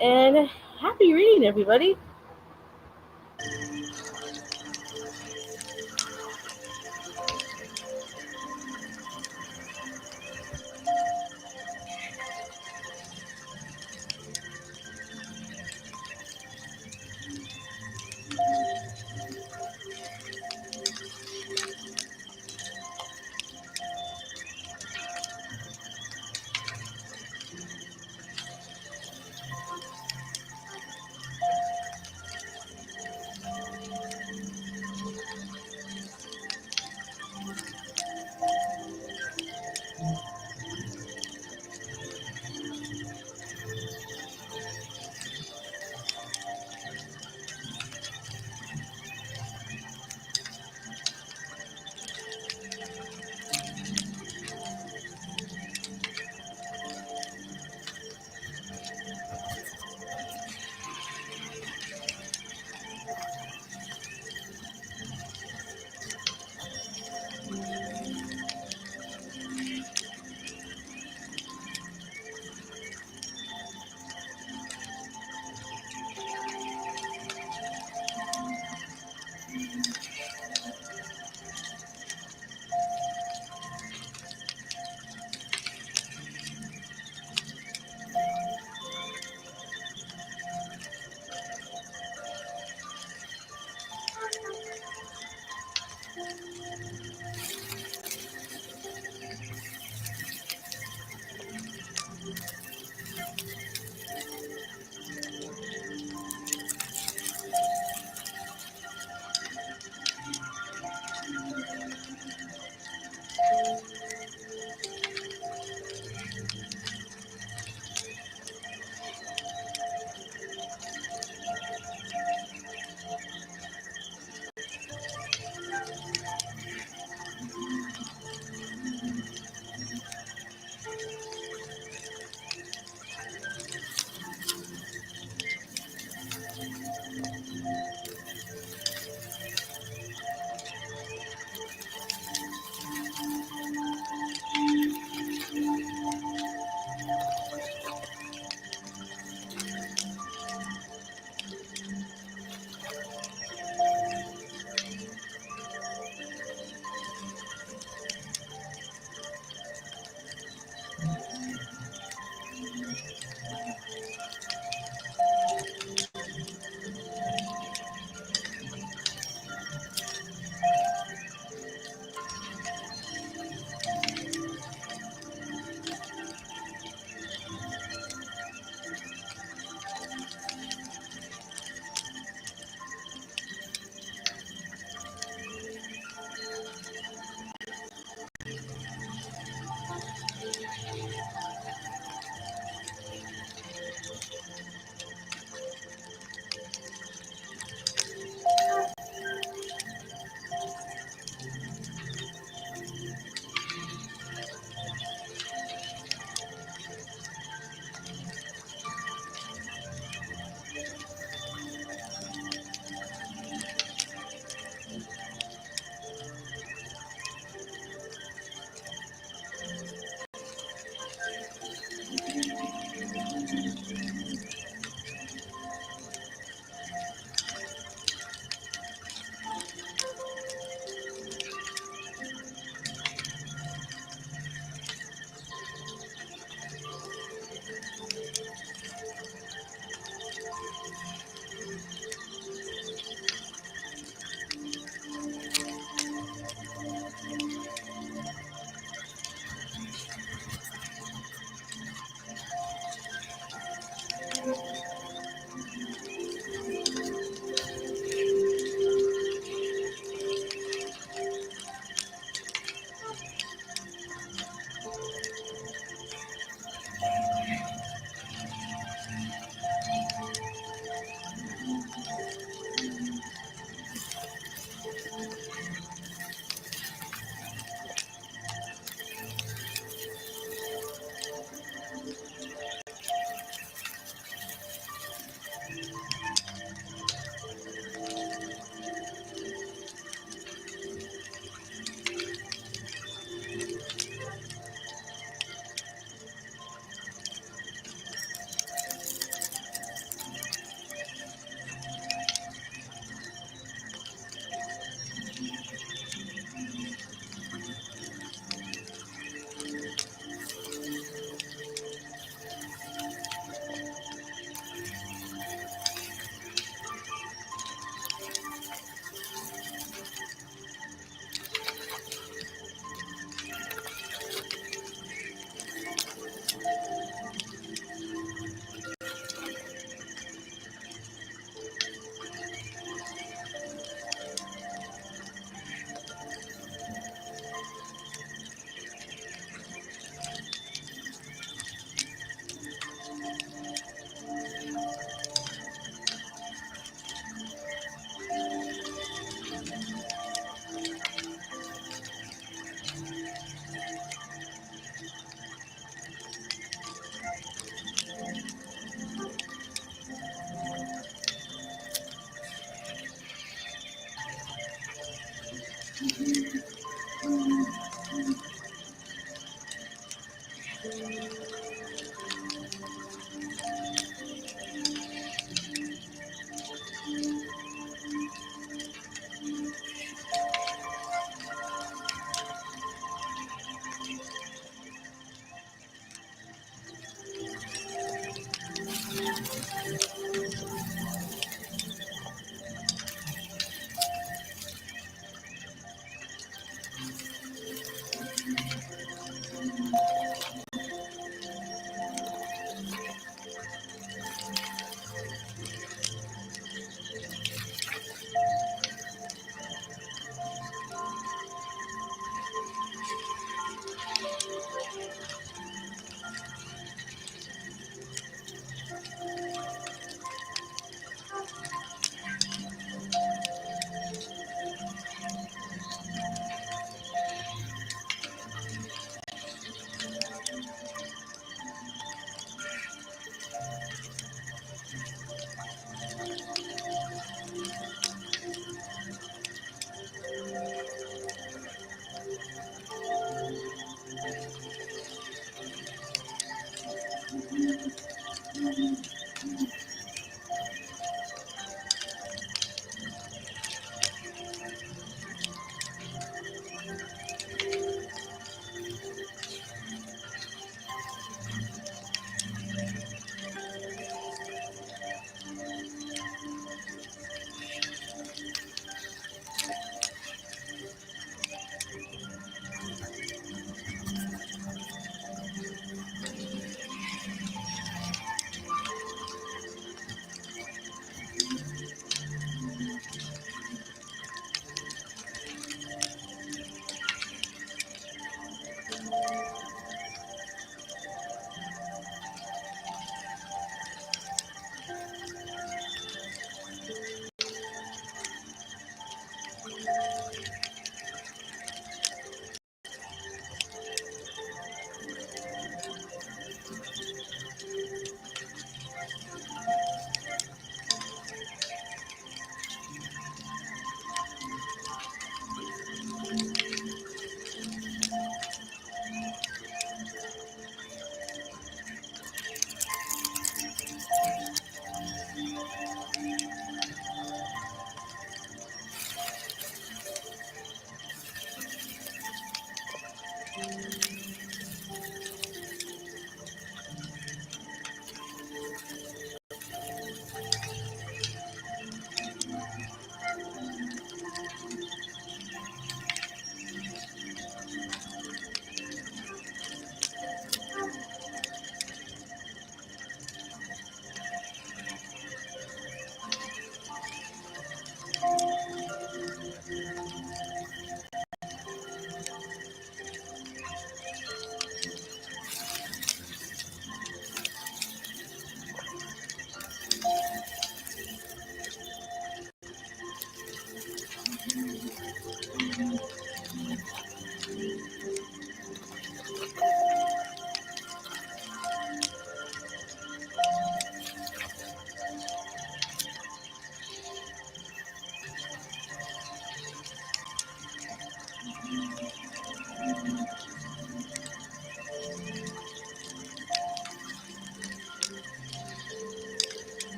And happy reading, everybody.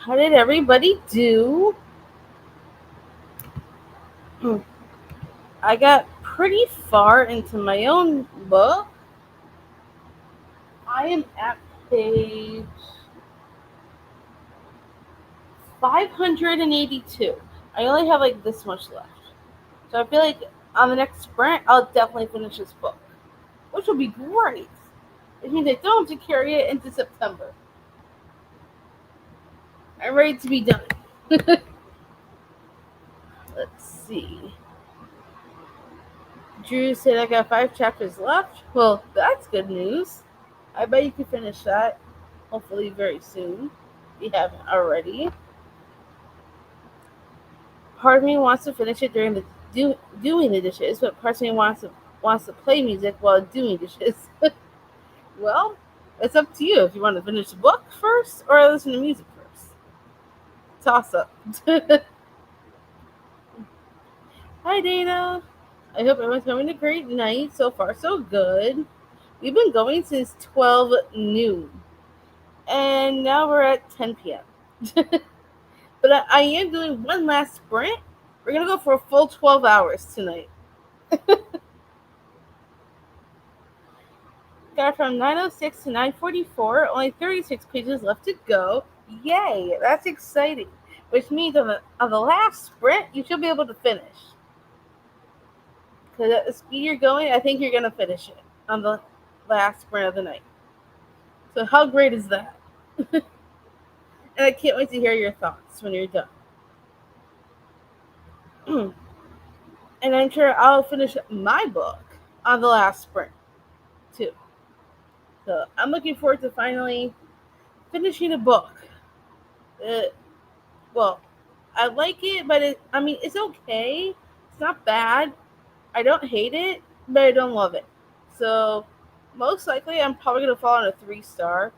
How did everybody do? I got pretty far into my own book. I am at page 582. I only have like this much left. So I feel like on the next sprint, I'll definitely finish this book, which will be great. Which means I don't have to carry it into September. I'm ready to be done. Let's see. Drew said I got 5 chapters left. Well, that's good news. I bet you can finish that hopefully very soon. If you haven't already. Part of me wants to finish it during the doing the dishes, but part of me wants to play music while doing dishes. Well, it's up to you if you want to finish the book first or listen to music first. Toss up. Hi, Dana. I hope everyone's having a great night. So far, so good. We've been going since 12 noon. And now we're at 10 p.m. But I am doing one last sprint. We're going to go for a full 12 hours tonight. Got from 9:06 to 9:44. Only 36 pages left to go. Yay! That's exciting. Which means on the last sprint, you should be able to finish. Because at the speed you're going, I think you're going to finish it on the last sprint of the night. So how great is that? And I can't wait to hear your thoughts when you're done. And I'm sure I'll finish my book on the last sprint, too. So I'm looking forward to finally finishing a book. Well, I like it, but it's okay. It's not bad. I don't hate it, but I don't love it. So most likely, I'm probably gonna fall on a 3-star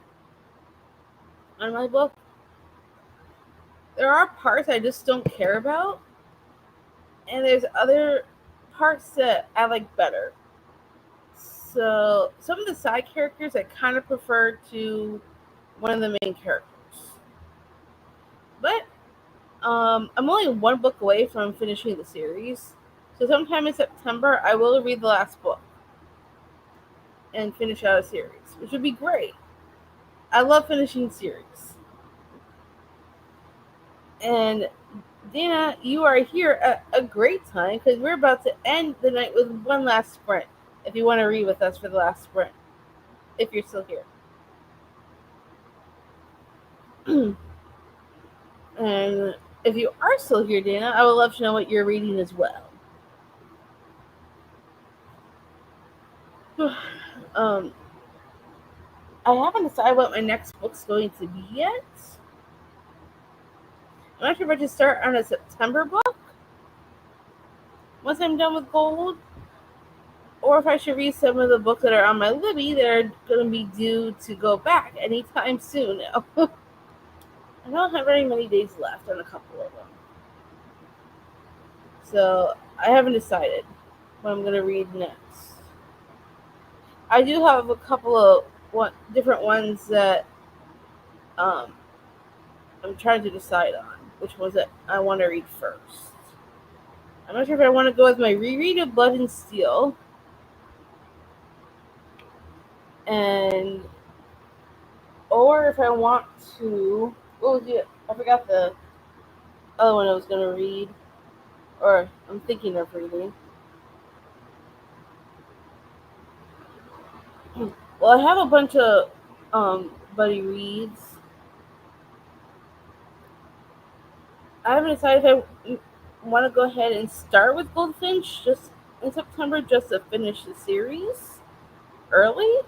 on my book. There are parts I just don't care about, and there's other parts that I like better. So some of the side characters I kind of prefer to one of the main characters. But I'm only one book away from finishing the series. So sometime in September, I will read the last book and finish out a series, which would be great. I love finishing series. And Dana, you are here at a great time because we're about to end the night with one last sprint. If you want to read with us for the last sprint, if you're still here. And if you are still here, Dana, I would love to know what you're reading as well. I haven't decided what my next book's going to be yet. I'm not sure if I should start on a September book once I'm done with Gold, or if I should read some of the books that are on my Libby that are going to be due to go back anytime soon now. I don't have very many days left on a couple of them. So I haven't decided what I'm going to read next. I do have a couple of different ones that I'm trying to decide on which ones that I want to read first. I'm not sure if I want to go with my reread of Blood and Steel. And or if I want to, what was it? I forgot the other one I was gonna read, or I'm thinking of reading. Well, I have a bunch of buddy reads. I haven't decided if I want to go ahead and start with Goldfinch just in September, just to finish the series early,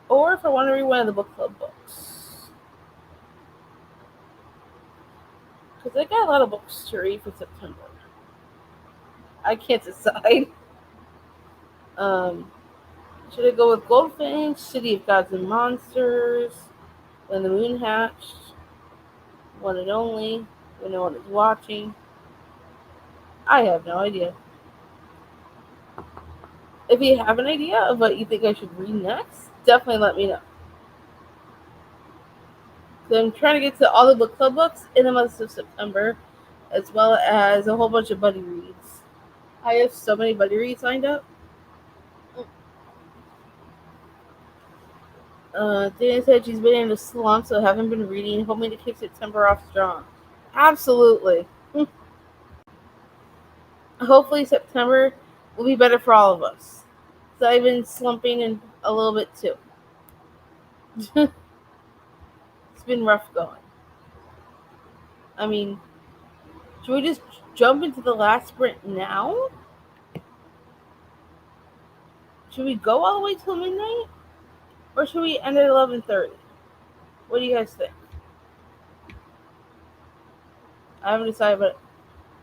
or if I want to read one of the book club books. Because I got a lot of books to read for September. I can't decide. Um, should I go with Goldfinch, City of Gods and Monsters, When the Moon Hatched, One and Only, When No One Is Watching? I have no idea. If you have an idea of what you think I should read next, definitely let me know. So I'm trying to get to all the book club books in the month of September, as well as a whole bunch of buddy reads. I have so many buddy reads lined up. Dana said she's been in a slump, so haven't been reading, hoping to kick September off strong. Absolutely. Hopefully September will be better for all of us. So I've been slumping in a little bit too. It's been rough going. I mean, should we just jump into the last sprint now? Should we go all the way till midnight? Or should we end at 11:30? What do you guys think? I haven't decided but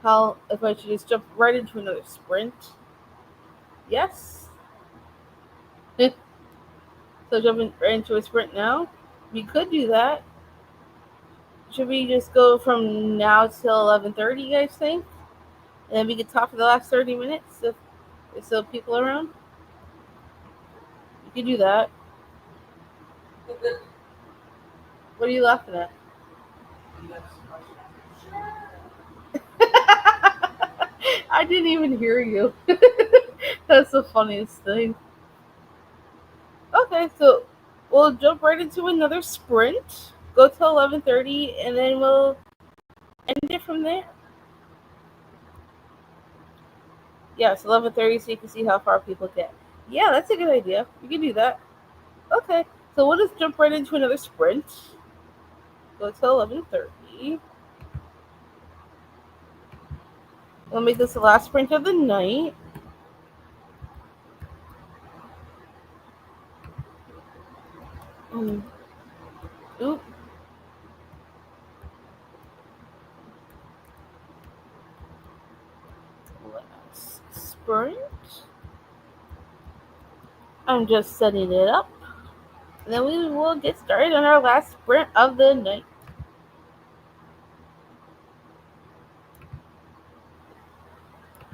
how if I should just jump right into another sprint. Yes? So jumping right into a sprint now? We could do that. Should we just go from now till 11:30, you guys think? And then we could talk for the last 30 minutes if there's still people around? You could do that. What are you laughing at? I didn't even hear you. That's the funniest thing. Okay, so we'll jump right into another sprint. Go till 11:30, and then we'll end it from there. Yes, 11:30, so you can see how far people get. Yeah, that's a good idea. We can do that. Okay, so we'll just jump right into another sprint. Go till 11:30. We'll make this the last sprint of the night. Oop. Last sprint. I'm just setting it up. And then we will get started on our last sprint of the night.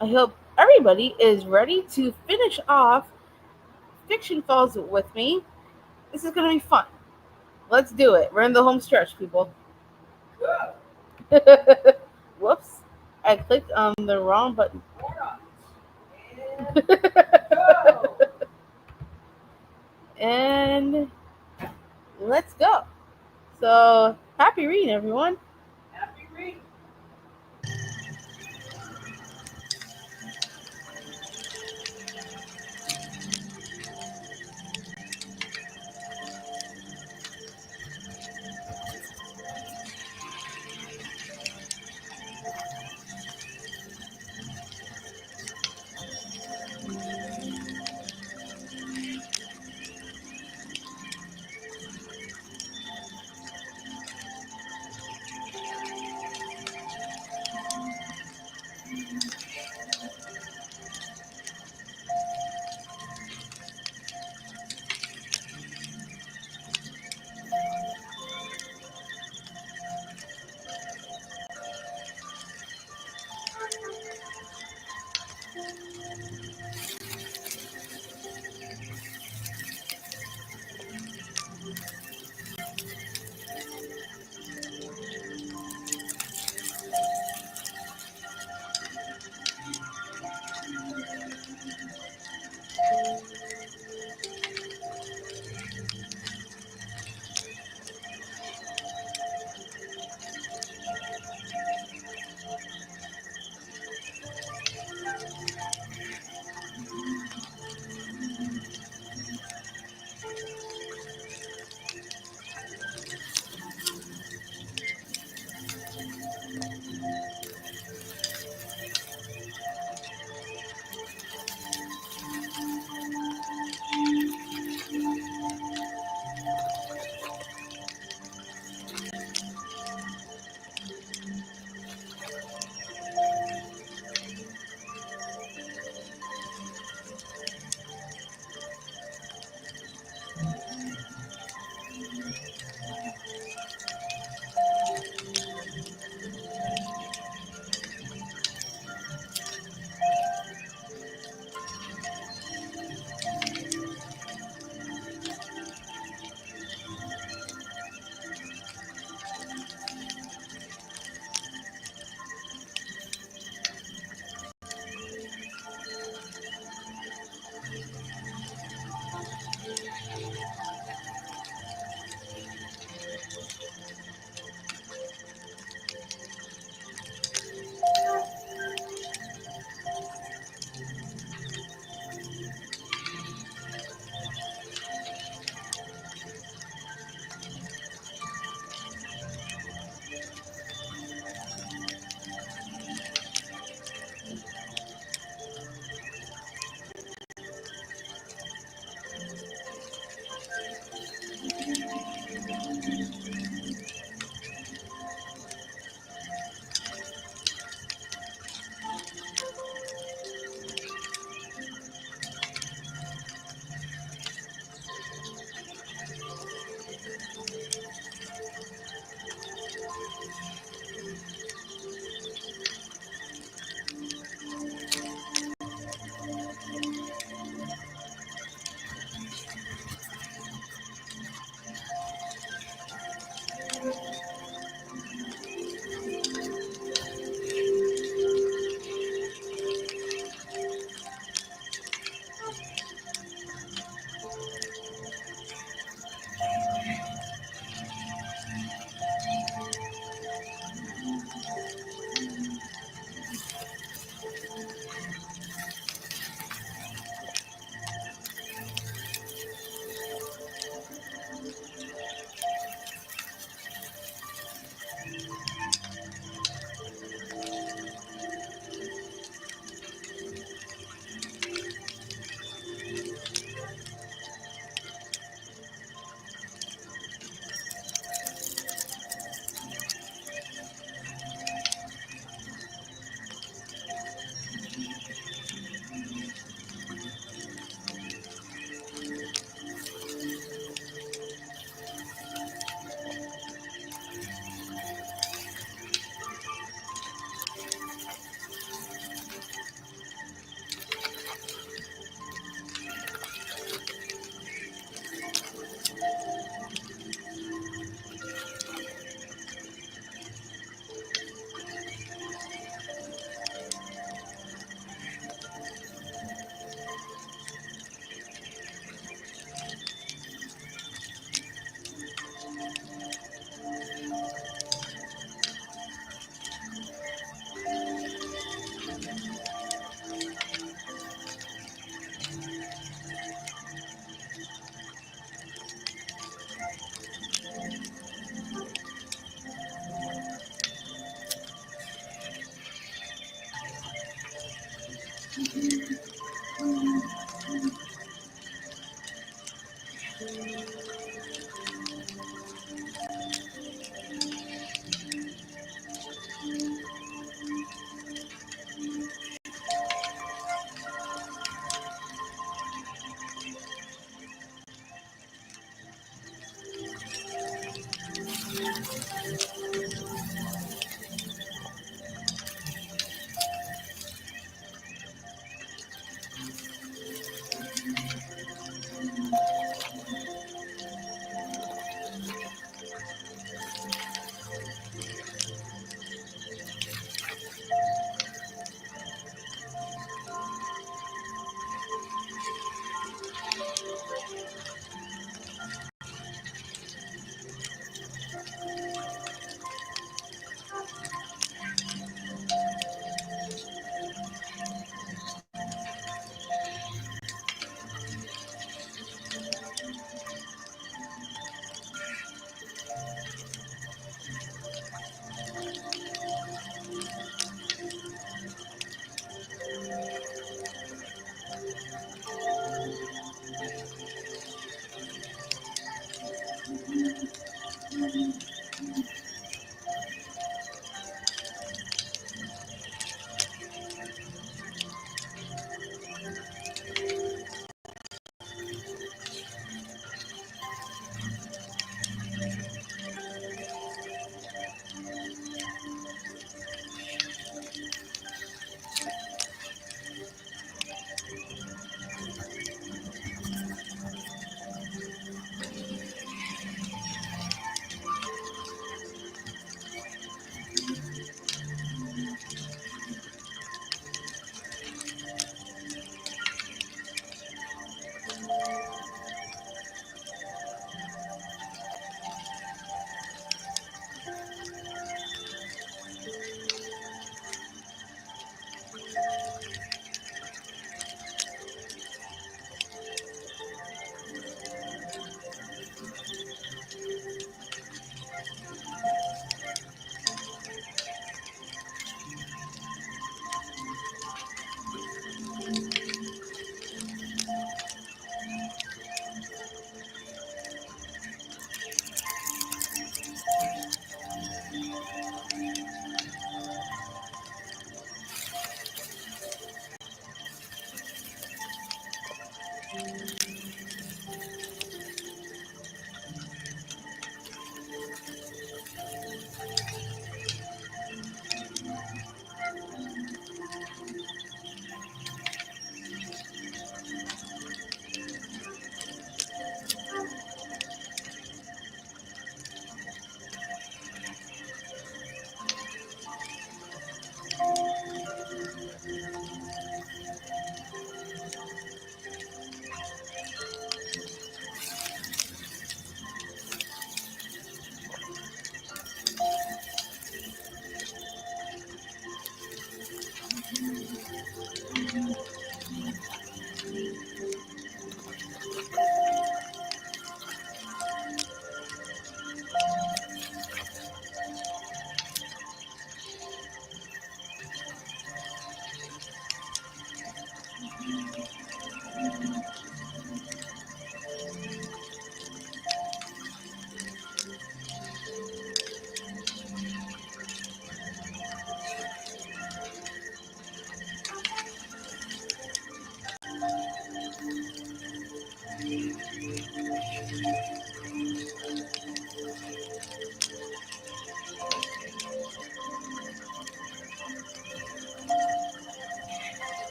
I hope everybody is ready to finish off Fiction Falls with me. This is going to be fun. Let's do it. We're in the home stretch, people. Whoops. I clicked on the wrong button. And let's go. So, happy reading, everyone. Happy reading.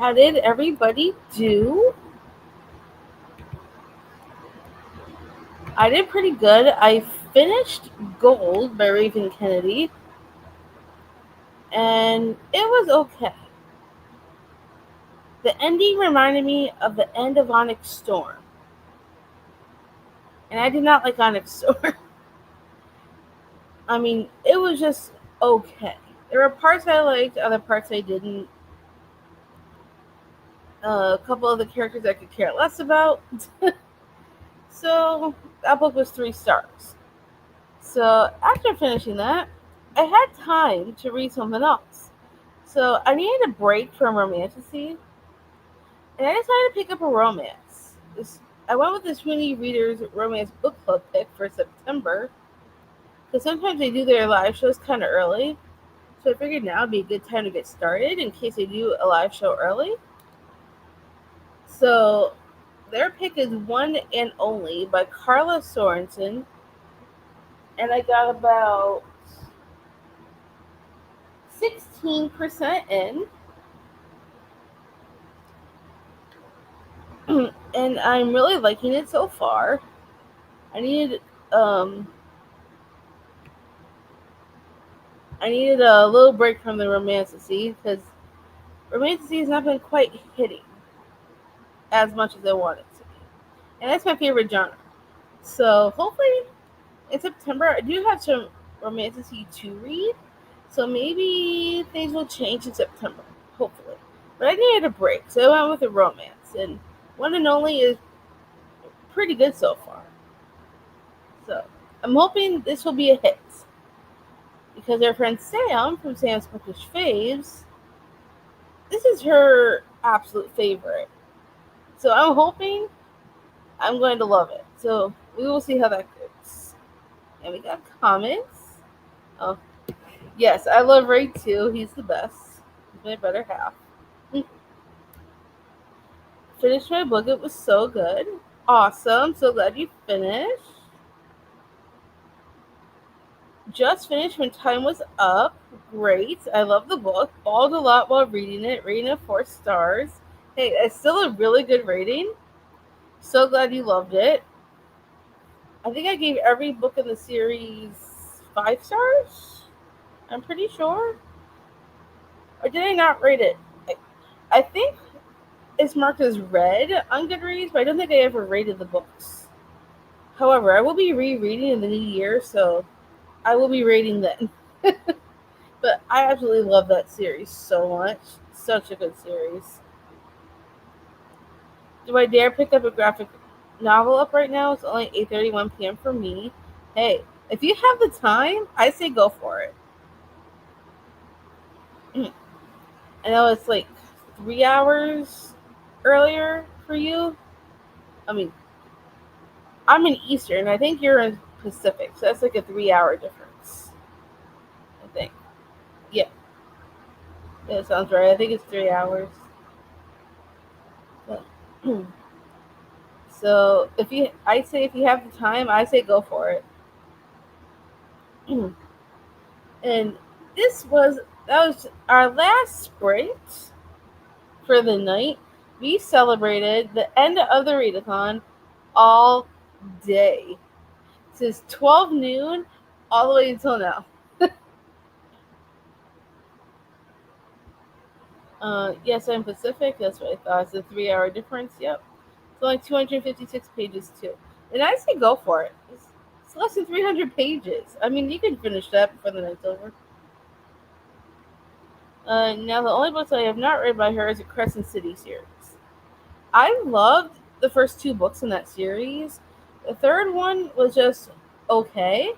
how did everybody do? I did pretty good. I finished Gold by Raven Kennedy, and it was okay. The ending reminded me of the end of Onyx Storm, and I did not like Onyx Storm. I mean, it was just okay. There were parts I liked, other parts I didn't. A couple of the characters I could care less about. So that book was 3 stars. So after finishing that, I had time to read something else. So I needed a break from romantasy, and I decided to pick up a romance. I went with the Sweeney Readers Romance Book Club pick for September, because sometimes they do their live shows kind of early. So I figured now would be a good time to get started in case they do a live show early. So their pick is One and Only by Carla Sorensen, and I got about 16% in. And I'm really liking it so far. I needed um I needed a little break from the romantasy because romantasy has not been quite hitting as much as I want it to be. And that's my favorite genre. So hopefully in September I do have some romantasy to read. So maybe things will change in September. Hopefully. But I needed a break, so I went with a romance. And One and Only is pretty good so far. So I'm hoping this will be a hit. Because our friend Sam from Sam's Bookish Faves, this is her absolute favorite. So I'm hoping I'm going to love it. So we will see how that goes. And we got comments. Oh, yes, I love Ray too. He's the best. He's my better half. Finished my book. It was so good. Awesome. So glad you finished. Just finished when time was up. Great. I love the book. Bawled a lot while reading it. Rating of 4 stars. Hey, it's still a really good rating. So glad you loved it. I think I gave every book in the series 5 stars. I'm pretty sure. Or did I not rate it? I think it's marked as red on Goodreads, but I don't think I ever rated the books. However, I will be rereading in the new year, so I will be rating then. But I absolutely love that series so much. Such a good series. Do I dare pick up a graphic novel up right now? It's only 8:31 p.m. for me. Hey, if you have the time, I say go for it. I know it's like 3 hours earlier for you. I mean, I'm in Eastern. I think you're in Pacific, so that's like a 3-hour difference. I think. Yeah, that sounds right. I think it's 3 hours. But, so I say if you have the time, I say go for it. And that was our last sprint for the night. We celebrated the end of the readathon all day. Since 12 noon all the way until now. Yes, I'm Pacific. That's what I thought. It's a 3-hour difference. Yep. It's only 256 pages, too. And I say go for it. It's less than 300 pages. I mean, you can finish that before the night's over. Now, the only books I have not read by her is the Crescent City series. I loved the first 2 books in that series. The third one was just okay.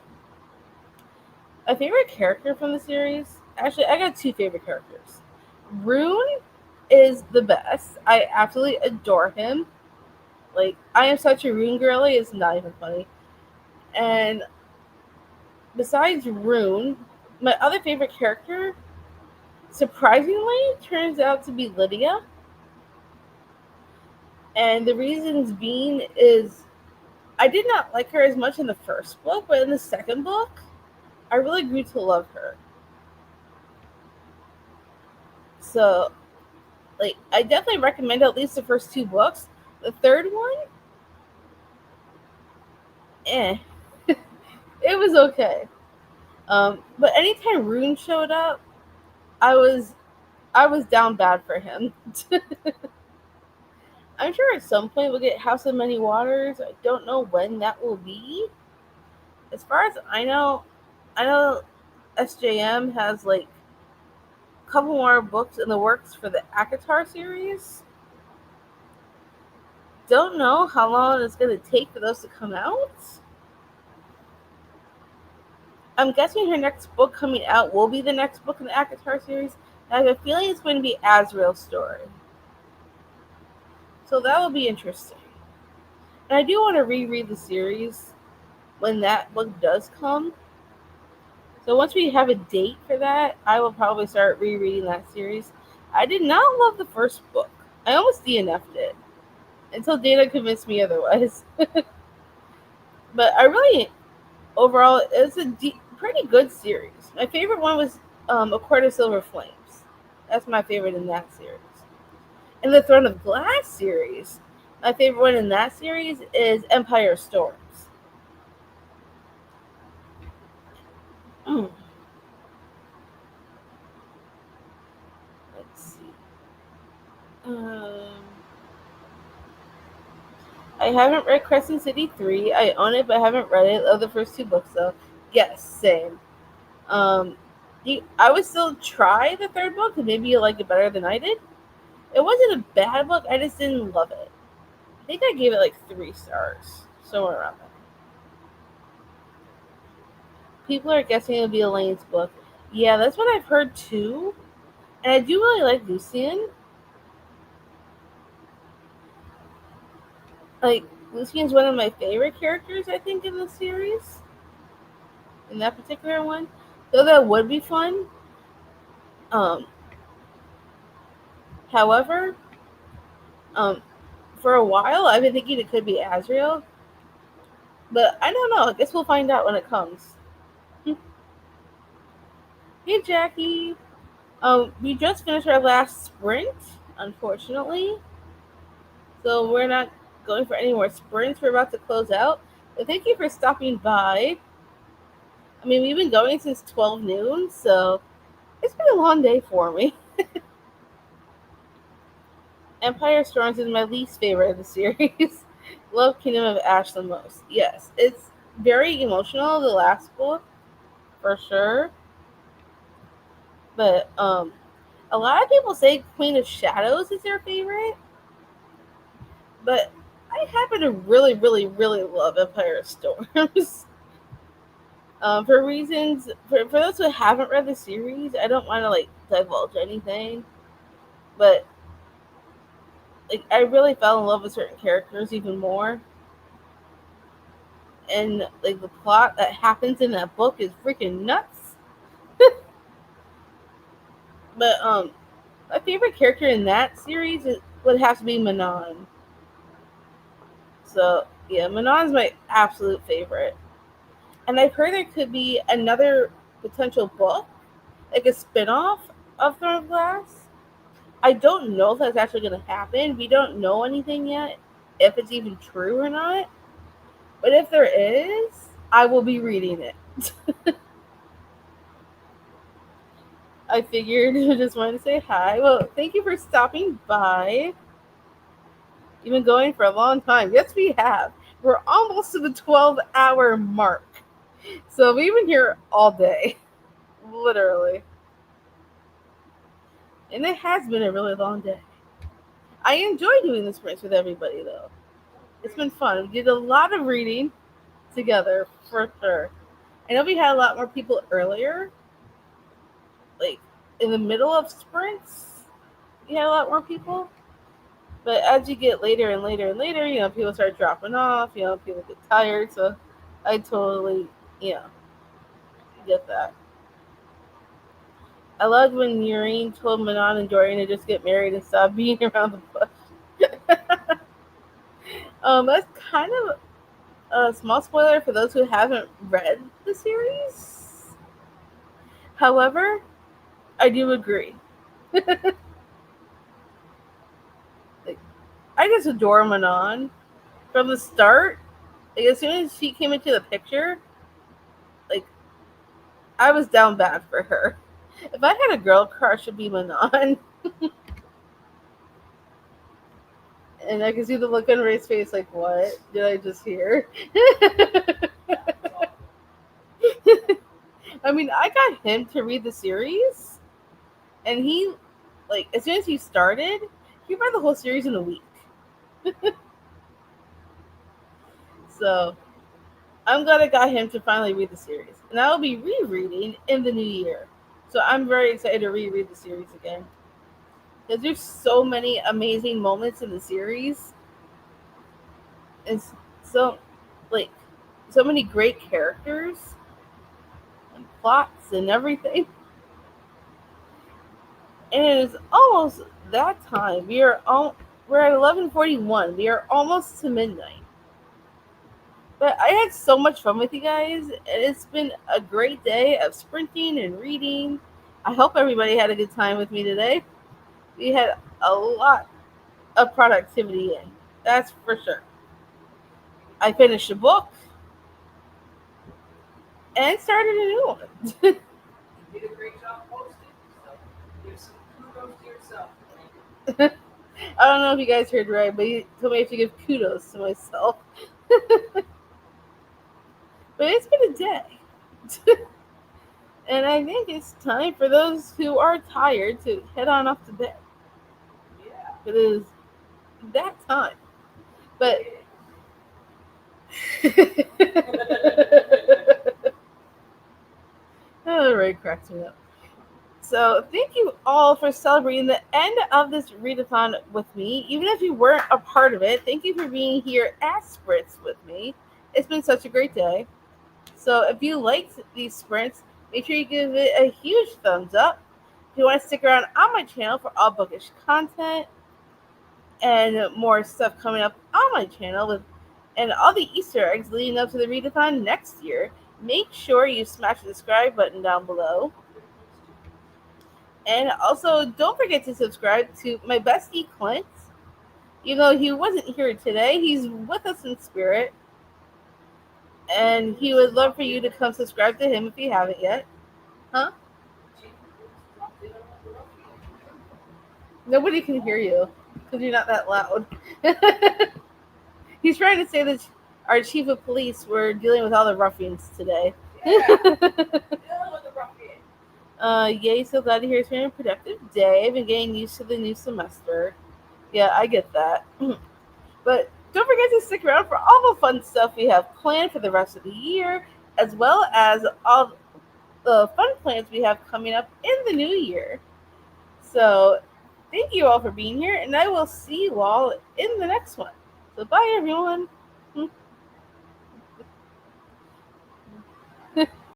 My favorite character from the series, actually, I got 2 favorite characters. Rune is the best. I absolutely adore him. Like, I am such a Rune girly, it's not even funny. And besides Rune, my other favorite character, surprisingly, turns out to be Lydia. And the reasons being is I did not like her as much in the first book, but in the second book, I really grew to love her. So Like, I definitely recommend at least the first two books. The third one, eh, it was okay. But anytime Rune showed up, I was I was down bad for him. I'm sure at some point we'll get House of Many Waters. I don't know when that will be. As far as I know SJM has like a couple more books in the works for the Akatar series. Don't know how long it's going to take for those to come out. I'm guessing her next book coming out will be the next book in the Akatar series. I have a feeling it's going to be Azrael's story. So that will be interesting. And I do want to reread the series when that book does come. So once we have a date for that, I will probably start rereading that series. I did not love the first book. I almost DNF'd it until Dana convinced me otherwise. But I really, overall, it's a pretty good series. My favorite one was A Court of Silver Flames. That's my favorite in that series. In the Throne of Glass series, my favorite one in that series is Empire Storms. Let's see. I haven't read Crescent City 3. I own it, but I haven't read it. Of the first two books, though. Yes, same. I would still try the third book, and maybe you like it better than I did. It wasn't a bad book. I just didn't love it. I think I gave it like 3 stars. Somewhere around there. People are guessing it'll be Elaine's book. Yeah, that's what I've heard too. And I do really like Lucien. Like, Lucien's one of my favorite characters, I think, in the series. In that particular one. So that would be fun. Um, However, for a while, I've been thinking it could be Azrael. But I don't know. I guess we'll find out when it comes. Hey, Jackie. We just finished our last sprint, unfortunately. So we're not going for any more sprints. We're about to close out. But thank you for stopping by. I mean, we've been going since 12 noon, so it's been a long day for me. Empire Storms is my least favorite of the series. Love Kingdom of Ash the most. Yes, it's very emotional, the last book, for sure. But a lot of people say Queen of Shadows is their favorite. But I happen to really, really, really love Empire Storms. For reasons, for those who haven't read the series, I don't want to like divulge anything. But like, I really fell in love with certain characters even more. And like the plot that happens in that book is freaking nuts. But my favorite character in that series would have to be Manon. So yeah, Manon's my absolute favorite. And I've heard there could be another potential book, like a spin-off of Throne of Glass. I don't know if that's actually going to happen. We don't know anything yet, if it's even true or not. But if there is, I will be reading it. I figured I just wanted to say hi. Well, thank you for stopping by. You've been going for a long time. Yes, we have. We're almost to the 12-hour mark. So we've been here all day. Literally. And it has been a really long day. I enjoy doing the sprints with everybody, though. It's been fun. We did a lot of reading together, for sure. I know we had a lot more people earlier. Like, in the middle of sprints, we had a lot more people. But as you get later and later and later, people start dropping off. People get tired. So I totally, get that. I loved when Yurine told Manon and Dorian to just get married and stop being around the bush. That's kind of a small spoiler for those who haven't read the series. However, I do agree. I just adore Manon from the start. Like, as soon as she came into the picture, like, I was down bad for her. If I had a girl crush, it'd be Manon. And I can see the look on Ray's face, like, what did I just hear? I mean, I got him to read the series, and he, like, as soon as he started, he read the whole series in a week. So I'm glad I got him to finally read the series, and I will be rereading in the new year. So I'm very excited to reread the series again because there's so many amazing moments in the series, and so, like, so many great characters and plots and everything. And it is almost that time. We're at 11:41. We are almost to midnight. But I had so much fun with you guys, and it's been a great day of sprinting and reading. I hope everybody had a good time with me today. We had a lot of productivity in, that's for sure. I finished a book and started a new one. You did a great job posting. So give some kudos to yourself. I don't know if you guys heard right, but he told me I have to give kudos to myself. But it's been a day. And I think it's time for those who are tired to head on off to bed. Yeah. It is that time. But oh, Ray cracks me up. So thank you all for celebrating the end of this readathon with me. Even if you weren't a part of it, thank you for being here at Spritz with me. It's been such a great day. So if you liked these sprints, make sure you give it a huge thumbs up. If you want to stick around on my channel for all bookish content and more stuff coming up on my channel and all the Easter eggs leading up to the readathon next year, make sure you smash the subscribe button down below. And also, don't forget to subscribe to my bestie Clint. Even though he wasn't here today, he's with us in spirit. And he would love for you to come subscribe to him if you haven't yet. Huh? Nobody can hear you because you're not that loud. He's trying to say that our chief of police were dealing with all the ruffians today. Yeah. Dealing with the ruffian. Yay, so glad to hear it's been a productive day. I've been getting used to the new semester. Yeah, I get that. But don't forget to stick around for all the fun stuff we have planned for the rest of the year, as well as all the fun plans we have coming up in the new year. So thank you all for being here, and I will see you all in the next one. So bye, everyone.